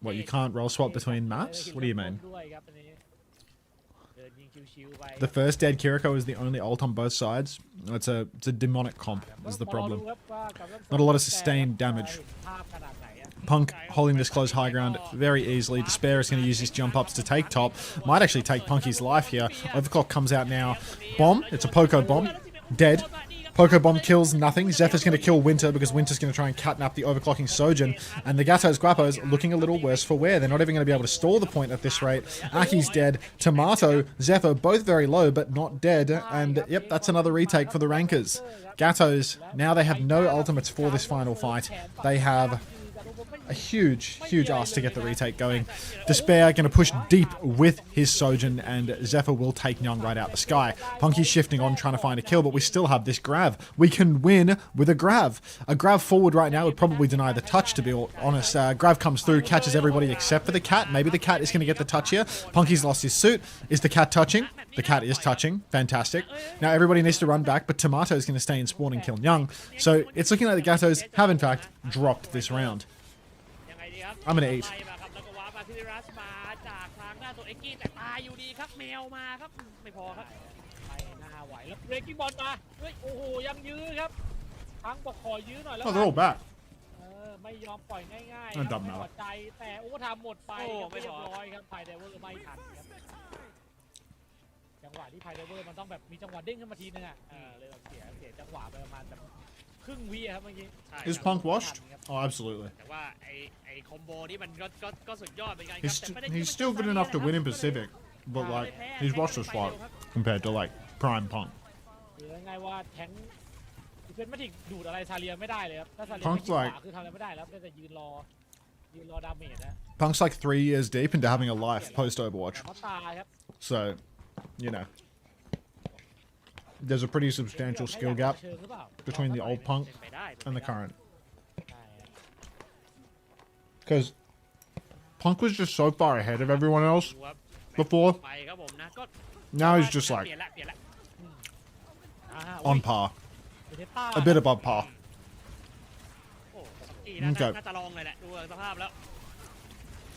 What, you can't roll swap between maps? What do you mean? The first dead Kiriko is the only ult on both sides. It's a demonic comp, is the problem. Not a lot of sustained damage. Punk holding this close high ground very easily. Despair is going to use his jump ups to take top. Might actually take Punky's life here. Overclock comes out now. Bomb. It's a Poco bomb. Dead. Poco bomb kills nothing. Zephyr's going to kill Winter because Winter's going to try and catnap the overclocking Sojin. And the Gatos Guapos looking a little worse for wear. They're not even going to be able to stall the point at this rate. Aki's dead. Tomato, Zephyr, both very low but not dead. And yep, that's another retake for the Rankers. Gatos, now they have no ultimates for this final fight. They have a huge ask to get the retake going. Despair going to push deep with his Sojin, and Zephyr will take Nyang right out the sky. Punky's shifting on, trying to find a kill, but we still have this grav. We can win with a grav. A grav forward right now would probably deny the touch, to be honest. Grav comes through, catches everybody except for the Cat. Maybe the Cat is going to get the touch here. Punky's lost his suit. Is the Cat touching? The Cat is touching. Fantastic. Now everybody needs to run back, but Tomato is going to stay in spawn and kill Nyang. So it's looking like the Gatos have, in fact, dropped this round. I'm gonna eat. แล้วก็ว้ามาที่รัสมาจากทางหน้าตัวเอ็กกี้แต่ตายอยู่ดีครับแมวมาครับไม่พอครับไปหน้าไหวแล้วเบรกกิ้งบอลมาเฮ้ยโอ้โหยังยื้อครับทั้งบอกขอยื้อหน่อยแล้ว Oh, they're all back. ไม่ยอมปล่อยง่ายๆ นั่นดำนะ หัวใจแต่โอ้ทำหมดไปเรียบร้อยครับไพเดเวอร์ไม่ทันครับจังหวะที่ไพเดเวอร์มันต้องแบบมีจังหวะเด้งขึ้นมาทีนึงอ่ะเลยแบบเสียจังหวะไปประมาณแบบครึ่งวิครับเมื่อกี้ Is Punk washed? Oh, absolutely. แต่ว่าไอ้คอมโบนี่มันก็สุดยอดเหมือนกันครับ He's still good enough to win in Pacific, but like he's washed as fuck compared to like Prime Punk. คือง่ายๆว่าแทงเพื่อนไม่ถึงดูดอะไรซาเลียไม่ได้เลยครับถ้าซาเลีย Punk's ไม่ like คือทำอะไรไม่ได้แล้วได้แต่ยืนรอดาเมจนะ Punk's like 3 years deep into having a life post Overwatch, เขาตายครับ so you know there's a pretty substantial skill gap between the old Punk and the current. Because Punk was just so far ahead of everyone else ดูครับ before. ไปครับผมนะก็ Now he's just เป like ลี่ยนละเปลี่ยนละ on par. เบเนต้า A bit above par. โอ้สกีนะ Okay. น่าจะลองเลยแหละดูสภาพแล้ว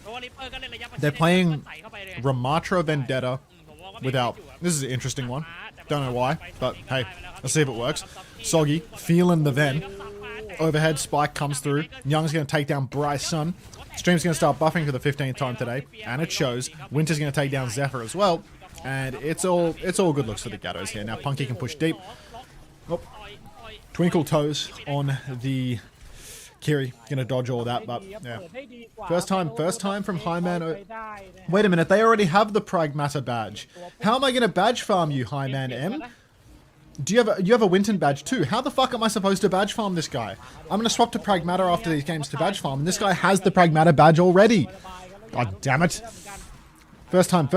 เพราะว่าริปเปอร์ก็เล่นระยะประชิด They're playing ใส่เข้าไปเลยไง Ramatra Vendetta ผมมองว่าไม่ without. อยู่อะ This is an interesting one. Don't know why, but hey, let's see if it works. Soggy, feeling the Ven. Overhead spike comes through. Young's going to take down Bryce Sun. Stream's going to start buffing for the 15th time today, and it shows. Winter's going to take down Zephyr as well, and it's all good looks for the Gatos here. Now Punky can push deep. Oh, twinkle toes on the Kiri. Going to dodge all that, but yeah. First time from Highman. Wait a minute, they already have the Pragmata badge. How am I going to badge farm you, Highman M? You have a Winton badge too? How the fuck am I supposed to badge farm this guy? I'm going to swap to Pragmata after these games to badge farm, and this guy has the Pragmata badge already. God damn it. First time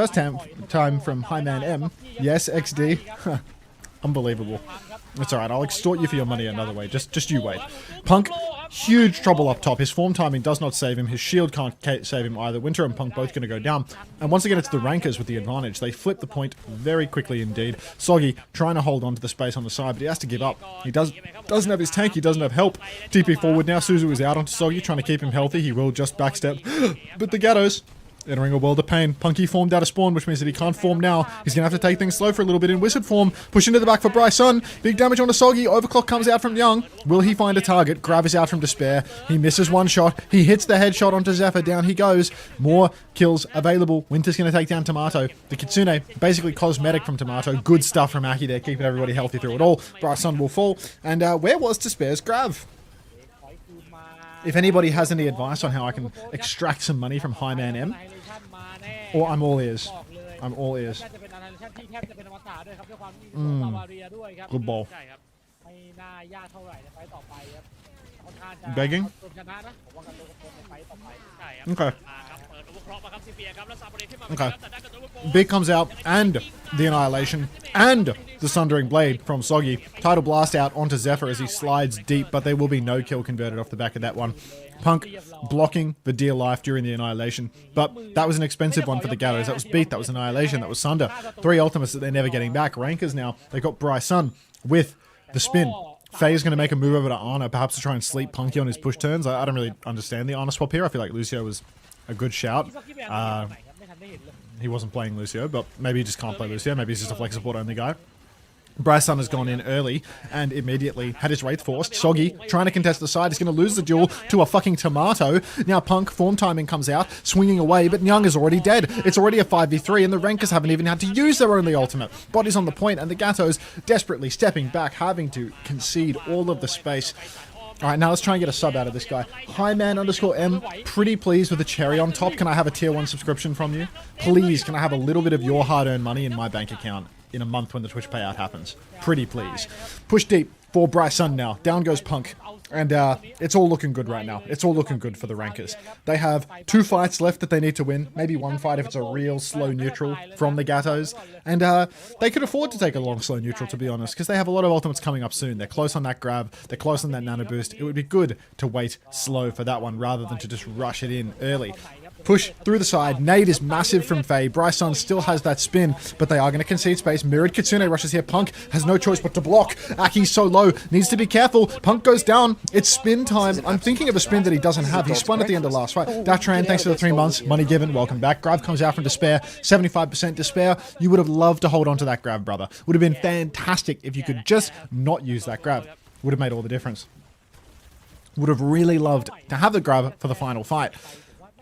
from Highman M. Yes, XD. Unbelievable. It's alright, I'll extort you for your money another way. Just you wait. Punk, huge trouble up top. His form timing does not save him. His shield can't save him either. Winter and Punk both going to go down. And once again, it's the rankers with the advantage. They flip the point very quickly indeed. Soggy trying to hold on to the space on the side, but he has to give up. He doesn't have his tank. He doesn't have help. TP forward now. Suzu is out onto Soggy, trying to keep him healthy. He will just backstep. But the Gatos entering a world of pain. Punky formed out of spawn, which means that he can't form now. He's going to have to take things slow for a little bit in wizard form. Push into the back for Bryce Sun. Big damage on the Soggy. Overclock comes out from Young. Will he find a target? Grav is out from Despair. He misses one shot. He hits the headshot onto Zephyr. Down he goes. More kills available. Winter's going to take down Tomato. The Kitsune, basically cosmetic from Tomato. Good stuff from Aki there, keeping everybody healthy through it all. Bryce Sun will fall. And where was Despair's Grav? If anybody has any advice on how I can extract some money from Highman M, or I'm all ears. I'm all ears. Good ball. ใช่ครับ ไม่น่ายากเท่าไหร่ในไฟต์ต่อไปครับค่อนข้างจะ Begging? เอาตัวชนะนะผมว่ากันตัวคนในไฟต์ต่อไป ใช่ครับ Okay. มาครับเปิดโอเวอร์คล็อกมาครับซีเปียครับแล้วซาบเรขึ้นมา Okay. ครับแต่ได้กับตัวโก Big comes out, and the Annihilation, and the Sundering Blade from Soggy. Tidal Blast out onto Zephyr as he slides deep, but there will be no kill converted off the back of that one. Punk blocking the dear life during the Annihilation, but that was an expensive one for the Gatos. That was Beat, that was Annihilation, that was Sunder. 3 ultimates that they're never getting back. Rankers now, they got Bryce Sun with the spin. Faye is going to make a move over to Ana, perhaps to try and sleep Punky on his push turns. I don't really understand the Ana swap here. I feel like Lucio was a good shout. ที่พี่แบงค์ไม่ทันได้เห็นเลย He wasn't playing Lucio, but maybe he just can't play Lucio. Maybe he's just a flex support only guy. Bryce Sun has gone in early and immediately had his Wraith forced. Soggy trying to contest the side. He's going to lose the duel to a fucking Tomato. Now Punk, form timing comes out, swinging away, but Nyang is already dead. It's already a 5v3 and the Rankers haven't even had to use their only ultimate. Body's on the point and the Gatos desperately stepping back, having to concede all of the space. Alright, now let's try and get a sub out of this guy. Highman_M, pretty pleased with the cherry on top. Can I have a tier 1 subscription from you? Please, can I have a little bit of your hard-earned money in my bank account in a month when the Twitch payout happens? Pretty please. Push deep for Bryce Sun now. Down goes Punk. And it's all looking good right now. It's all looking good for the Rankers. They have 2 fights left that they need to win. Maybe 1 fight if it's a real slow neutral from the Gatos. And they could afford to take a long slow neutral, to be honest, because they have a lot of ultimates coming up soon. They're close on that grab. They're close on that nano boost. It would be good to wait slow for that one rather than to just rush it in early. Push through the side. Nade is massive from Faye. Bryce Sun still has that spin, but they are going to concede space. Mirrored Kitsune rushes here. Punk has no choice but to block. Aki's so low. Needs to be careful. Punk goes down. It's spin time. I'm thinking of a spin that he doesn't have. He spun at the end of last fight. Datran, thanks for the 3 months. Money given. Welcome back. Grav comes out from Despair. 75% Despair. You would have loved to hold on to that grab, brother. Would have been fantastic if you could just not use that grab. Would have made all the difference. Would have really loved to have the grab for the final fight.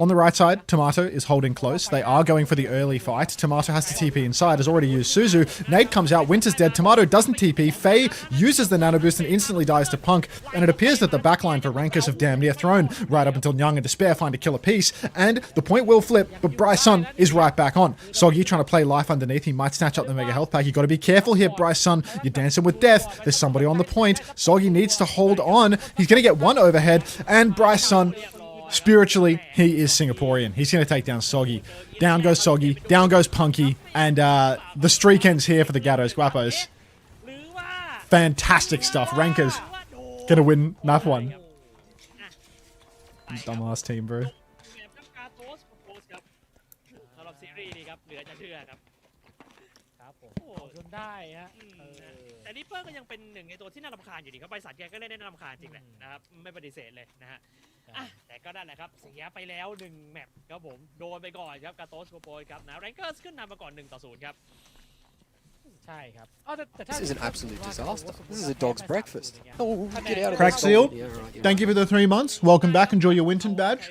On the right side, Tomato is holding close. They are going for the early fight. Tomato has to TP inside, has already used Suzu. Nade comes out, Winter's dead. Tomato doesn't TP. Faye uses the nano boost and instantly dies to Punk. And it appears that the backline for Rankers have damn near thrown right up until Nyang and Despair find a killer piece. And the point will flip, but Bryce Sun is right back on. Soggy trying to play life underneath. He might snatch up the mega health pack. You got to be careful here, Bryce Sun. You're dancing with death. There's somebody on the point. Soggy needs to hold on. He's going to get one overhead. And Bryce Sun, spiritually, he is Singaporean. He's going to take down Soggy. Down goes Soggy. Down goes Punky. And the streak ends here for the Gatos. Guapos. Fantastic stuff. Rankers going to win map 1. Dumbass team, bro. รีดีครับเหลือจะเชื่อครับ ครับผม โอ้ เอาจนได้ฮะ แต่ริปเปอร์ก็ยังเป็นหนึ่งในตัวที่น่ารำคาญอยู่ดีครับบริษัทแกก็เล่นได้น่ารำคาญจริงแหละนะครับไม่ปฏิเสธเลยนะฮะอ่ะแต่ก็ได้แหละครับเสียไปแล้ว1แมปครับผมโดนไปก่อนครับกาโตสโกโปยครับนะแรงเกอร์ขึ้นนำมาก่อน1-0ครับ ใช่ครับแต่ถ้า This is an absolute disaster. This is a dog's breakfast. Oh, get out of Crack there. sealed. Yeah, right, yeah. Thank you for the 3 months. Welcome back. Enjoy your Winton badge.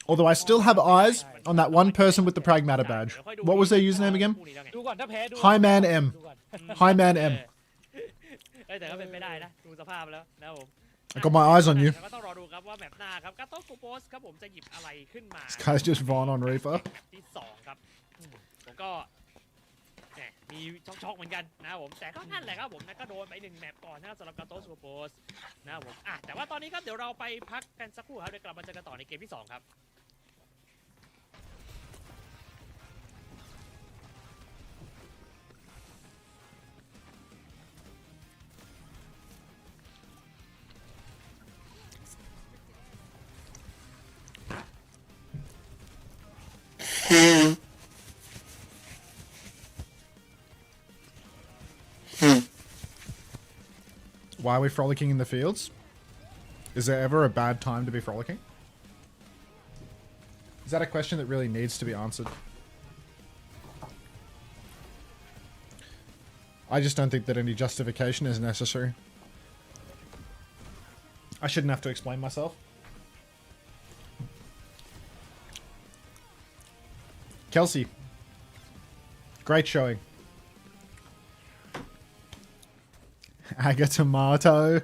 Although I still have eyes on that one person with the Pragmata badge. What was their username again? ดูก่อนถ้าแพ้ดู Hi Man M. ดูก่อน Hi Man M. แต่ก็เป็นไปได้นะดูสภาพแล้วนะครับผม I got my eyes on you. ก็ต้องรอดูครับว่าแมปหน้าครับกาโตสโกโปสครับผมจะหยิบอะไรขึ้นมา This guy's just Vaughn on Reaper. แมปที่2ครับผมก็แหมมีช็อกๆเหมือนกันนะครับผมแต่ก็นั่นแหละครับผมนะก็โดนไป1แมปก่อนนะครับสำหรับกาโตสโกโปสนะครับผมแต่ว่าตอนนี้ครับเดี๋ยวเราไปพักกันสักครู่ครับเดี๋ยวกลับมาเจอกันต่อในเกมที่2ครับ Why are we frolicking in the fields? Is there ever a bad time to be frolicking? Is that a question that really needs to be answered? I just don't think that any justification is necessary. I shouldn't have to explain myself. Kelsey. Great showing. Agatomato.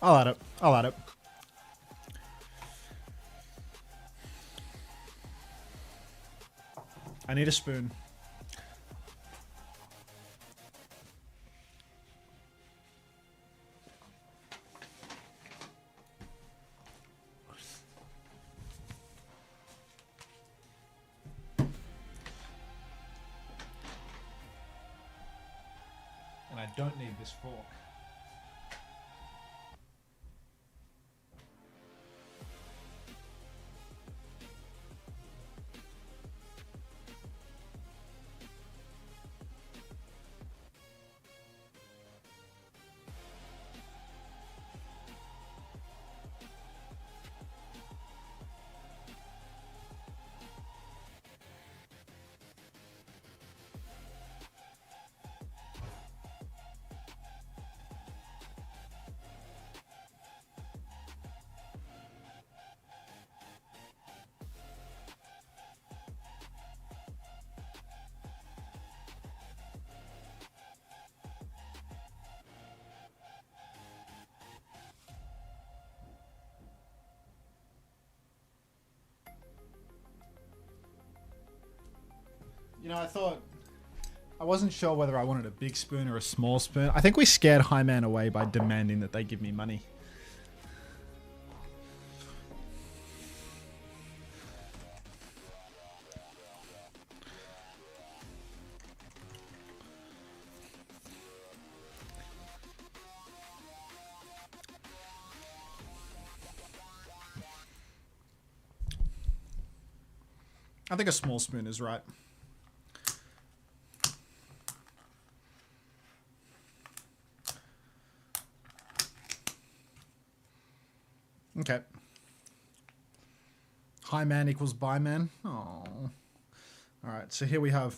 I'll add it. I'll add it. I need a spoon. And I don't need this fork. You know, I wasn't sure whether I wanted a big spoon or a small spoon. I think we scared High Man away by demanding that they give me money. I think a small spoon is right. Okay. High man equals buy man. Oh. Alright, so here we have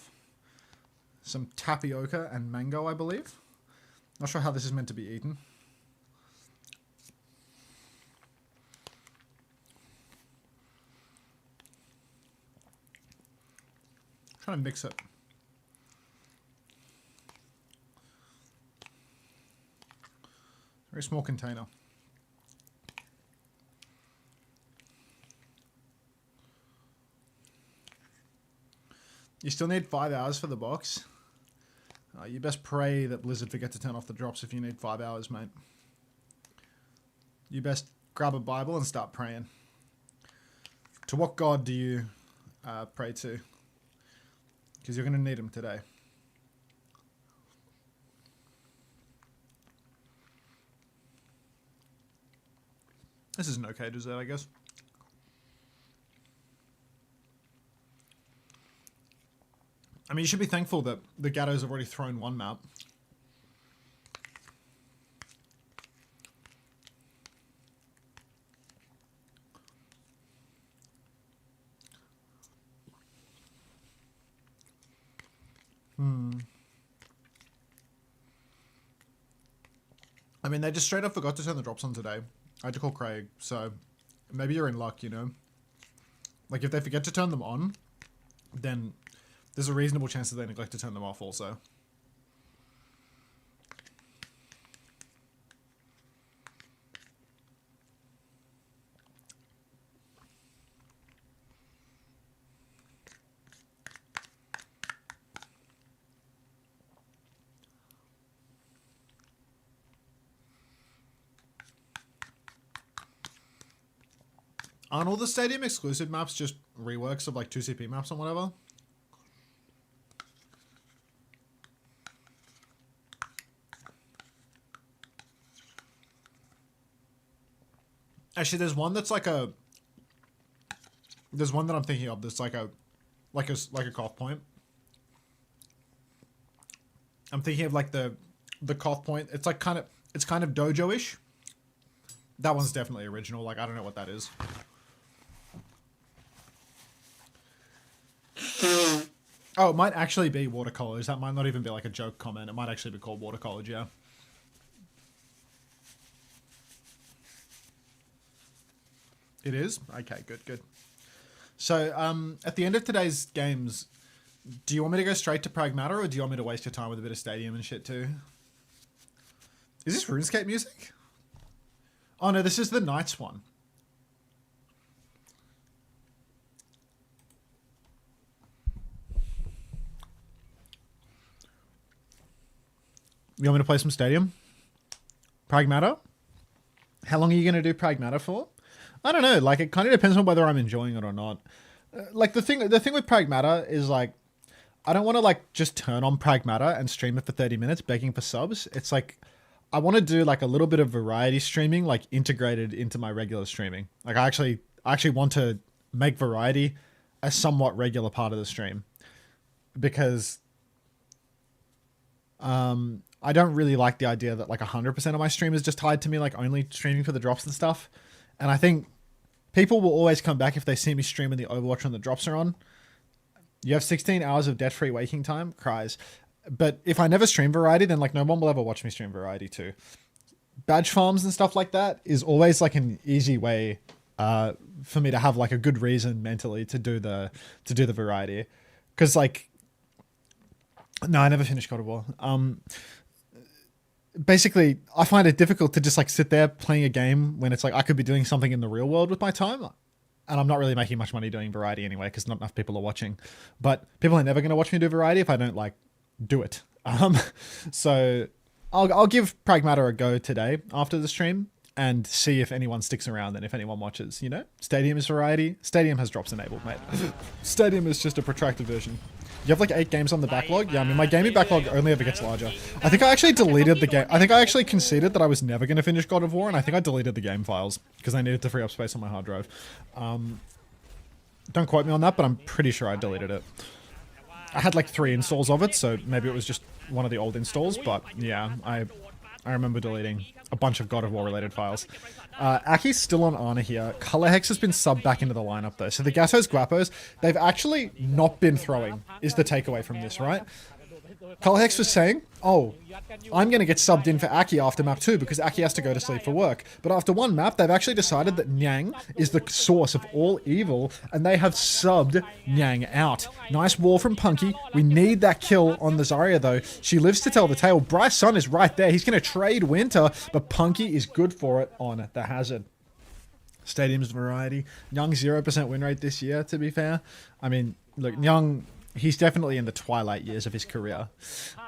some tapioca and mango, I believe. Not sure how this is meant to be eaten. Trying to mix it. Very small container. You still need 5 hours for the box. You best pray that Blizzard forget to turn off the drops if you need 5 hours, mate. you best grab a Bible and start praying. To what God do you pray to? Because you're going to need him today. This is an okay dessert, I guess. I mean, you should be thankful that the Gatos have already thrown one map. I mean, they just straight up forgot to turn the drops on today. I had to call Craig, so maybe you're in luck, you know? Like, if they forget to turn them on, then there's a reasonable chance that they neglect to turn them off also. Aren't all the stadium exclusive maps just reworks of like 2CP maps or whatever? Actually, there's one that's like a... There's one that I'm thinking of that's like a cough point. I'm thinking of like the cough point. It's like kind of dojo-ish. That one's definitely original. Like, I don't know what that is. Oh, it might actually be watercolors. That might not even be like a joke comment. It might actually be called watercolors, yeah. It is? Okay, good. So, at the end of today's games, do you want me to go straight to Pragmata, or do you want me to waste your time with a bit of stadium and shit too? Is this RuneScape music? Oh no, this is the Knights one. You want me to play some stadium? Pragmata? How long are you going to do Pragmata for? I don't know. Like, it kind of depends on whether I'm enjoying it or not. Like, the thing with Pragmata is, like, I don't want to, like, just turn on Pragmata and stream it for 30 minutes begging for subs. It's like, I want to do, like, a little bit of variety streaming, like, integrated into my regular streaming. Like, I actually want to make variety a somewhat regular part of the stream. Because... I don't really like the idea that like 100% of my stream is just tied to me like only streaming for the drops and stuff. And I think people will always come back if they see me streaming the Overwatch when the drops are on. You have 16 hours of debt-free waking time? Cries. But if I never stream variety, then like no one will ever watch me stream variety too. Badge farms and stuff like that is always like an easy way for me to have like a good reason mentally to do the variety. Because like... No, I never finished God of War. Basically, I find it difficult to just like sit there playing a game when it's like I could be doing something in the real world with my time. And I'm not really making much money doing variety anyway because not enough people are watching. But people are never going to watch me do variety if I don't like do it. So I'll give Pragmata a go today after the stream and see if anyone sticks around and if anyone watches, you know? Stadium is variety. Stadium has drops enabled, mate. Stadium is just a protracted version. You have like 8 games on the backlog? Yeah, I mean, my gaming backlog only ever gets larger. I think I actually deleted the game. I think I actually conceded that I was never going to finish God of War, and I think I deleted the game files because I needed to free up space on my hard drive. Don't quote me on that, but I'm pretty sure I deleted it. I had like 3 installs of it, so maybe it was just one of the old installs, but yeah, I remember deleting a bunch of God of War related files. Aki's still on Ana here. Color Hex has been subbed back into the lineup though. So the Gatos Guapos, they've actually not been throwing, is the takeaway from this, right? Color Hex was saying, oh, I'm going to get subbed in for Aki after map 2 because Aki has to go to sleep for work. But after one map, they've actually decided that Nyang is the source of all evil, and they have subbed Nyang out. Nice wall from Punky. We need that kill on the Zarya, though. She lives to tell the tale. Bryce Sun is right there. He's going to trade Winter, but Punky is good for it on the Hazard. Stadium's variety. Young 0% win rate this year, to be fair. I mean, look, Young... He's definitely in the twilight years of his career.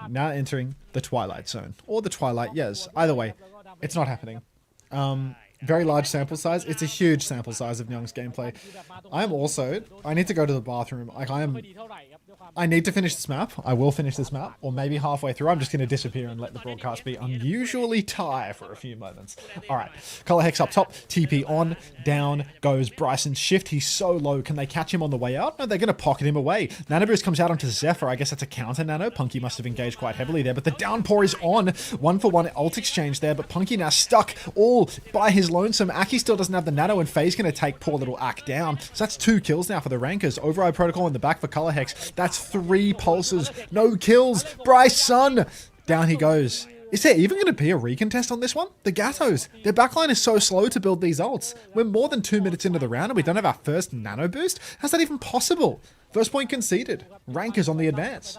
Now entering the twilight zone. Or the twilight years. Either way, it's not happening. Very large sample size. It's a huge sample size of Young's gameplay. I need to go to the bathroom. I need to finish this map. I will finish this map, or maybe halfway through I'm just going to disappear and let the broadcast be unusually tie for a few moments. All right, Color Hex up top, TP on, down goes Bryson's shift. He's so low. Can they catch him on the way out? No, they're going to pocket him away. Nanoboost comes out onto Zephyr. I guess that's a counter nano. Punky must have engaged quite heavily there, but the downpour is on. 1-for-1 ult exchange there, but Punky now stuck all by his lonesome. Aki still doesn't have the nano, and Faye's going to take poor little Ak down. So that's 2 kills now for the Rankers. Override Protocol in the back for Color Hex. That's 3 pulses. No kills. Bryson! Down he goes. Is there even going to be a recontest on this one? The Gatos. Their backline is so slow to build these ults. We're more than 2 minutes into the round and we don't have our first nano boost? How's that even possible? First point conceded. Rankers on the advance.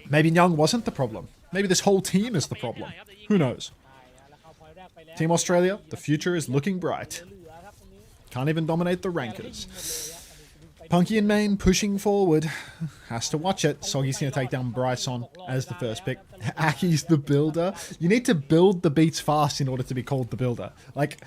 Maybe Young wasn't the problem. Maybe this whole team is the problem. Who knows? Team Australia, the future is looking bright. Can't even dominate the Rankers. Punky in main, pushing forward. Has to watch it. Soggy's going to take down Bryson as the first pick. Aki's the builder. You need to build the beats fast in order to be called the builder. Like,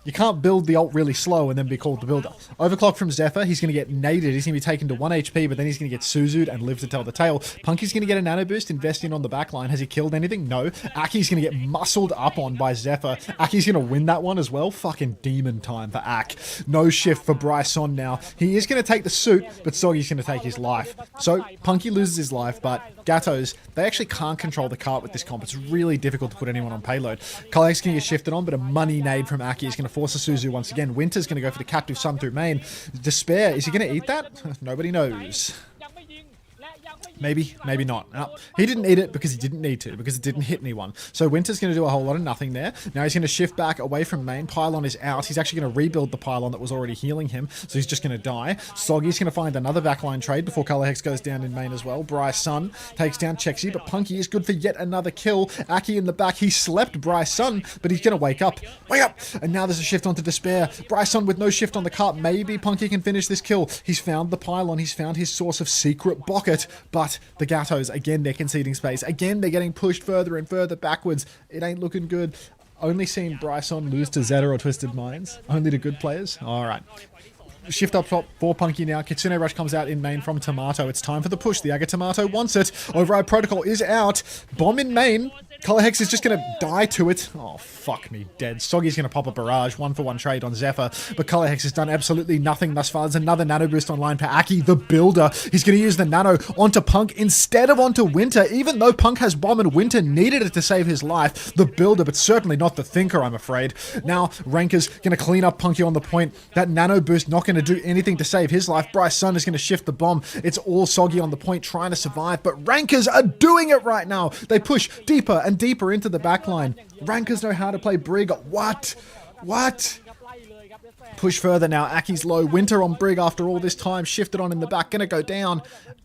you can't build the ult really slow and then be called the builder. Overclock from Zephyr. He's going to get naded. He's going to be taken to 1 HP, but then he's going to get Suzu'd and live to tell the tale. Punky's going to get a nano boost, investing on the backline. Has he killed anything? No. Aki's going to get muscled up on by Zephyr. Aki's going to win that one as well. Fucking demon time for Ak. No shift for Bryson now. He is going to take the suit, but Soggy's going to take his life. So, Punky loses his life, but Gatos, they actually can't control the cart with this comp. It's really difficult to put anyone on payload. Kalex can get shifted on, but a money nade from Aki is going to force a Suzu once again. Winter's going to go for the Captive Sun through main. Despair, is he going to eat that? Nobody knows. Maybe, maybe not. He didn't eat it because he didn't need to, because it didn't hit anyone. So Winter's going to do a whole lot of nothing there. Now he's going to shift back away from main. Pylon is out. He's actually going to rebuild the pylon that was already healing him, so he's just going to die. Soggy's going to find another backline trade before Color Hex goes down in main as well. Bryson takes down Chexy, but Punky is good for yet another kill. Aki in the back. He slept Bryson, but he's going to wake up. Wake up! And now there's a shift onto Despair. Bryson with no shift on the cart. Maybe Punky can finish this kill. He's found the pylon. He's found his source of secret bucket, but the Gatos, again, they're conceding space. Again, they're getting pushed further and further backwards. It ain't looking good. Only seen Bryson lose to Zeta or Twisted Minds. Only to good players. All right. Shift up top for Punky now. Kitsune Rush comes out in main from Tomato. It's time for the push. The Aga Tomato wants it. Override Protocol is out. Bomb in main. Color Hex is just going to die to it. Oh, fuck me dead. Soggy's going to pop a barrage. 1-for-1 trade on Zephyr. But Color Hex has done absolutely nothing thus far. There's another nano boost online for Aki, the builder. He's going to use the nano onto Punk instead of onto Winter. Even though Punk has bomb and Winter needed it to save his life. The builder, but certainly not the thinker, I'm afraid. Now, Ranker's going to clean up Punky on the point. That nano boost not going to do anything to save his life. Bryson is going to shift the bomb. It's all Soggy on the point trying to survive. But Rankers are doing it right now. They push deeper and deeper into the backline. Rankers know how to play Brig. What? What? Push further now. Aki's low. Winter on Brig after all this time. Shifted on in the back. Gonna go down.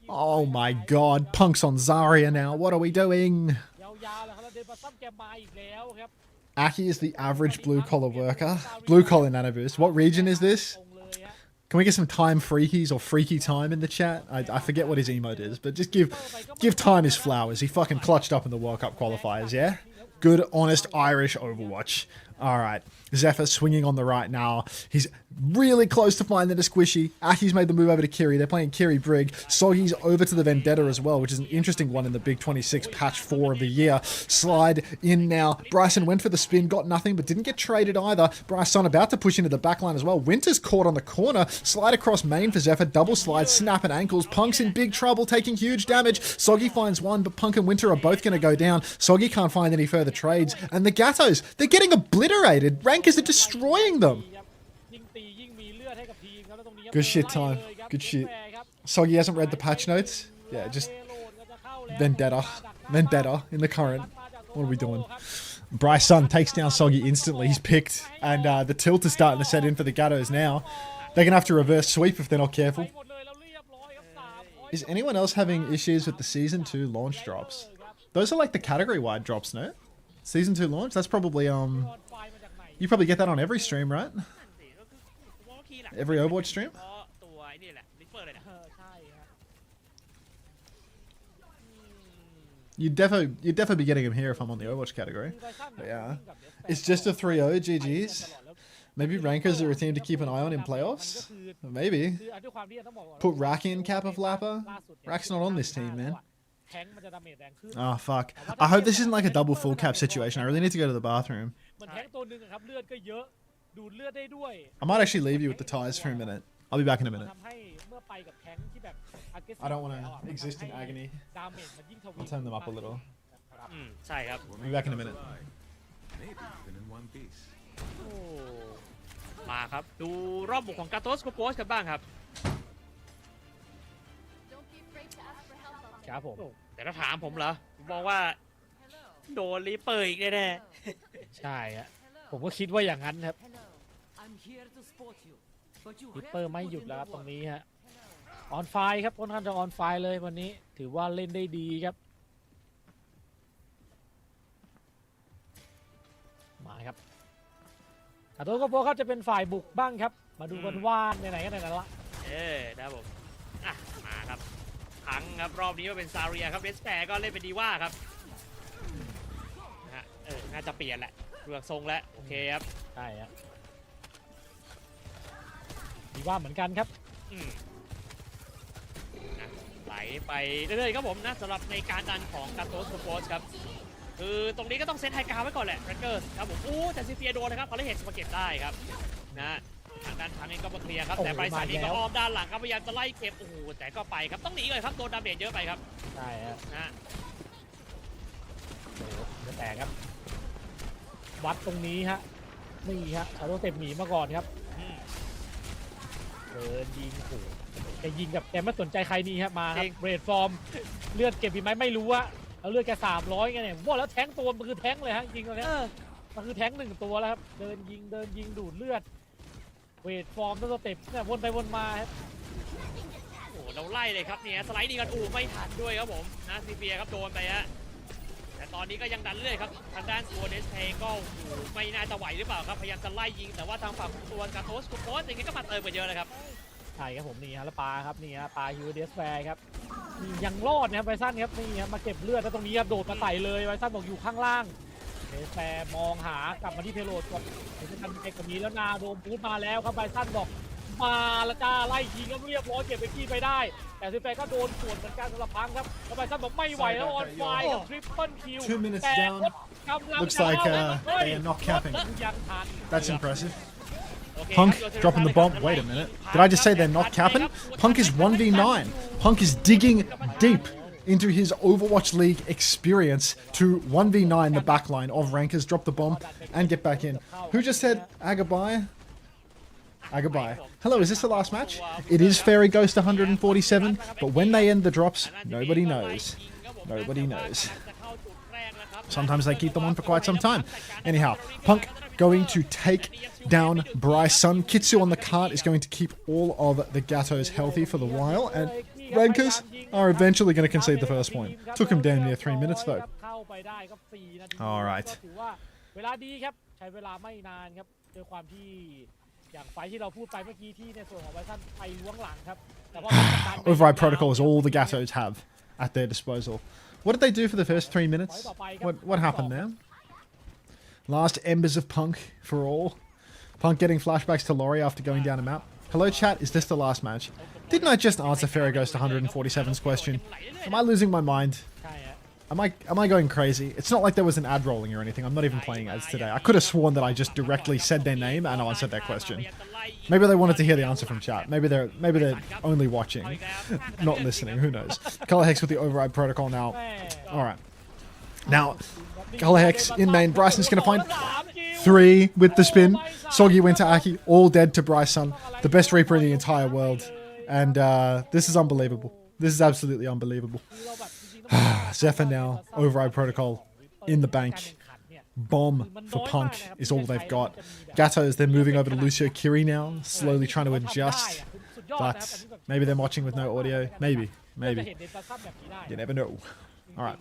Oh my god. Punk's on Zarya now. What are we doing? Aki is the average blue-collar worker. Blue-collar nano boost. What region is this? Can we get some time freakies or freaky time in the chat? I forget what his emote is, but just give time his flowers. He fucking clutched up in the World Cup qualifiers, yeah? Good, honest Irish Overwatch. All right. Zephyr swinging on the right now. He's really close to finding the squishy. Aki's made the move over to Kiri. They're playing Kiri Brig. Soggy's over to the Vendetta as well, which is an interesting one in the Big 26 patch 4 of the year. Slide in now. Bryson went for the spin, got nothing, but didn't get traded either. Bryson about to push into the backline as well. Winter's caught on the corner. Slide across main for Zephyr. Double slide, snap at ankles. Punk's in big trouble, taking huge damage. Soggy finds one, but Punk and Winter are both going to go down. Soggy can't find any further trades. And the Gatos, they're getting obliterated. Rankers are destroying them. Good shit time. Good shit. Soggy hasn't read the patch notes. Yeah, just Vendetta. Vendetta in the current. What are we doing? Bryson takes down Soggy instantly. He's picked. And the tilt is starting to set in for the Gatos now. They're going to have to reverse sweep if they're not careful. Is anyone else having issues with the Season 2 launch drops? Those are like the category-wide drops, no? Season 2 launch? That's probably, you probably get that on every stream, right? Every Overwatch stream? You'd definitely be getting him here if I'm on the Overwatch category. คือไบซัน But yeah. วิ่งกับ Death It's Star just a 3-0 ไปตลอ GG's. ดแล้ว Maybe Rankers are a team to keep an eye on in มันก็ playoffs. คือ Maybe. คือด้วยความที่ต้องบอกก่อน Put Rack in cap of Lapper. ล่าสุดเนี่ย Rack's not on this team, man. แทงค์มันจะดาเมจแรงขึ้น Oh, fuck. I hope this isn't like a double full cap situation. I really need to go to the bathroom. เหมือนแทงค์ตัวหนึ่งอะครับเลือดก็เยอะดูดเลือดได้ด้วย I might actually leave you with the ties for a minute. I'll be back in a มัน minute. ทำให้เมื่อไปกับแทงค์ที่แบบ aggressive I don't want แล้วอะ to exist in agony. ดาเมจมันยิ่งทวี I'll turn them up a little. ครับ ใช่ครับ I'll be back in a minute. Maybe even in one piece. โอ้มาครับ ดูรอบบุกของกาโตสโกโปสกันบ้างครับ ครับผม แต่ถ้าถามผมเหรอผมมองว่าโดนรีเปอร์อีกแน่ ใช่ฮะผมก็คิดว่าอย่างนั้นครับริปเปอร์ไม่หยุดแล้วครับตรงนี้ฮะออนไฟครับค่อนข้างจะออนไฟเลยวันนี้ถือว่าเล่นได้ดีครับมาครับอาโตโกโปครับจะเป็นฝ่ายบุกบ้างครับมาดูกันว่าไหนๆก็ไหนๆละ นะครับผมอ่ะมาครับทั้งครับรอบนี้ก็เป็นซาเรียครับเดสแปร์ก็เล่นเป็นดีว่าครับนะฮะน่าจะเปลี่ยนแหละเลือกทรงแล้วโอเคครับ ใช่ฮะดีว่าเหมือนกันครับ อืมนะไหลไปเรื่อยๆครับผมนะสำหรับในการดันของกาโตสโกโปสครับคือตรงนี้ก็ต้องเซตไฮกราวไว้ก่อนแหละแรนเกอร์ครับผมแต่ซีเฟียโดนนะครับเขาเลยเห็นสมาเก็บได้ครับนะทางด้านทางเองก็มาเคลียร์ครับแต่ไบรซันนี่ก็อ้อมด้านหลังครับพยายามจะไล่เก็บโอ้โหแต่ก็ไปครับต้องหนีเลยครับโดนดาเมจเยอะไปครับ ใช่ฮะ นะ โอ้โหจะแตกครับวัดตรงนี้ฮะนี่ฮะชาโดเต็มหนีมาก่อนครับ อืม เดินยิงโอ้โหแกยิงแบบแกไม่สนใจใครนี่ครับมาครับเรดฟอร์มเลือดเก็บอีกไหมไม่รู้อะเอาเลือดแก300ไงเนี่ยว่าแล้วแทงตัวมันคือแทงเลยฮะจริงๆแล้วมันคือแทง1ตัวแล้วครับเดินยิงดูดเลือดเวทฟอร์มตั้งสเต็ปเนี่ยวนไปวนมาครับ โอ้โหเราไล่เลยครับเนี่ยสไลด์ดีกันไม่ทันด้วยครับผมนะซีเฟียครับโดนไปฮะแต่ตอนนี้ก็ยังดันเรื่อยครับทางด้านตัวเดสเพย์ก็โอ้โหไม่น่าจะไหวหรือเปล่าครับพยายามจะไล่ยิงแต่ว่าทางฝั่งตัวกาโตสโกโปสอย่างงี้ก็มาเติมไปเยอะเลยครับ ใช่ครับผมนี่ฮะแล้วปลาครับนี่ฮะปลาฮิวเดสแฟร์ครับนี่ยังรอดนะครับไบซันครับนี่ครับมาเก็บเลือดแล้วตรงนี้ครับโดดมาใส่เลยไบซันบอกอยู่ข้างล่างเดสแฟร์มองหากลับมาที่เพโลดก่อนเห็นกันเก็บกับนี้แล้วนาโดมพูดมาแล้วครับไบซันบอกมาแล้วจ้าไล่ยิงก็เรียบร้อยเก็บไปกี้ไปได้แต่ซิแฟร์ก็โดนสวนเหมือนกันสำหรับพังครับแล้วไบซันบอกไม่ไหวแล้วออนไฟกับทริปเปิลคิว 2 minutes แต่ down. กำลัง Looks จะ like เข้า they are not capping. ยังทัน That's impressive. โอเค Punk ครับ dropping the bomb. Wait a minute. Did I just say they're not capping? Punk is 1v9. Punk is digging deep into his Overwatch League experience to 1v9 the backline of Rankers, drop the bomb, and get back in. Who just said Agabai? Agabai. Hello, is this the last match? It is Fairy Ghost 147, but when they end the drops, nobody knows. Nobody knows. Sometimes they keep them on for quite some time. Anyhow, Punk going to take down Bryson. Kitsu on the cart is going to keep all of the Gatos healthy for the while, and Rankers are eventually going to concede the first point. Took him damn near 3 minutes though. All right. เวลาดีครับใช้เวลาไม่นานครับด้วยความที่อย่างไฟที่เราพูดไปเมื่อกี้ที่ในส่วนของไบซันไปล้วงหลังครับแต่ว่า Override protocol is all the Gatos have at their disposal. What did they do for the first 3 minutes? What happened there? Last embers of Punk for all. Punk getting flashbacks to Laurie after going down a map. Hello chat, is this the last match? Didn't I just answer Fairy Ghost 147's question? Am I losing my mind? ใช่ฮะ Am I going crazy? It's not like there was an ad rolling or anything. I'm not even playing ads today. I could have sworn that I just directly said their name and answered their question. Maybe they wanted to hear the answer from chat. Maybe they're only watching, not listening. Who knows? Color Hex with the override protocol now. All right. Now, Color Hex in main. Bryson's going to find 3 with the spin. Soggy Winter Aki all dead to Bryson, the best Reaper in the entire world. And this is unbelievable. This is absolutely unbelievable. Zephyr now, override protocol in the bank. Bomb for Punk is all they've got. Gatos, they're moving over to Lucio Kiri now, slowly trying to adjust. But maybe they're watching with no audio. Maybe. You never know. Alright.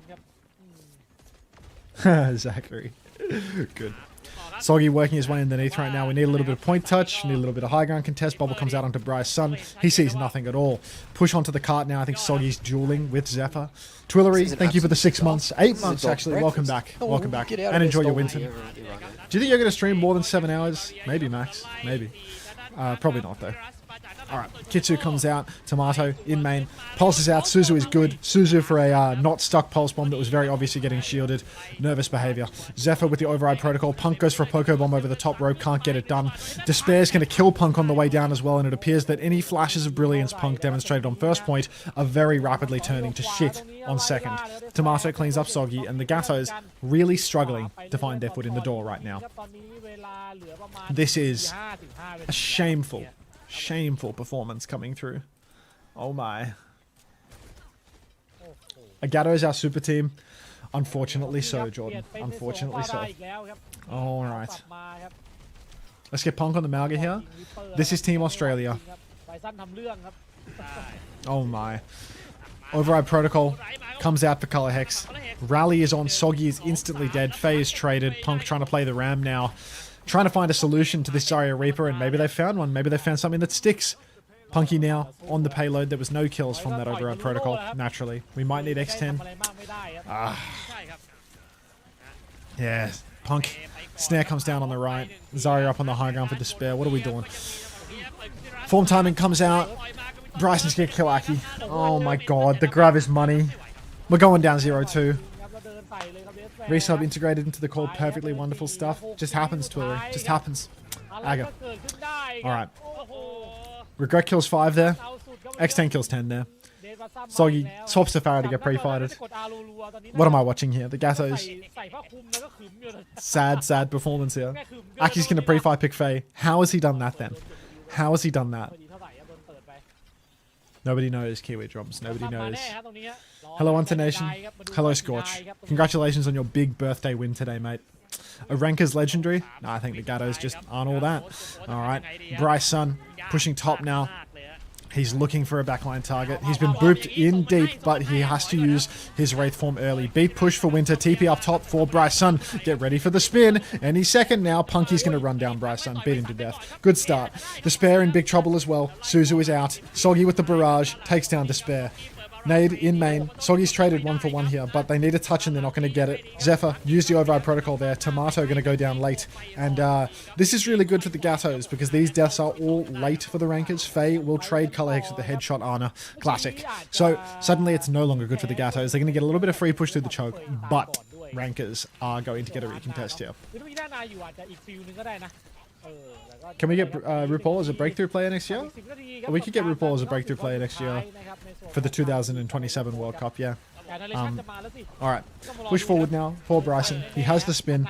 Zachary. Good. Soggy working his way underneath right now. We need a little bit of point touch. Need a little bit of high ground contest. Bubble comes out onto Bryce Sun. He sees nothing at all. Push onto the cart now. I think Soggy's dueling with Zephyr. Twillery, thank you for the 6 months. 8 months, actually. Welcome back. Welcome back. And enjoy your winter. Do you think you're going to stream more than 7 hours? Maybe, Max. Maybe. Probably not, though. Alright, Kitsu comes out, Tomato in main, Pulse is out, Suzu is good, Suzu for a not stuck Pulse Bomb that was very obviously getting shielded, nervous behavior. Zephyr with the override protocol, Punk goes for a Poké Bomb over the top rope, can't get it done. Despair's going to kill Punk on the way down as well, and it appears that any flashes of brilliance Punk demonstrated on first point are very rapidly turning to shit on second. Tomato cleans up Soggy, and the Gatos really struggling to find their foot in the door right now. This is a shameful performance coming through. Oh my. Gato is our super team. Unfortunately so, Jordan. Unfortunately so. Alright. Let's get Punk on the Malga here. This is Team Australia. Oh my. Override Protocol comes out for Color Hex. Rally is on. Soggy is instantly dead. Faye is traded. Punk trying to play the Ram now. Trying to find a solution to this Zarya Reaper, and maybe they found one. Maybe they found something that sticks. Punky now on the payload. There was no kills from that override protocol, naturally. We might need X10. Yeah, Punk. Snare comes down on the right. Zarya up on the high ground for Despair. What are we doing? Form timing comes out. Bryson's gonna kill Aki. Oh my god, the grab is money. We're going down 0-2. Resub integrated into the core, perfectly wonderful stuff. Just happens, Twillery. Just happens. Aga. Alright. Regret kills 5 there. X10 kills 10 there. Soggy swaps to Farah to get pre-fighted. What am I watching here? The Gatos. Sad performance here. Aki's gonna pre-fight pick Faye. How has he done that then? How has he done that? Nobody knows Kiwi Drums. Nobody knows. Hello, Unter Nation. Hello, Scorch. Congratulations on your big birthday win today, mate. A Ranker's legendary? Nah, I think the Gatos just aren't all that. Alright. Bryce Sun pushing top now. He's looking for a backline target. He's been booped in deep, but he has to use his Wraith form early. Beat push for Winter. TP up top for Bryce Sun. Get ready for the spin. Any second now, Punky's going to run down Bryce Sun. Beat him to death. Good start. Despair in big trouble as well. Suzu is out. Soggy with the barrage. Takes down Despair. Nade in main. Soggy's traded 1-for-1 here, but they need a touch and they're not going to get it. Zephyr used the override protocol there. Tomato going to go down late. And this is really good for the Gatos because these deaths are all late for the Rankers. Faye will trade Color Hex with the headshot Ana. Classic. So suddenly it's no longer good for the Gatos. They're going to get a little bit of free push through the choke, but Rankers are going to get a recontest here. Can we get RuPaul as a breakthrough player next year? We could get RuPaul as a breakthrough player next year for the 2027 World Cup, yeah. Alright, push forward now for Bryson. He has the spin,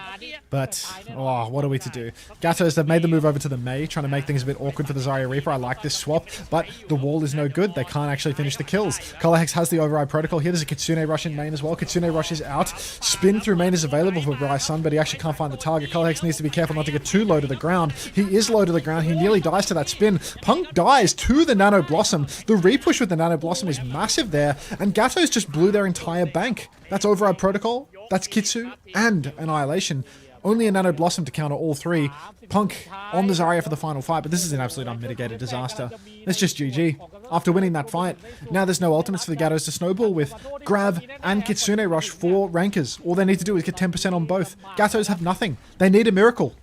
but oh, what are we to do? Gatos, they've made the move over to the Mei, trying to make things a bit awkward for the Zarya Reaper. I like this swap, but the wall is no good. They can't actually finish the kills. Color Hex has the override protocol here. There's a Kitsune rush in main as well. Kitsune rush is out. Spin through main is available for Bryce Sun, but he actually can't find the target. Color Hex needs to be careful not to get too low to the ground. He is low to the ground. He nearly dies to that spin. Punk dies to the Nano Blossom. The repush with the Nano Blossom is massive there, and Gatos just blew their entire bank. That's override protocol, that's Kitsu, and Annihilation. Only a Nano Blossom to counter all three. Punk on the Zarya for the final fight, but this is an absolute unmitigated disaster. It's just GG. After winning that fight, now there's no ultimates for the Gatos to snowball with. Grab and Kitsune Rush for Rankers. All they need to do is get 10% on both. Gatos have nothing. They need a miracle.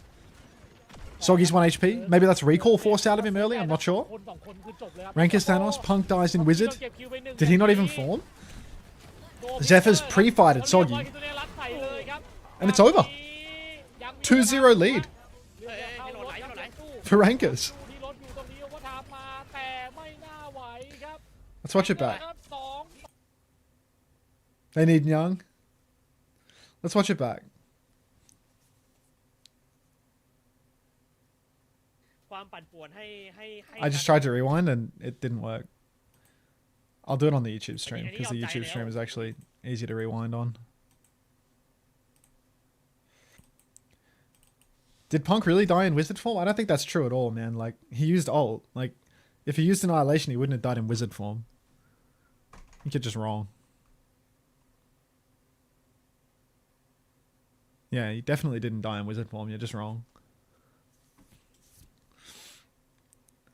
Soggy's 1 HP. Maybe that's recall forced out of him early, I'm not sure. Rankers Thanos, Punk dies in Wizard. Did he not even form? Zephyr's pre-fighted Soggy. And it's over. 2-0 lead for Rankers. Let's watch it back. They need Young. Let's watch it back. I just tried to rewind and it didn't work. I'll do it on the YouTube stream because the YouTube stream is actually easy to rewind on. Did Punk really die in Wizard form? I don't think that's true at all, man. Like, he used ult. Like, if he used Annihilation, he wouldn't have died in Wizard form. I think you're just wrong. Yeah, you definitely didn't die in wizard form. You're just wrong.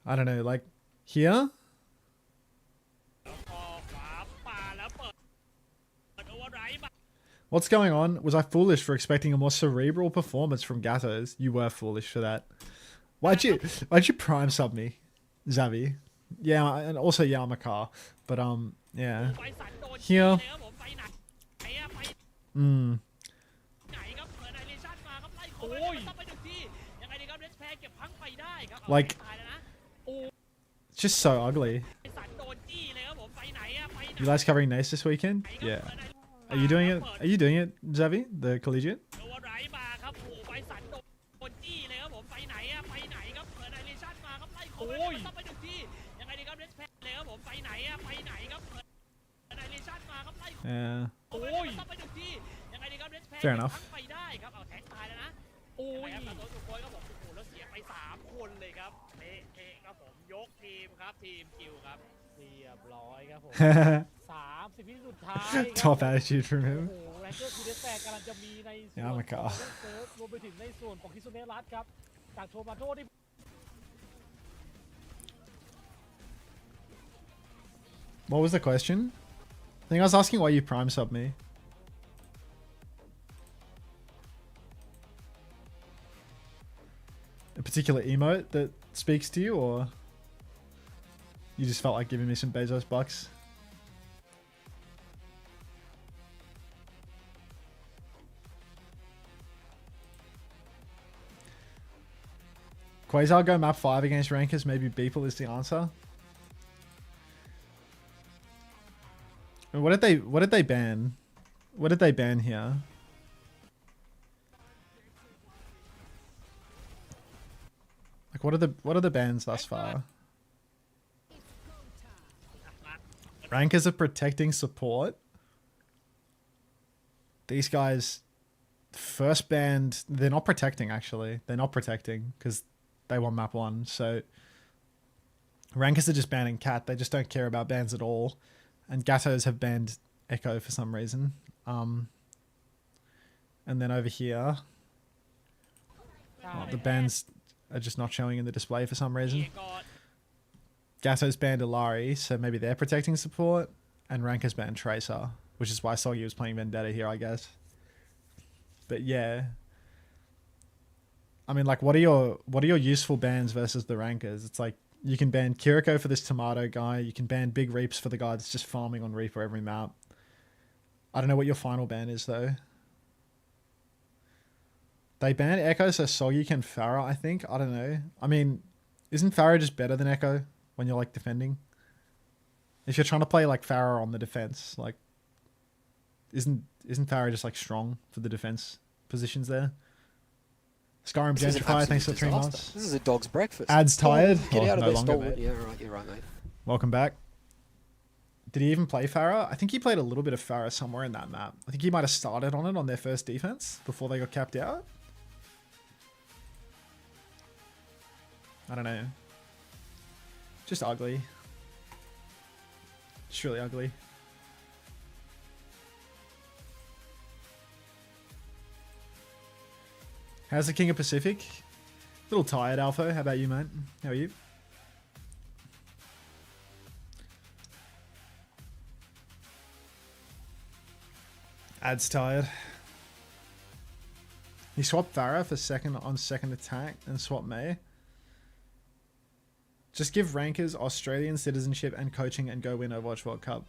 I don't know, like here. พอขวาปาแล้วเปิดโอเวอร์ไรด์มา What's going on? Was I foolish for expecting a more cerebral performance from Gatos? You were foolish for that. Why'd you prime sub me, Xavi? Yeah, and also Yamakar. But yeah. ไฟสันโดน Here. เลยครับผมไปไหนไปอะไป Mm. ไหนครับเปิดไอเลชั่นมาครับไล่โอ้ยต้องไปถึงที่ยังไงดีครับเรสแพร์เก็บพังไปได้ครับเอา Like ตายแล้วนะ it's just so ugly. ไฟสันโดนจี้เลยครับผมไปไหนอะไปไหน You guys covering Nace this weekend? Yeah. Are you doing it? Are you doing it, Xavi? The collegiate? โอเวอร์ไรด์มาครับโอ้โหไฟสันโดนจี้เลยครับผมไปไหนอะไปไหนครับเปิดไอเลชั่นมาครับไล่โอ้ยต้องไปถึงที่ยังไงดีครับเรสแพร์เลยครับผมไปไหนอะไปไหนครับเปิดไอเลชั่นมาครับไล่ Yeah. โอ้ยต้องไปถึงที่ยังไงดีครับเรสแพร์ Fair enough. พังไปได้ครับเอาแท็กตายแล้วนะโอ้ยครับตัวสุโขยครับผมโอ้โหแล้วเสียไป3คนเลยครับเอ๊ะครับผมยกทีมครับทีมคิวครับ เรียบร้อยครับผม 30 วิสุดท้าย Top attitude from โอ้ him. โหแรงเกอร์คูเดสแตกกำลังจะมีในส่วน Yeah, ข my อง God. เซิร์ฟรวมไปถึงในส่วนของคิซุเนะรัตครับจากโทมาโต้ที่ What was the question? I think I was asking why you prime sub me. A particular emote that speaks to you, or you just felt like giving me some Bezos bucks? Quasar go map 5 against rankers. Maybe Beeple is the answer. What did they ban? What did they ban here? Like what are the bans thus far? Rankers are protecting support. These guys first banned, they're not protecting actually. They're not protecting because they want map 1. So rankers are just banning cat. They just don't care about bans at all. And Gatos have banned Echo for some reason. And then over here, the bans are just not showing in the display for some reason. Gatos banned Ilari, so maybe they're protecting support. And Rankers banned Tracer, which is why Soggy was playing Vendetta here, I guess. But yeah. I mean, like, what are your useful bans versus the Rankers? It's like, you can ban Kiriko for this tomato guy. You can ban Big Reaps for the guy that's just farming on Reaper every map. I don't know what your final ban is, though. They banned Echo so Soggy can Pharah, I think. I don't know. I mean, isn't Pharah just better than Echo when you're, like, defending? If you're trying to play, like, Pharah on the defense, like, isn't Pharah just, like, strong for the defense positions there? Skyrim This is an Gentrify, thanks for absolute 3 disaster. months. This is a dog's breakfast. Ads tired? Get Oh, out of no there, longer, stolen. mate. Yeah, right, you're right, mate. Welcome back. Did he even play Pharah? I think he played a little bit of Pharah somewhere in that map. I think he might have started on it on their first defense before they got capped out. I don't know. Just ugly. Just really ugly. How's the King of Pacific? A little tired, Alpha. How about you, mate? How are you? Ad's tired. He swapped Farah for second attack and swapped May. Just give rankers Australian citizenship and coaching and go win Overwatch World Cup.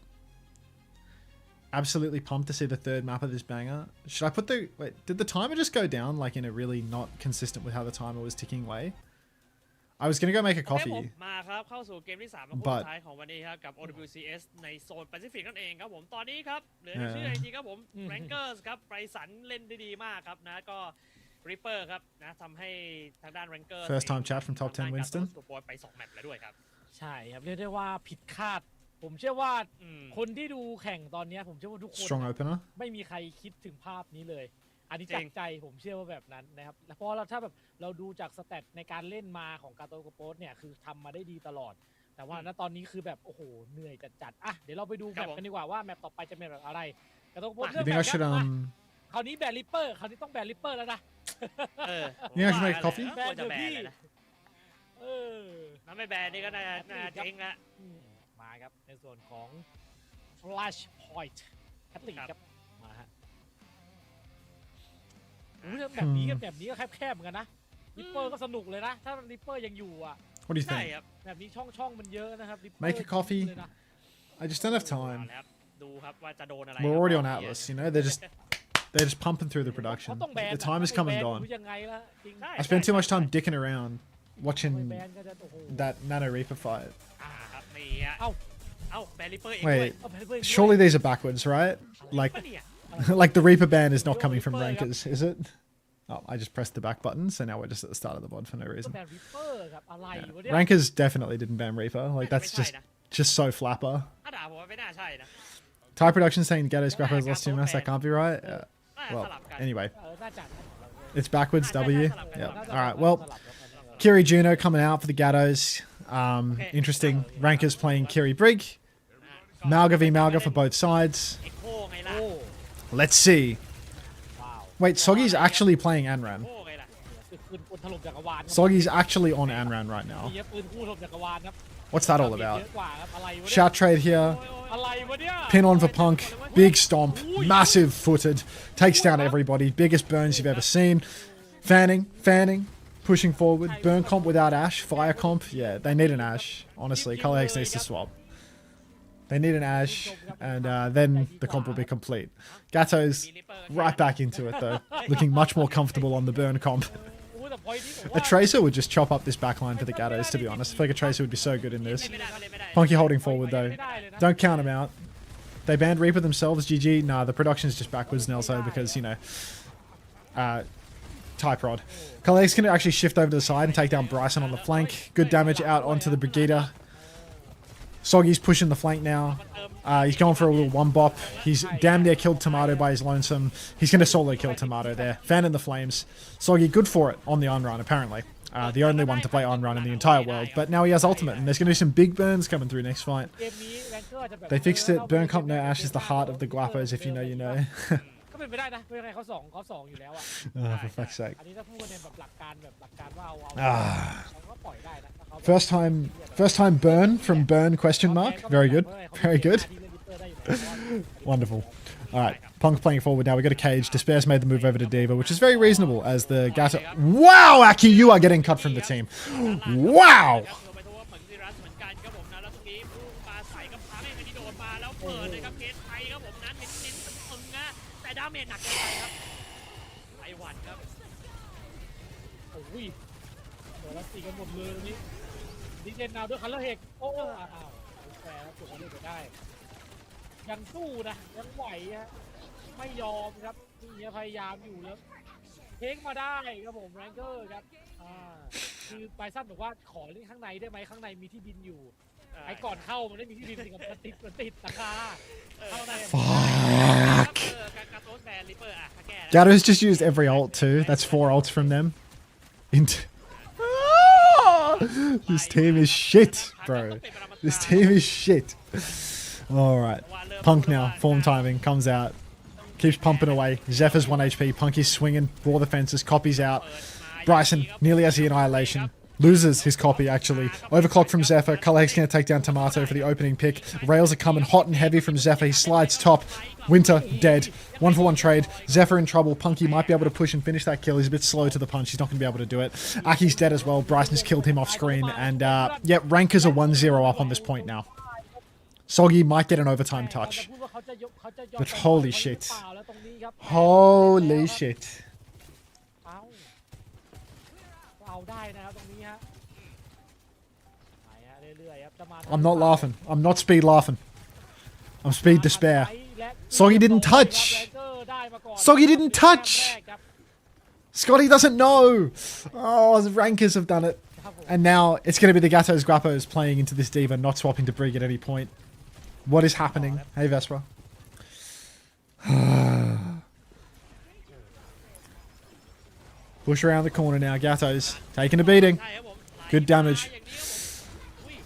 Absolutely pumped to see the third map of this banger. Should I put the... Wait, did the timer just go down like in a really not consistent with how the timer was ticking way? I was going to go make a โอเคผม coffee. มาครับเข้าสู่เกมที่3ของคู่ But สุดท้ายของวันนี้ครับกับ OWCS ในโซนแปซิฟิกนั่นเองครับผมตอนนี้ครับเหลือชื่อจริงๆครับผม Rankers ครับไบรสันเล่นได้ดีมากครับนะก็ Reaper ครับนะทำให้ทางด้าน Rankers First time chat from top 10 Winston ตัวบอยไป2แมตช์แล้วด้วยครับ ใช่ครับเรียกได้ว่าผิดคาด ผมเชื่อว่า อืม คนที่ดูแข่งตอนเนี้ยผมเชื่อว่าทุกคน Strong opener. ไม่มีใครคิดถึงภาพนี้เลย อันนี้ จริ จาก ง ใจผมเชื่อว่าแบบนั้นนะครับแล้วเพราะเราถ้าแบบเราดูจากสแตทในการเล่นมาของกาโตโกโปสเนี่ยคือทำมาได้ดีตลอด แต่ว่าณตอนนี้คือแบบโอ้โหเหนื่อยจัดๆอ่ะเดี๋ยวเราไปดู ค แม รับ ป ผม กันดีกว่าว่าแมปต่อไปจะเป็นแบบอะไรกาโตโกโปส You เลือก think แม I ป should ครับมา คราวนี้แบนริปเปอร์คราวนี้ต้องแบนริปเปอร์แล้วนะ เออ You guys make coffee? ควรจะแบนเลยนะ เออ ถ้าไม่แบนนี่ก็น่าเจ๊งละ มาครับในส่วนของ Flash Point แคทลีกครับมาฮะแบบนี้กันแบบนี้ก็แคบๆเหมือนกันนะริปเปอร์ก็สนุกเลยนะถ้าริปเปอร์ยังอยู่อ่ะ What do you ใช่ think? ครับ แบบนี้ช่องมันเยอะนะครับ Ripper Make a coffee. เลยนะ I just don't have เอา time. แล้วดูครับว่าจะโดนอะไร We're already on Atlas, you know. They're just pumping through the เขา production. ต้องแบน The time has come and ไม่แบน gone. หรือยังไงล่ะจริง ใช่ I spent too much time dicking around ไม่ watching แบนก็จะโอ้โห that Nano Reaper fight. ครับนี่ฮะ เอ้า เอ้าแบนริปเปอร์เองด้วย Wait, เอาไปเพิ่มด้วย surely these are backwards, right? Like, ปะเนี่ย like the Reaper ban is not coming from rankers, is it? Oh, I just pressed the back button, so now we're just at the start of the mod for no ก็ reason. แบนริปเปอร์ครับอะไร Yeah. วะเนี่ย Rankers definitely didn't ban Reaper. Like, that's ไม่ใช่นะ just so flapper. ถ้าด่าผมว่าไม่น่าใช่นะ Thai production saying Gatos Guapos lost 2 maps. That can't be right. น่า Well, สลับกัน anyway, น่าจะ it's backwards Nah, W. nah, nah, nah, Yeah. nah, All right. Well, Kiri Juno coming out for the Gatos. Okay. Interesting. Rankers playing Kiri Brig. Malga v Malga for both sides. เอ็กโคไงล่ะ โอ้ Let's see. ว้าว Wait, Soggy's actually playing Anran. โคไงล่ะ ปืนถล่มจักรวาลครับ Soggy's actually on Anran right now. นี่ปืนคู่ถล่มจักรวาลครับ What's that all เย about? อะกว่าครับอะไรวะเนี่ย Shout trade here. อะไรวะเนี่ย Pin on for Punk. Big stomp. Massive footed. Takes down everybody. Biggest burns you've ever seen. Fanning. Pushing forward. Burn comp without Ash. Fire comp. Yeah, they need an Ash. Honestly, Color X needs to swap. They need an Ash, and then the comp will be complete. Gatos right back into it though, looking much more comfortable on the burn comp. โอ้แต่ point นี้ผม A ว่า Tracer would just chop up this backline for the Gatos, to be honest. I feel like a Tracer would be so good in this. ไม่ได้ก็เล่นไม่ได้ Punky holding forward though. ไม่ได้เลยนะ Don't count him out. They banned Reaper themselves, GG. Nah, the production's just backwards, Nelso, because, you know, Type Rod. Colleagues can actually shift over to the side and take down Bryson on the flank. Good damage out onto the Brigida. Soggy's pushing the flank now. He's going for a little one bop. He's damn near killed Tomato by his lonesome. He's going to solo kill Tomato there. Fan in the flames. Soggy good for it on the on-run, apparently. The only one to play on-run in the entire world. But now he has ultimate, and there's going to be some big burns coming through next fight. เกมนี้แรงเกอร์จะแบบ They fixed it. Burn comp no Ash is the heart of the Guapos, if you know, you know. ก็เป็นไปได้นะเป็นไงเขาสองอยู่แล้วอ่ะ Oh, for fuck's sake. อันนี้ถ้าพูดในแบบหลักการว่าเอาเขาก็ปล่อยได้นะถ้าเขา First time burn from burn question mark. Very good. Very good. Wonderful. Alright, Punk playing forward now. We got a cage. Despair's made the move over to Diva, which is very reasonable as the Gato. Wow, Aki, you are getting cut from the team. Wow! เหมือนซีรัสเหมือนกันครับผมนะแล้วตรงนี้พุ่งปลาใส่กับพังไอ้ที่โดนมาแล้วเปิดเลยครับเคสไทยครับผมนั้นเน้นตึงๆนะแต่ดาเมจหนักเกินไปครับไต้หวันครับ โอ้ยเปิดแล้วตีกันหมดเลยตรงนี้ดีเจนนาวด้วยคัลเลอร์เฮกโอ้อ้าวแฝงจุดคัลเลอร์ไปได้ยังสู้นะยังไหวฮะไม่ยอมครับนี่พยายามอยู่แล้วเทคมาได้ครับผมแรงเกอร์ครับคือไบซันบอกว่าขอเล่นข้างในได้ไหมข้างในมีที่บินอยู่ไอ้ก่อนเข้ามันไม่มีที่บินจริงกับมันติดราคาเข้าใน Fuck. การโตสแบนริปเปอร์อะแก้ Gato's just used every ult too. That's 4 ults from them. This team is shit, bro. This team is shit. Alright. Punk now. Form timing. Comes out. Keeps pumping away. Zephyr's 1 HP. Punky's swinging. Raw the fences. Copies out. Bryson nearly has the annihilation. Loses his copy, actually. Overclock from Zephyr. Colorhead's going to take down Tomato for the opening pick. Rails are coming hot and heavy from Zephyr. He slides top. Winter dead. 1-for-1 trade. Zephyr in trouble. Punky might be able to push and finish that kill. He's a bit slow to the punch. He's not going to be able to do it. Aki's dead as well. Bryson's killed him off screen. And, yeah, Rankers are 1-0 up on this point now. Soggy might get an overtime touch. But holy shit. Holy shit. เอาได้นะครับตรงนี้ฮะไปฮะเรื่อยๆครับจะมา I'm not laughing. I'm not speed laughing. I'm speed despair. Soggy didn't touch. Soggy didn't touch. Scotty doesn't know. Oh, the Rankers have done it. And now it's going to be the Gatos Guapos playing into this Diva, not swapping to Brig at any point. What is happening? Hey, Vespa. Push around the corner now. Gatos taking a beating. Good damage.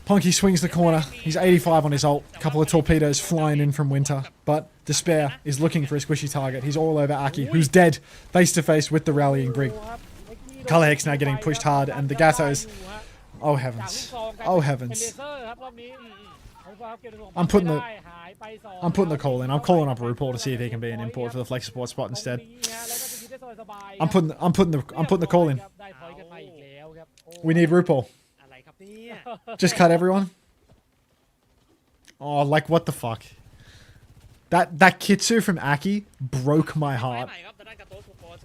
Punky swings the corner. He's 85 on his ult. A couple of torpedoes flying in from Winter. But Despair is looking for a squishy target. He's all over Aki, who's dead, face to face with the rallying Brig. Color Hex now getting pushed hard, and the Gatos. Oh heavens! Oh heavens! I'm putting the call in. I'm calling up RuPaul to see if he can be an import for the Flex Support spot instead. I'm putting the call in. We need RuPaul. Just cut everyone. Oh, like what the fuck? That Kitsu from Aki broke my heart.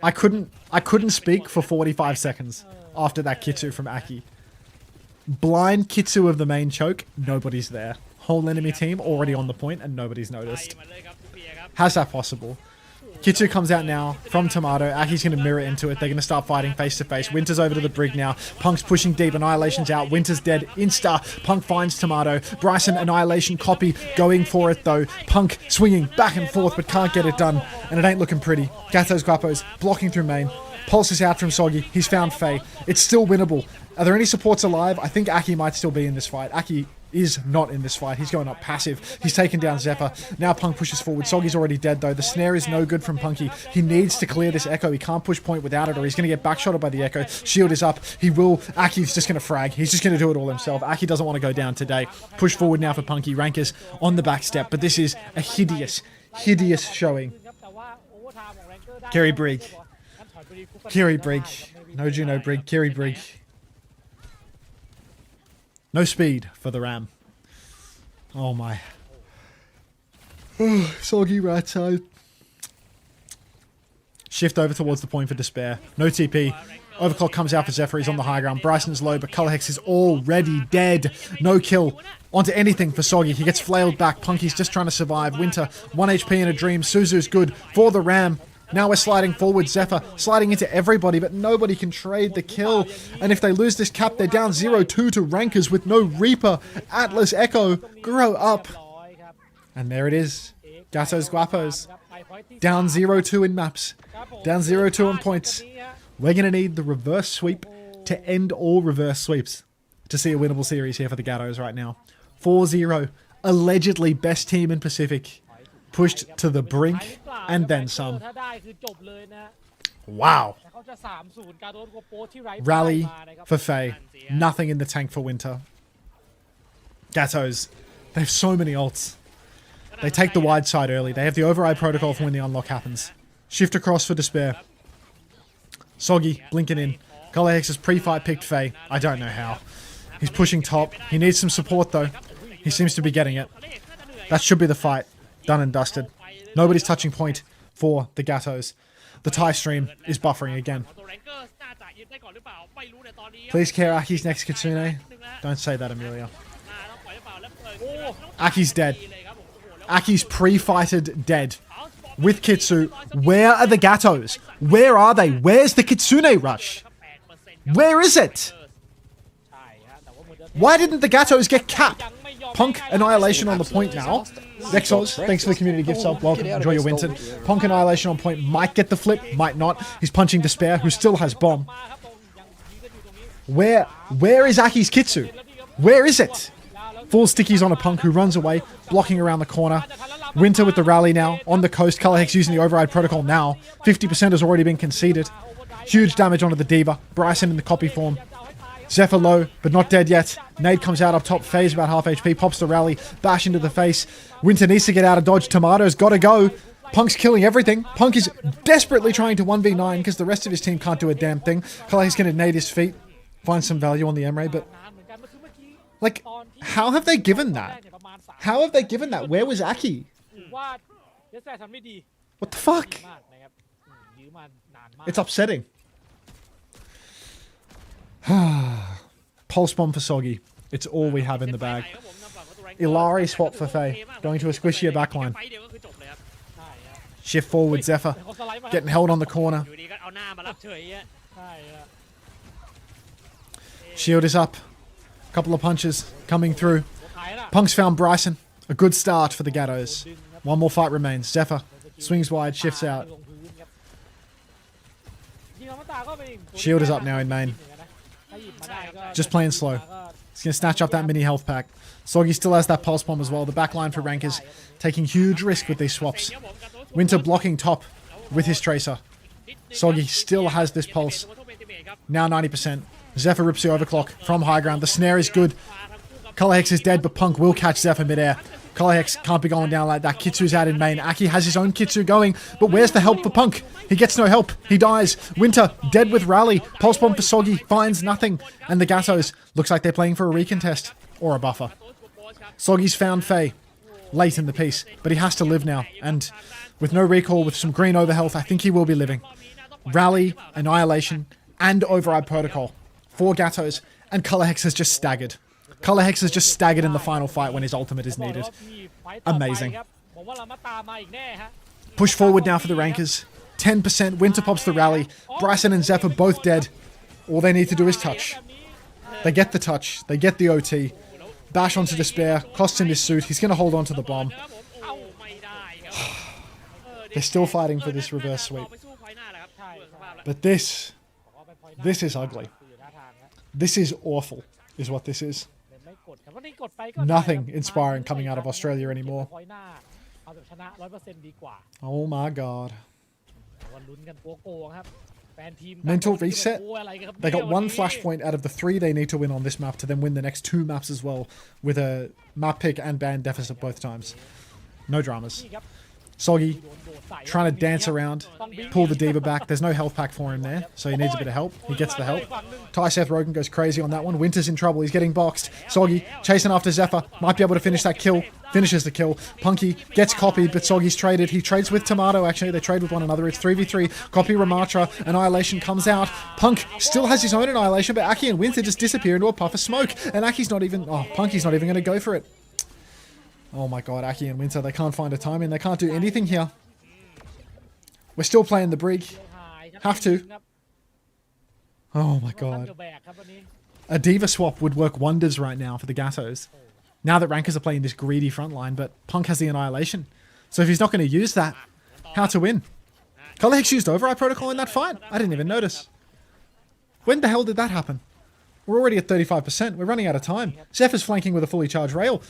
I couldn't speak for 45 seconds after that Kitsu from Aki. Blind Kitsu of the main choke, nobody's there. Whole enemy team already on the point and nobody's noticed. How's that possible? Kitsu comes out now from Tomato. Aki's going to mirror into it. They're going to start fighting face to face. Winter's over to the Brig now. Punk's pushing deep. Annihilation's out. Winter's dead. Insta. Punk finds Tomato. Bryson Annihilation copy going for it though. Punk swinging back and forth but can't get it done. And it ain't looking pretty. Gatos Guapos blocking through main. Pulse is out from Soggy. He's found Faye. It's still winnable. Are there any supports alive? I think Aki might still be in this fight. Aki is not in this fight. He's going up passive. He's taken down Zephyr. Now Punk pushes forward. Soggy's already dead though. The snare is no good from Punky. He needs to clear this Echo. He can't push point without it or he's going to get backshotted by the Echo. Shield is up. He will. Aki's just going to frag. He's just going to do it all himself. Aki doesn't want to go down today. Push forward now for Punky. Rankers on the back step. But this is a hideous showing. Kerry Brig. Kerry Brig. No Juno Brig. Kerry Brig. No speed for the Ram. Oh my. Soggy right side. Shift over towards the point for Despair. No TP. Overclock comes out for Zephyr. He's on the high ground. Bryson's low, but Color Hex is already dead. No kill. Onto anything for Soggy. He gets flailed back. Punky's just trying to survive. Winter, 1 HP in a dream. Suzu's good for the Ram. Now we're sliding forward. Zephyr sliding into everybody, but nobody can trade the kill. And if they lose this cap, they're down 0-2 to Rankers with no Reaper. Atlas Echo, grow up. And there it is. Gatos Guapos. Down 0-2 in maps. Down 0-2 in points. We're going to need the reverse sweep to end all reverse sweeps to see a winnable series here for the Gatos right now. 4-0. Allegedly best team in Pacific. Pushed to the brink and then some. Wow. Rally for Faye. Nothing in the tank for Winter. Gatos. They have so many ults. They take the wide side early. They have the override protocol for when the unlock happens. Shift across for Despair. Soggy blinking in. Color Hex has pre-fight picked Faye. I don't know how. He's pushing top. He needs some support though. He seems to be getting it. That should be the fight. Done and dusted. Nobody's touching point for the Gatos. The Thai stream is buffering again. Please care Aki's next Kitsune. Don't say that, Amelia. Aki's dead. Aki's pre-fighted dead. With Kitsu. Where are the Gatos? Where are they? Where's the Kitsune rush? Where is it? Why didn't the Gatos get cap? Punk Annihilation on the point now. Zexos, thanks for the community gift sub. Welcome. Enjoy your winter. Punk Annihilation on point. Might get the flip. Might not. He's punching Despair, who still has bomb. Where is Aki's Kitsu? Where is it? Full stickies on a Punk who runs away, blocking around the corner. Winter with the rally now. On the coast. Color Hex using the override protocol now. 50% has already been conceded. Huge damage onto the Diva. Bryson in the copy form. Zephyr low, but not dead yet. Nade comes out up top. Faye's about half HP. Pops the rally. Bash into the face. Winter needs to get out of dodge. Tomato's got to go. Punk's killing everything. Punk is desperately trying to 1v9 because the rest of his team can't do a damn thing. Kalai's going to nade his feet. Find some value on the Emre, but... Like, how have they given that? How have they given that? Where was Aki? What the fuck? It's upsetting. Pulse bomb for Soggy. It's all we have in the bag. Ilari swap for Faye. Going to a squishier backline. Shift forward, Zephyr. Getting held on the corner. Shield is up. Couple of punches coming through. Punk's found Bryson. A good start for the Gatos. One more fight remains. Zephyr swings wide, shifts out. Shield is up now in main. Just playing slow. He's going to snatch up that mini health pack. Soggy still has that pulse bomb as well. The backline for Rankers taking huge risk with these swaps. Winter blocking top with his tracer. Soggy still has this pulse. Now 90%. Zephyr rips the overclock from high ground. The snare is good. Color Hex is dead, but Punk will catch Zephyr midair. Color Hex can't be going down like that. Kitsu's out in main. Aki has his own Kitsu going, but where's the help for Punk? He gets no help. He dies. Winter, dead with Rally. Pulse bomb for Soggy, finds nothing. And the Gatos, looks like they're playing for a recontest. Or a buffer. Soggy's found Faye late in the piece, but he has to live now. And with no recall, with some green overhealth, I think he will be living. Rally, Annihilation, and Override Protocol. 4 Gatos, and Color Hex has just staggered. Color Hex has just staggered in the final fight when his ultimate is needed. Amazing. Push forward now for the Rankers. 10%, Winter pops the Rally. Bryson and Zephyr both dead. All they need to do is touch. They get the touch. They get the OT. Bash onto Despair. Costs him his suit. He's going to hold on to the bomb. They're still fighting for this reverse sweep. But this is ugly. This is awful, is what this is. Nothing inspiring coming out of Australia anymore. Oh my god. Mental reset. They got 1 flashpoint out of the 3 they need to win on this map to then win the next 2 maps as well, with a map pick and ban deficit both times. No dramas. Soggy trying to dance around, pull the Diva back. There's no health pack for him there, so he needs a bit of help. He gets the help. Ty Seth Rogen goes crazy on that one. Winter's in trouble. He's getting boxed. Soggy chasing after Zephyr. Might be able to finish that kill. Finishes the kill. Punky gets copied, but Soggy's traded. He trades with Tomato, actually. They trade with one another. It's 3v3. Copy Ramatra. Annihilation comes out. Punk still has his own Annihilation, but Aki and Winter just disappear into a puff of smoke. And Aki's not even... Oh, Punky's not even going to go for it. Oh my god, Aki and Winter, they can't find a timing. They can't do anything here. We're still playing the Brig. Have to. Oh my god. A Diva swap would work wonders right now for the Gatos. Now that Rankers are playing this greedy front line, but Punk has the Annihilation. So if he's not going to use that, how to win? Color Hex used Override Protocol in that fight? I didn't even notice. When the hell did that happen? We're already at 35%. We're running out of time. Zephyr's flanking with a fully charged rail.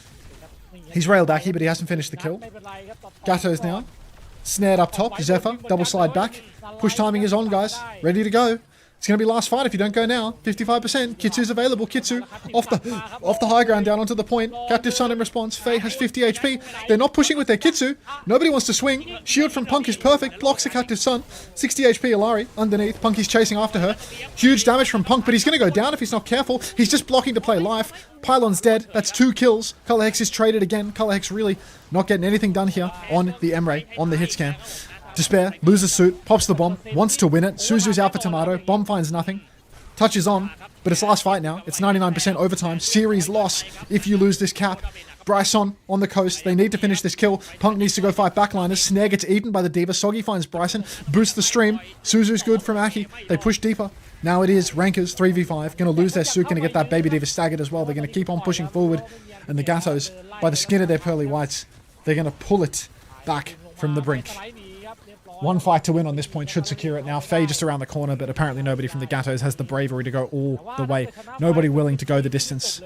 He's railed Aki, but he hasn't finished the kill. Gatos now. Snared up top. Zephyr. Double slide back. Push timing is on, guys. Ready to go. It's going to be last fight if you don't go now. 55%. Kitsu's available. Kitsu off the high ground down onto the point. Captive Sun in response. Faye has 50 HP. They're not pushing with their Kitsu. Nobody wants to swing. Shield from Punk is perfect. Blocks the Captive Sun. 60 HP Alari underneath. Punky's chasing after her. Huge damage from Punk, but he's going to go down if he's not careful. He's just blocking to play life. Pylon's dead. That's 2 kills. Color Hex is traded again. Color Hex really not getting anything done here on the M-Ray, on the hit scan. Despair, loses suit, pops the bomb, wants to win it. Suzu's out for Tomato, bomb finds nothing. Touch is on, but it's last fight now. It's 99% overtime. Series loss if you lose this cap. Bryson on the coast. They need to finish this kill. Punk needs to go fight backliners. Snare gets eaten by the Diva. Soggy finds Bryson. Boosts the stream. Suzu's good from Aki. They push deeper. Now it is Rankers 3v5. Going to lose their suit. Going to get that Baby Diva staggered as well. They're going to keep on pushing forward. And the Gatos, by the skin of their pearly whites, they're going to pull it back from the brink. 1 fight to win on this point should secure it now. Faye just around the corner, but apparently nobody from the Gatos has the bravery to go all the way. Nobody willing to go the distance.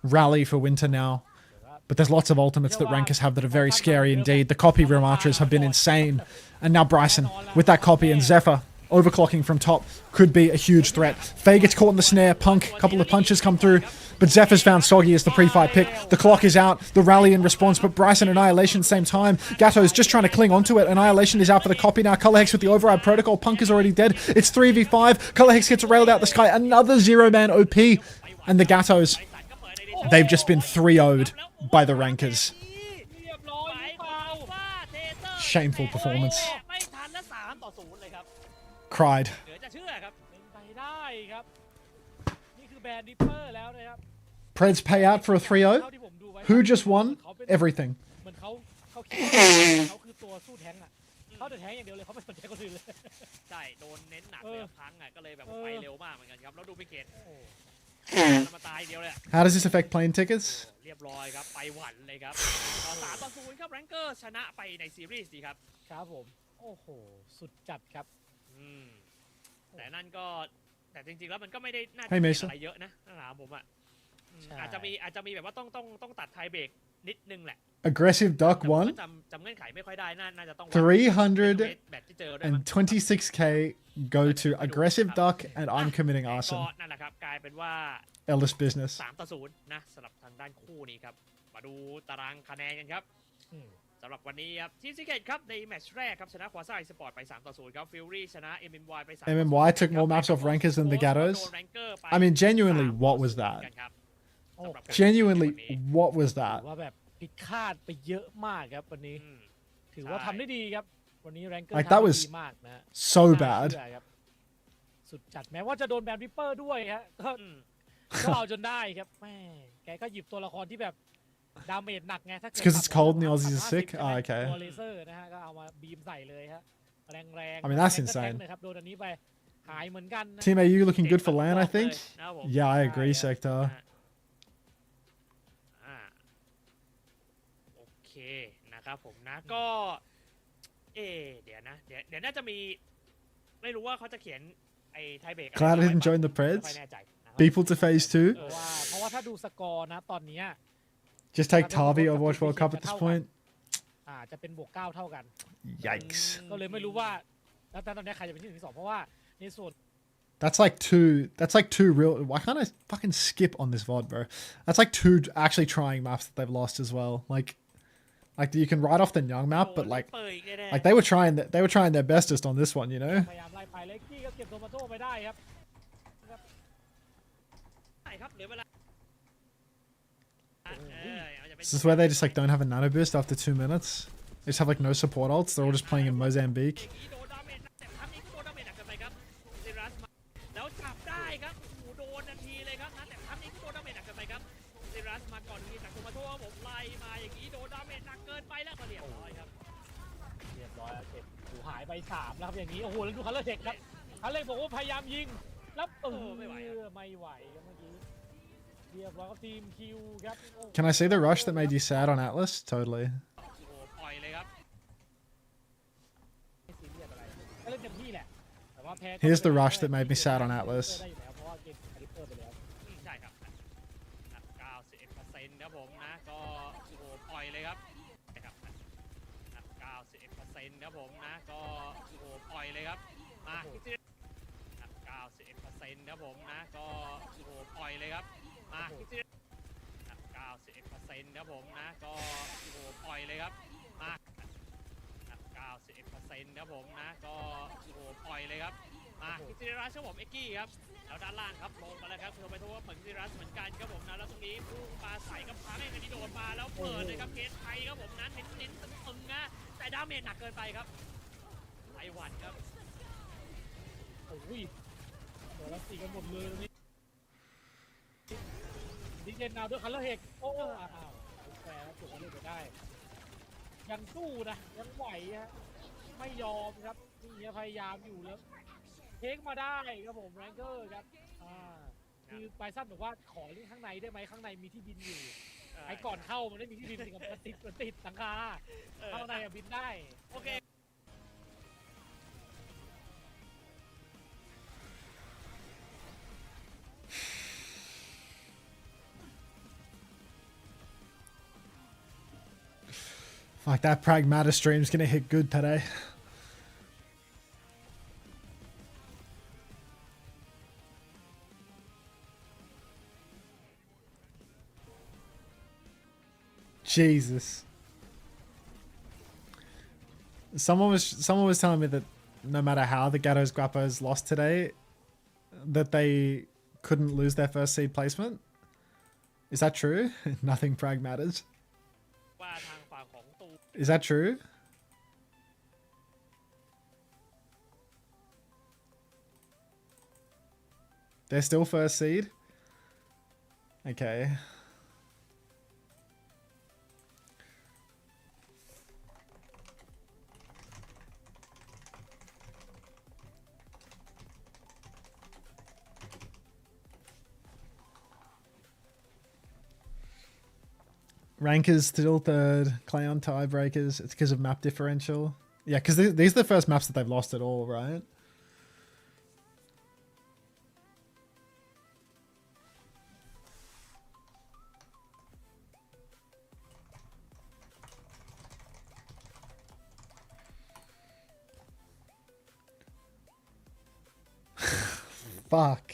Rally for Winter now. But there's lots of ultimates that Rankers have that are very scary indeed. The copy Ramatras have been insane. And now Bryson with that copy and Zephyr overclocking from top could be a huge threat. Faye gets caught in the snare. Punk, a couple of punches come through. But Zephyr's found Soggy as the pre-fight pick. The clock is out. The rally in response, but Bryson Annihilation same time. Gatos just trying to cling onto it. Annihilation is out for the copy now. Color Hex with the Override Protocol. Punk is already dead. It's 3v5. Color Hex gets railed out the sky. Another zero-man OP. And the Gatos, they've just been 3-0'd by the Rankers. Shameful performance. Cried. Preds pay out for a 3-0. Who just won? Everything. ใช่โดนเน้นหนักเลยพังอ่ะก็เลยแบบไปเร็วมากเหมือนกันครับแล้วดูไปเกตมาตายเดียวเลย How does this affect plane tickets? เรียบร้อยครับไปหวันเลยครับ3-0ครับแรงเกอร์ชนะไปในซีรีส์ดีครับ ครับผมโอ้โหสุดจัดครับ แต่นั่นก็แต่จริงๆแล้วมันก็ไม่ได้น่าจะ ให้ มี เมส อะไรเยอะนะถ้าถามผมอ่ะอาจจะมีแบบว่าต้องตัดไทยเบรกนิดนึงแหละ Aggressive duck แต่ผม 1. ก็จำเงื่อนไขไม่ค่อยได้น่าจะต้องวัดแบตที่เจอด้วยมั้ง 326k go to aggressive duck, and I'm committing ก็ arson. นั่นแหละครับกลายเป็นว่า Ellis business. 3-0นะสำหรับทางด้านคู่นี้ครับมาดูตารางคะแนนกันครับ สำหรับวันนี้ครับทีมซิกเก็ตครับในแมตช์แรกครับชนะควาซ่าอีสปอร์ตไป 3-0 ครับฟิลลี่ชนะ MMY ไป 3-0 MMY took more maps off rankers than the Gatos. I mean, genuinely, what was that? โอ้ Genuinely, what was ถื that? อว่าแบบผิดคาดไปเยอะมากครับวันนี้ ถือว่าทำได้ดีครับ วันนี้แรงเกอร์ Like ทำ that ได้ was ดีมากนะฮะ so น่า bad. เชื่อครับสุดจัดแม้ว่าจะโดนแบนริปเปอร์ด้วยฮะก็เอาจนได้ครับแม่แกก็หยิบตัวละครที่แบบดาเมจหนักไงถ้า It's 'cause it's cold and the ต่ำกว่า Aussies are sick? ใช่ไหม Oh, okay. ตัวเลเซอร์นะฮะก็เอามาบีมใส่เลยฮะแรง I mean, that's แรงก็ insane. แทงเลยครับโดนอันนี้ไปหายเหมือนกันนะ Team AU looking good for LAN, I think. นะครับผม Yeah, I agree, Sector. โอเคนะครับผมนะก็เดี๋ยวนะเดี๋ยวน่าจะมีไม่รู้ว่าเขาจะเขียนไอ้ไทยเบรก Glad I didn't join the ไม่ค่อย Preds. แน่ใจนะครับ People to phase 2. เพราะว่าถ้าดูสกอร์นะตอนเนี้ย Just take Tavi Overwatch World Cup at this point. จะเป็นบวก9เท่ากัน Yikes. ก็เลยไม่รู้ว่าแล้วตอนนี้ใครจะเป็นที่หนึ่งที่สองเพราะว่าในส่วน That's like two real. Why can't I fucking skip on this VOD, bro? That's like two actually trying maps that they've lost as well. Like you can write off the Young map, but like เปิดอีกแน่ๆ they were trying their bestest on this one, you know? พยายามไล่ไปเล็กกี้ก็เก็บโทมาโต้ไปได้ครับ ใช่ครับเหลือเวลาอาจจะเป็น This is where they just like don't have a nano boost after 2 minutes. They just have like no support ults. They're all just playing in Mozambique. โดนดาเมจแต่ครั้งนี้ก็โดนดาเมจหนักเกินไปครับซิรัสมาแล้วจับได้ครับโอ้โหโดนทันทีเลยครับนะแต่ครั้งนี้ก็โดนดาเมจหนักเกินไปครับซิรัสมาก่อนทีจากโทมาโต้ผมไล่มาอย่างนี้โดนดาเมจหนักเกินไปแล้วก็เรียบร้อยครับ เรียบร้อยแล้วเก็บหูหายไป3แล้วครับอย่างนี้โอ้โหแล้วดูคัลเลอร์เด็กครับคัลเลอร์บอกว่าพยายามยิงแล้วไม่ไหวครับเมื่อกี้เรียบร้อยครับทีมคิวครับ Can I see the rush that made you sad on Atlas? Totally. โอ้โหปล่อยเลยครับ ไม่ซีเรียสอะไรก็เล่นเต็มที่แหละแต่ว่าแพ้ Here's the rush that made me sad on Atlas. ได้อยู่แล้วเพราะว่าเกมริปเปอร์ไปแล้ว ใช่ครับ91%ครับผมนะก็โอ้โหปล่อยเลยครับนะครับ91%ครับผมนะก็โอ้โหปล่อยเลยครับมา91%ครับผมนะก็โอ้โหปล่อยเลยครับมา91%ครับผมนะก็โอ้โหปล่อยเลยครับมา91%ครับผมนะก็โอ้โหปล่อยเลยครับมาคิซิรัสครับผมเอ็กกี้ครับแล้วด้านล่างครับลงมาแล้วครับเธอไปทั่วเหมือนคิซิรัสเหมือนกันครับผมนะแล้วตรงนี้พุ่งปลาใส่กับพาแม่งกันที่โดดมาแล้วเปิดเลยครับเคสไทยครับผมนั้นเน้นตึงๆนะแต่ดาเมจหนักเกินไปครับไต้หวันครับ โอ้ยโดนแล้วตีกันหมดเลยตรงนี้ดิเจนนาวด้วยคัลเลอร์เฮกโอ้อ้าวแฝงจุดคัลเลอร์ไปได้ยังสู้นะยังไหวฮะไม่ยอมครับนี่พยายามอยู่แล้วเทคมาได้ครับผมแรงเกอร์ครับคือไบซันบอกว่าขอเล่นข้างในได้ไหมข้างในมีที่บินอยู่ไอ้ก่อนเข้ามันไม่มีที่บินกับมันติดหลังคาข้างในบินได้โอเค Fuck, that Pragmata stream's gonna hit good today. Jesus. Someone was telling me that no matter how the Gatos Guapos lost today, that they couldn't lose their first seed placement. Is that true? Nothing Prag matters. ว่าทางฝั่งของตู Is that true? They're still first seed? Okay. Rankers still third. Clown tiebreakers. It's because of map differential. Yeah, because these are the first maps that they've lost at all, right? fuck?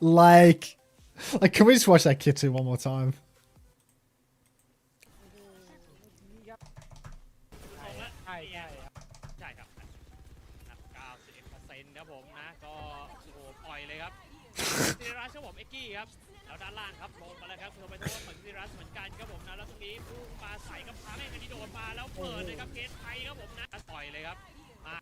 like, can we just watch that Kitsu one more time? ใช่ใช่ ใช่ครับ91%ครับผมนะก็โอ้โหปล่อยเลยครับซีรัสครับผมเอ็กกี้ครับแล้วด้านล่างครับลงมาแล้วครับโทรไปโทษเหมือนซีรัสเหมือนกันครับผมนะแล้วตรงนี้พุ่งปลาใส่กับพาแม่งกันที่โดดมาแล้วเปิดเลยครับเกตไทยครับผมนะปล่อยเลยครับมา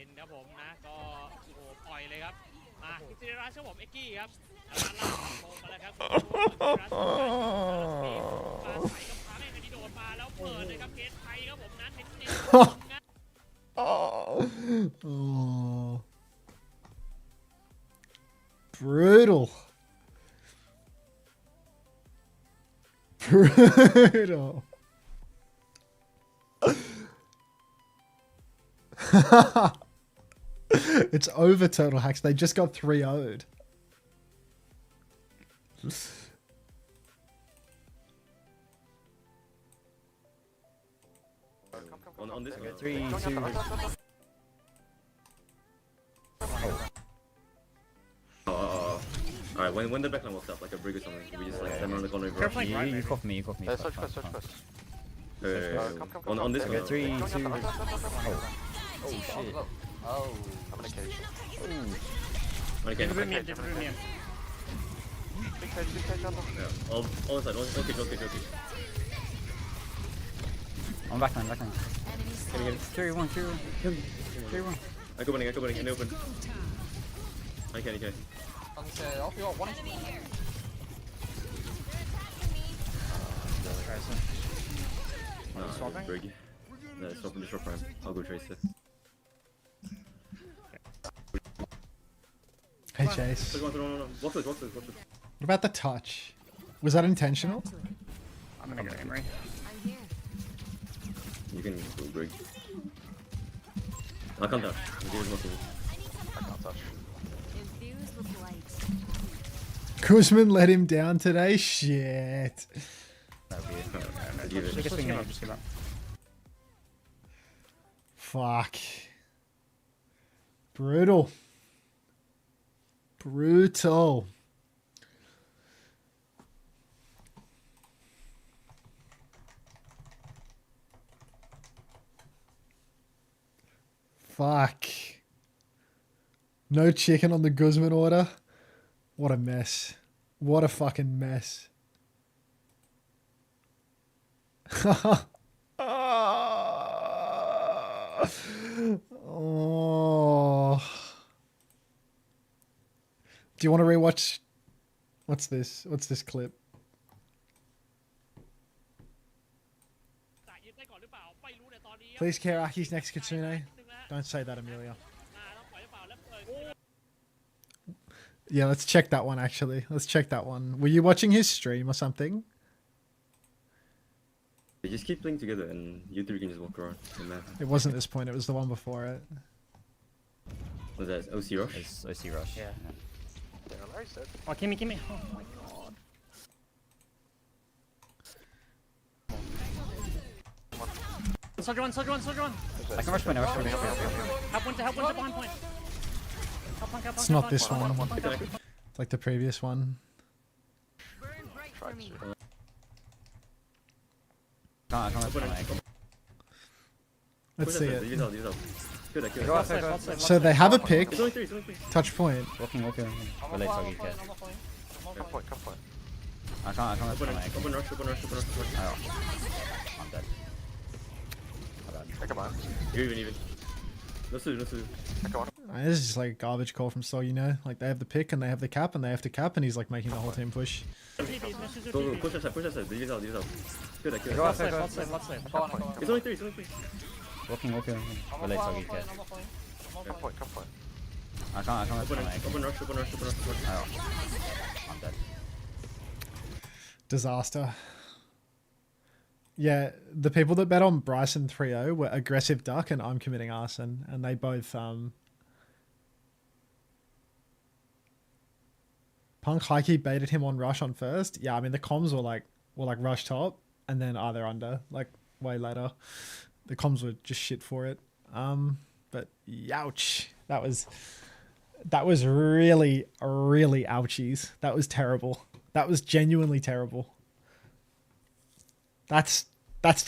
91%ครับผมนะก็โอ้โหปล่อยเลยครับมาซีรัสครับผมเอ็กกี้ครับแล้วด้านล่างครับลงมาแล้วครับโทรไปโทษเหมือนซีรัสเหมือนกันแล้วตรงนี้พุ่งปลาใส่กับพาแม่งกันที่โดดมาแล้วเปิดเลยครับเกตไทยครับผมนะเน้นๆนะ Oh. Brutal. Brutal. It's over, Turtle Hacks. They just got 3-0'd. On this one. 3, 2. Alright, when the backline walks up, like a brig or something, we just like stand around the corner. You cough me, you cough me. Search first, search first. On this one. 3, 2. Oh Oh shit. Oh, communication. Okay. Big cage, Unter. Yeah. All inside. Okay. I'm backline. Can you get it? 3, 1. 3, 1. I go running, in the open. I can. Off you got 1 HP. Nah, brig. No, stop in the short prime. I'll go trace it. Hey, Chase. No. Watch this. What about the touch? Was that intentional? I'm gonna go Emery. You can go brig. I can't touch. I can't touch. Kuzman let him down today? Shit. Give it. Just give up. Fuck. Brutal. Fuck. No chicken on the Guzman order. What a mess. What a fucking mess. Oh. Do you want to rewatch? What's this? What's this clip? จ่ายยึดได้ก่อนหรือเปล่าไม่รู้ในตอนนี้ครับ Please care Aki's next Kitsune. Don't say that, Amelia. ต้องปล่อยหรือเปล่าแล้วเปิด Yeah, let's check that one actually. Let's check that one. Were you watching his stream or something? They just keep playing together and you three can just walk around the map. It wasn't this point, it was the one before it. What's that? OC Rush? It's OC Rush. Yeah. Yeah, Larry said. Oh, give me. Oh my god. Soldier one. I can rush point. help one to behind point It's not this one. It's like the previous one. I can't rush point. Let's see it. Use out. Good. Go outside. So they have a pick. It's only three. Touch point. Walking. Relate to you, Come point. I can't rush point. Open rush. Oh. I'm dead. Come on. You're even. No suit. Come on. This is just like a garbage call from Sol, you know? Like they have the pick and they have the cap and they have to cap and he's like making the whole team push. Go. Push outside. Use out. Good. Go outside. It's only three. Walking. Relate to you, Come point. I can't rush point. Open rush. Oh. I'm dead. Disaster. Yeah, the people that bet on Bryson 3-0 were Aggressive Duck and I'm Committing Arson, and they both Punk Hikey baited him on rush on first. Yeah, I mean the comms were like rush top, and then they're under like way later. The comms were just shit for it. But ouch, that was really ouchies. That was terrible. That was genuinely terrible. That's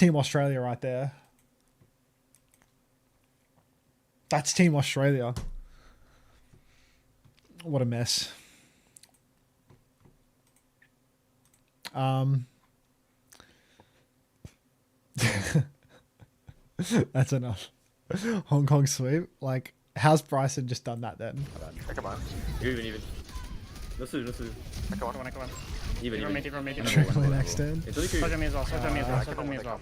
Team Australia right there. That's Team Australia. What a mess. That's enough. Hong Kong sweep. Like, how's Bryson just done that then? Come on. Even. No suit. Come on. Even. Trickle next turn. It's only for Soldier me as well, soldier me as well, Come soldier on, me as well.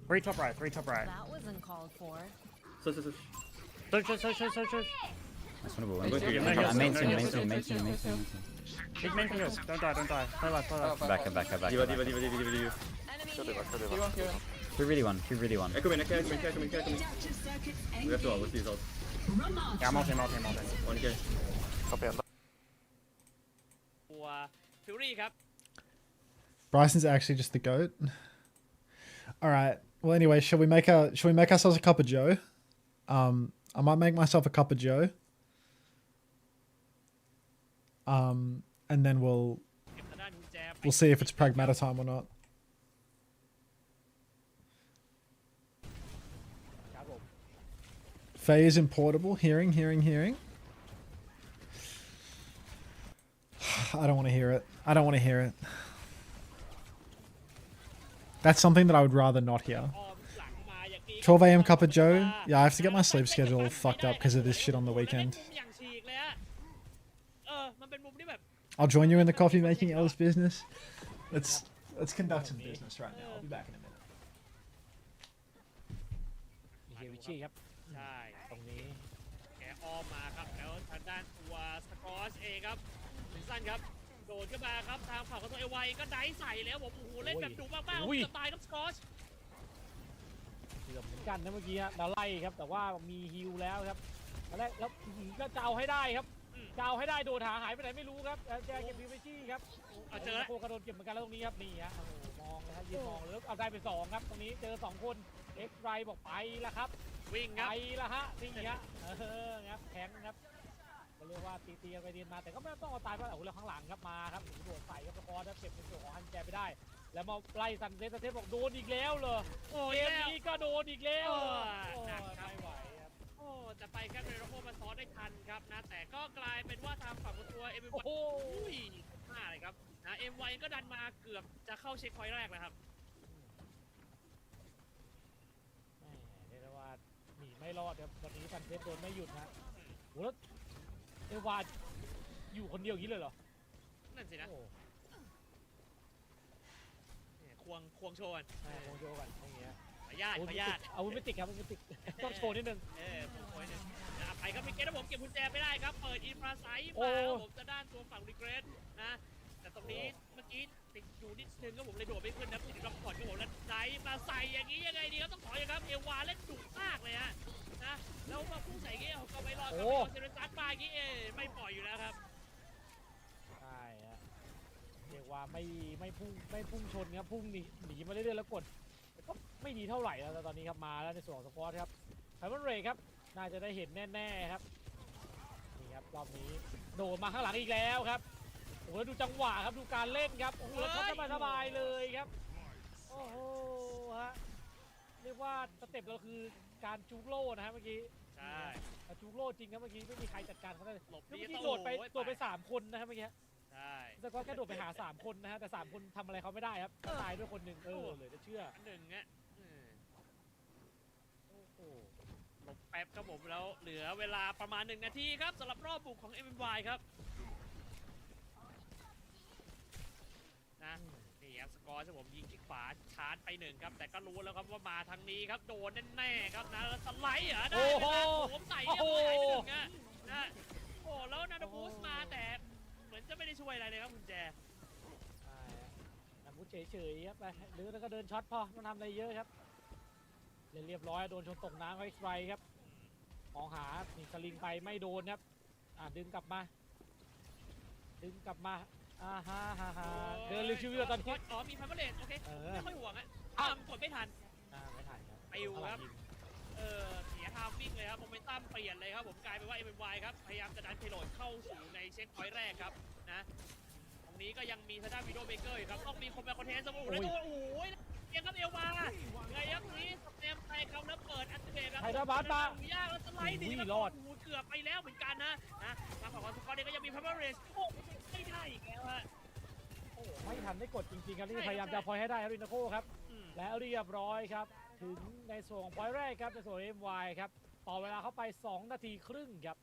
Three top right. That was uncalled for. So. Soldier. Nice one, I'm going to Main get team. Big main for yours. Don't die. Play left. Back. Diva. He really won. Echo in. We have to all. Let's use all. Yeah, I'm ulting. 1K. Copy on ตัวฟิวรี่ครับ Bryson's actually just the GOAT. All right. Well, anyway, shall we make ourselves a cup of Joe? I might make myself a cup of Joe. And then we'll เก็บทางด้านกุญแจไป see if it's pragmata time or not. ครับผม Faye is importable. Hearing. I don't want to hear it. That's something that I would rather not hear. อ้อมหลังมาอย่างนี้ 12 a.m. cup of Joe. Yeah, I have to get my sleep schedule fucked up because of this shit on the weekend. มุมอย่างฉีกเลยฮะมันเป็นมุมที่แบบ I'll join you in the coffee making Ellis business. Let's conduct some business right now. I'll be back in a minute. มีเฮวิชี่ครับ ใช่ ตรงนี้ แกอ้อมมาครับแล้วทางด้านตัวสกอสเองครับถึงสั้นครับโดดขึ้นมาครับทางฝั่งของตัวเอไวก็ได้ใส่แล้วผมโอ้โหเล่นแบบดุมากๆเกือบตายครับสกอส เกือบเหมือนกันนะเมื่อกี้ฮะเราไล่ครับแต่ว่ามีฮิลแล้วครับตอนแรกแล้วก็จะเอาให้ได้ครับจะเอาให้ได้โดนหายไปไหนไม่รู้ครับแจเก็บฮิวไปจี้ครับ เจอแล้ว โคกระโดดเก็บเหมือนกันแล้วตรงนี้ครับนี่ฮะโอ้โหมองนะฮะยืนมองแล้วเอาได้ไปสองครับตรงนี้เจอ2คนเอ็กซ์ไรบอกไปแล้วครับ วิ่งค ไป รับ ละฮะนี่ฮะครับแข็งครับก็เรียกว่าตีกันไปตีมาแต่ก็ไม่ต้องเอาตายเพราะโอ้โหแล้วข้างหลังครับมาครับโดดใส่ครับสกอร์เก็บในส่วนของฮันแจไปได้ แล้วมาไล่ซันเซตบอกโดนอีกแล้วเหรอ โอ้ย เกม แล้ว นี้ก็โดนอีกแล้ว หนักครับ ไม่ไหวครับ โอ้แต่ไปแค่เรโรโคมาซ้อนได้ทันครับนะแต่ก็กลายเป็นว่าทางฝั่งของตัวเอ็ม โอ้โห ห้าเลยครับนะเอ็มไวก็ดันมาเกือบจะเข้าเช็คพอยต์แรกแล้วครับ เรียกได้ว่าหนีไม่รอดครับวันนี้ซันเซตโดนไม่หยุดนะโหแล้วเอวาอยู่คนเดียวอย่างนี้เลยเหรอ นั่นสินะ โอ้ เนี่ยควงโชว์กัน วงโยกันอย่างเงี้ย ขออนุญาต อาวุธไม่ติดครับอาวุธไม่ติดต้องโชว์นิดนึง ควงโชว์หนึ่งไปครับพี่เกตนะผมเก็บกุญแจไม่ได้ครับเปิดอินฟราไซต์ โอ้ มาครับผมจะด้านตัวฝั่งรีเกรสนะแต่ตรงนี้เมื่อกี้ติดอยู่นิดนึงก็ผมเลยโดดไม่ขึ้นนะติดรับพอร์ตก็ผมแล้วไซต์มาใส่อย่างนี้ยังไงดีครับต้องขออย่างครับเอวาเล่นดุมากเลยฮะนะแล้วมาพุ่งใส่เงี้ยก็ไม่รอดครับเซเรซัสมาอย่างนี้ไม่ปล่อยอยู่แล้วครับ ใช่ฮะเรียกว่าไม่พุ่งชนครับพุ่งหนีมาเรื่อยๆแล้วกดก็ไม่ดีเท่าไหร่แล้วตอนนี้ครับมาแล้วในส่วนของสควอตครับไพมอนเรย์ครับน่าจะได้เห็นแน่ๆครับนี่ครับรอบนี้โดดมาข้างหลังอีกแล้วครับโอ้โหแล้วดูจังหวะครับดูการเล่นครับโอ้โหแล้วช็อตสบายๆเลยครับโอ้โหฮะเรียกว่าสเต็ปเราคือการจูกโล่นะฮะเมื่อกี้ ใช่ จูกโล่จริงครับเมื่อกี้ไม่มีใครจัดการเขาได้ หลบ เมื่อ ดี กี้โดดไป3 คนนะครับเมื่อกี้ ใช่ แต่ก็แค่โดดไปหา3 คนนะฮะแต่3 คนทำอะไรเขาไม่ได้ครับตายด้วยคนหนึ่งเหลยจะเชื่อ อันหนึ่งอ่ะ โอ้โห หลบแป๊บครับผมแล้วเหลือเวลาประมาณ1 นาทีครับสำหรับรอบบุกของ MMY ครับนะนี่ครับสกอร์ที่ผมยิงที่ขวาชาร์จไป1ครับแต่ก็รู้แล้วครับว่ามาทางนี้ครับโดนแน่ๆครับนะแล้วสไลด์เหรอได้ไหมนะผมใส่เรียบร้อยไป1อ่ะนะโอ้แล้วนาดาบูสมาแต่เหมือนจะไม่ได้ช่วยอะไรเลยครับคุณแจ ใช่ฮะนำพุทเฉยๆครับไปหรือแล้วก็เดินช็อตพอไม่ทำอะไรเยอะครับเรียบร้อยโดนชนตกน้ำไว้ไฟครับมองหานี่สลิงไปไม่โดนครับดึงกลับมา เดินรีวิวอยู่ตอนนี้ อ๋อมีพัมเบอร์เลนโอเค เออ ไม่ค่อยห่วงอ่ะกดไม่ทัน ไม่ทันครับ ปิวครับ เสียทามมิ่งเลยครับโมเมนตัมเปลี่ยนเลยครับผมกลายเป็นว่า MMY ครับพยายามจะดันเพโลดเข้าสู่ในเช็คพอยต์แรกครับนะตรงนี้ก็ยังมีทางด้านวิดีโอเบเกอร์อยู่ครับต้องมีคนมาคอนเทนต์สมมุติเลยโอ้โหยังครับเอวมาไงครับนี้สเต็มไปเขาแล้วเปิดอันเดตครับ ไทยบาสมา ยากแล้วสไลด์ดีแล้ว รอด โอ้โหเกือบไปแล้วเหมือนกันนะทางฝั่งของสกอตเนี่ยก็ยังมีพัมเบอร์เรสโอ้ไม่ได้อีกแล้วฮะ ไม่ทันได้กดจริงๆครับนี่พยายามจะพอยให้ได้ครับรินาโคครับ แล้วเรียบร้อยครับถึงในส่วนของพอยแรกครับในส่วน MY ครับต่อเวลาเข้าไป2 นาทีครึ่งครับ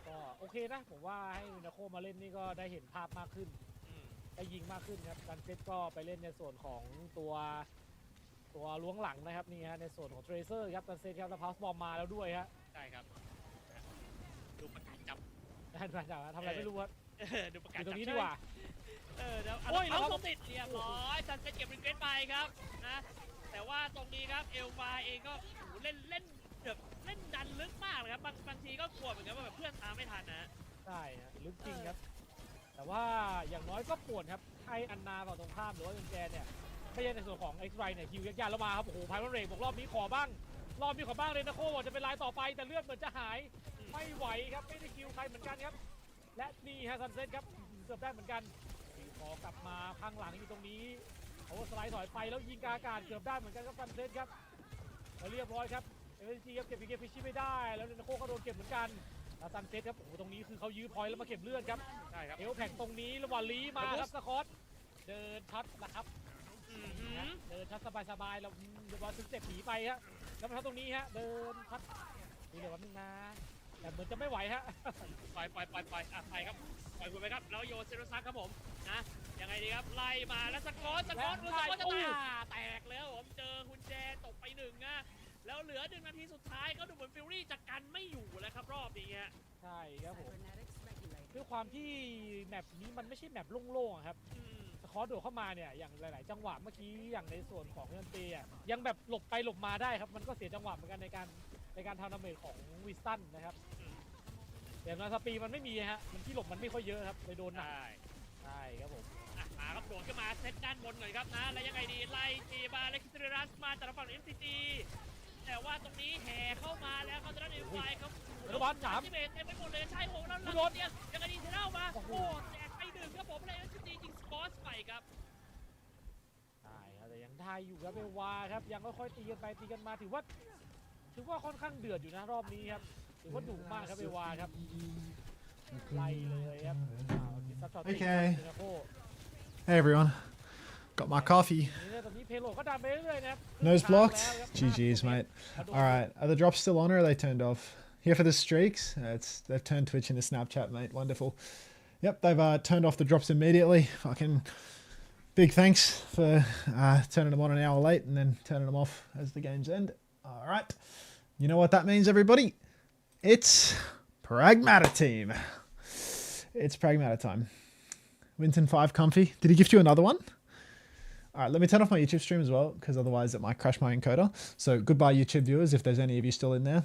ก็โอเคนะผมว่าให้รินาโคมาเล่นนี่ก็ได้เห็นภาพมากขึ้นได้ยิงมากขึ้นครับดันเซตก็ไปเล่นในส่วนของตัวล้วงหลังนะครับนี่ฮะในส่วนของเทรเซอร์ครับดันเซตครับแล้วพาสบอลมาแล้วด้วยฮะ ใช่ครับดูประกาศจับ ได้มาจากทำอะไรไม่รู้ครับ ดูประ อก าศ ยู่ต จั ร บ งนี้ดีกว่า เดี๋ยว โอ้ย เอาตรงติดเรียบร้อยจันเป็นเก็บรีเกรสไปครับนะแต่ว่าตรงนี้ครับเอลฟาเองก็เล่นแบบเล่นดันลึกมากเลยครับบางทีก็กลัวเหมือนกันว่าแบบเพื่อนตามไม่ทันนะ ใช่ฮะลึกจริงครับแต่ว่าอย่างน้อยก็ปวดครับให้อันนาฝั่งตรงข้ามหรือว่าเป็นแกนเนี่ยไม่ใช่ในส่วนของ X-Ray เนี่ยคิวยากๆแล้วมาครับโอ้โหไพรเรกบอกรอบนี้ขอบ้างเลยนะโคบอกจะเป็นลายต่อไปแต่เลือดเหมือนจะหายไม่ไหวครับไม่ได้คิวใครเหมือนกันครับและนี่ฮะซันเซ็ตครับเกือบได้เหมือนกันขอกลับมาข้างหลังอยู่ตรงนี้โอ้สไลด์ถอยไปแล้วยิงกาอากาศเกือบได้เหมือนกันครับซันเซ็ตครับเรียบร้อยครับเอเวอร์จีครับเก็บพีเกฟิชชี่ไม่ได้แล้วนะโคก็โดนเก็บเหมือนกันแล้วซันเซ็ตครับโอ้โหตรงนี้คือเขายื้อพอยต์แล้วมาเก็บเลือดครับใช่ครับเอลแพ็กตรงนี้แล้ววอลลีมาครับสกอตเดินช็อตนะครับเดินช็อตสบายๆแล้วเดี๋ยวบอลถึงเจ็บหนีไปฮะแล้วมาทำตรงนี้ฮะเดินช็อตนี่เดี๋ยววันนึงนะแต่เหมือนจะไม่ไหวฮะไปครับปล่อยคุณไปครับแล้วโยเซโรซักครับผมนะยังไงดีครับไล่มาแล้วสกอตจะแตกแล้วผมเจอคุณแจตกไป1นะแล้วเหลือ1 นาทีสุดท้ายก็ดูเหมือนฟิลลี่จะกันไม่อยู่แล้วครับรอบนี้ฮะใช่ครับผมด้วยความที่แมปนี้มันไม่ใช่แมปโล่งๆครับสกอตโดดเข้ามาเนี่ยอย่างหลายๆจังหวะเมื่อกี้อย่างในส่วนของเงินเตะยังแบบหลบไปหลบมาได้ครับมันก็เสียจังหวะเหมือนกันในการทำดาเมจของวิสตันนะครับแต่ในสปีมันไม่มีฮะมันที่หลบมันไม่ค่อยเยอะครับเลยโดนหนักใช่ครับผมมาครับโดดขึ้นมาเซตด้านบนหน่อยครับนะแล้วยังไงดีไล่จีบาเล็กซิเรรัสมาจากฝั่ง MCG แต่ว่าตรงนี้แห่เข้ามาแล้วเขาจะได้ไฟครับแล้วบอลสามที่เบสเต็มไปหมดเลยใช่โหแล้วโดนเนี่ยยังไงดีเทเล่ามาโอ้แจกไป1ครับผมเลย MCG ยิงสปอร์ตไปครับใช่ครับแต่ยังได้อยู่ครับเบลวาครับยังค่อยๆตีกันไปตีกันมาถือว่าค่อนข้างเดือดอยู่นะรอบนี้ครับถือว่าดุมากครับเบลวาครับไล่เลยครับOkay. Hey everyone. Got my coffee. Nose blocked. GG's, mate. Alright, are the drops still on or are they turned off? Here for the streaks. They've turned Twitch into Snapchat, mate. Wonderful. Yep, they've turned off the drops immediately. Fucking big thanks for turning them on an hour late and then turning them off as the games end. Alright. You know what that means, everybody? It's Pragmata team. It's Pragmata time. Winton 5 comfy. Did he gift you another one? Alright, let me turn off my YouTube stream as well, because otherwise it might crash my encoder. So goodbye YouTube viewers, if there's any of you still in there.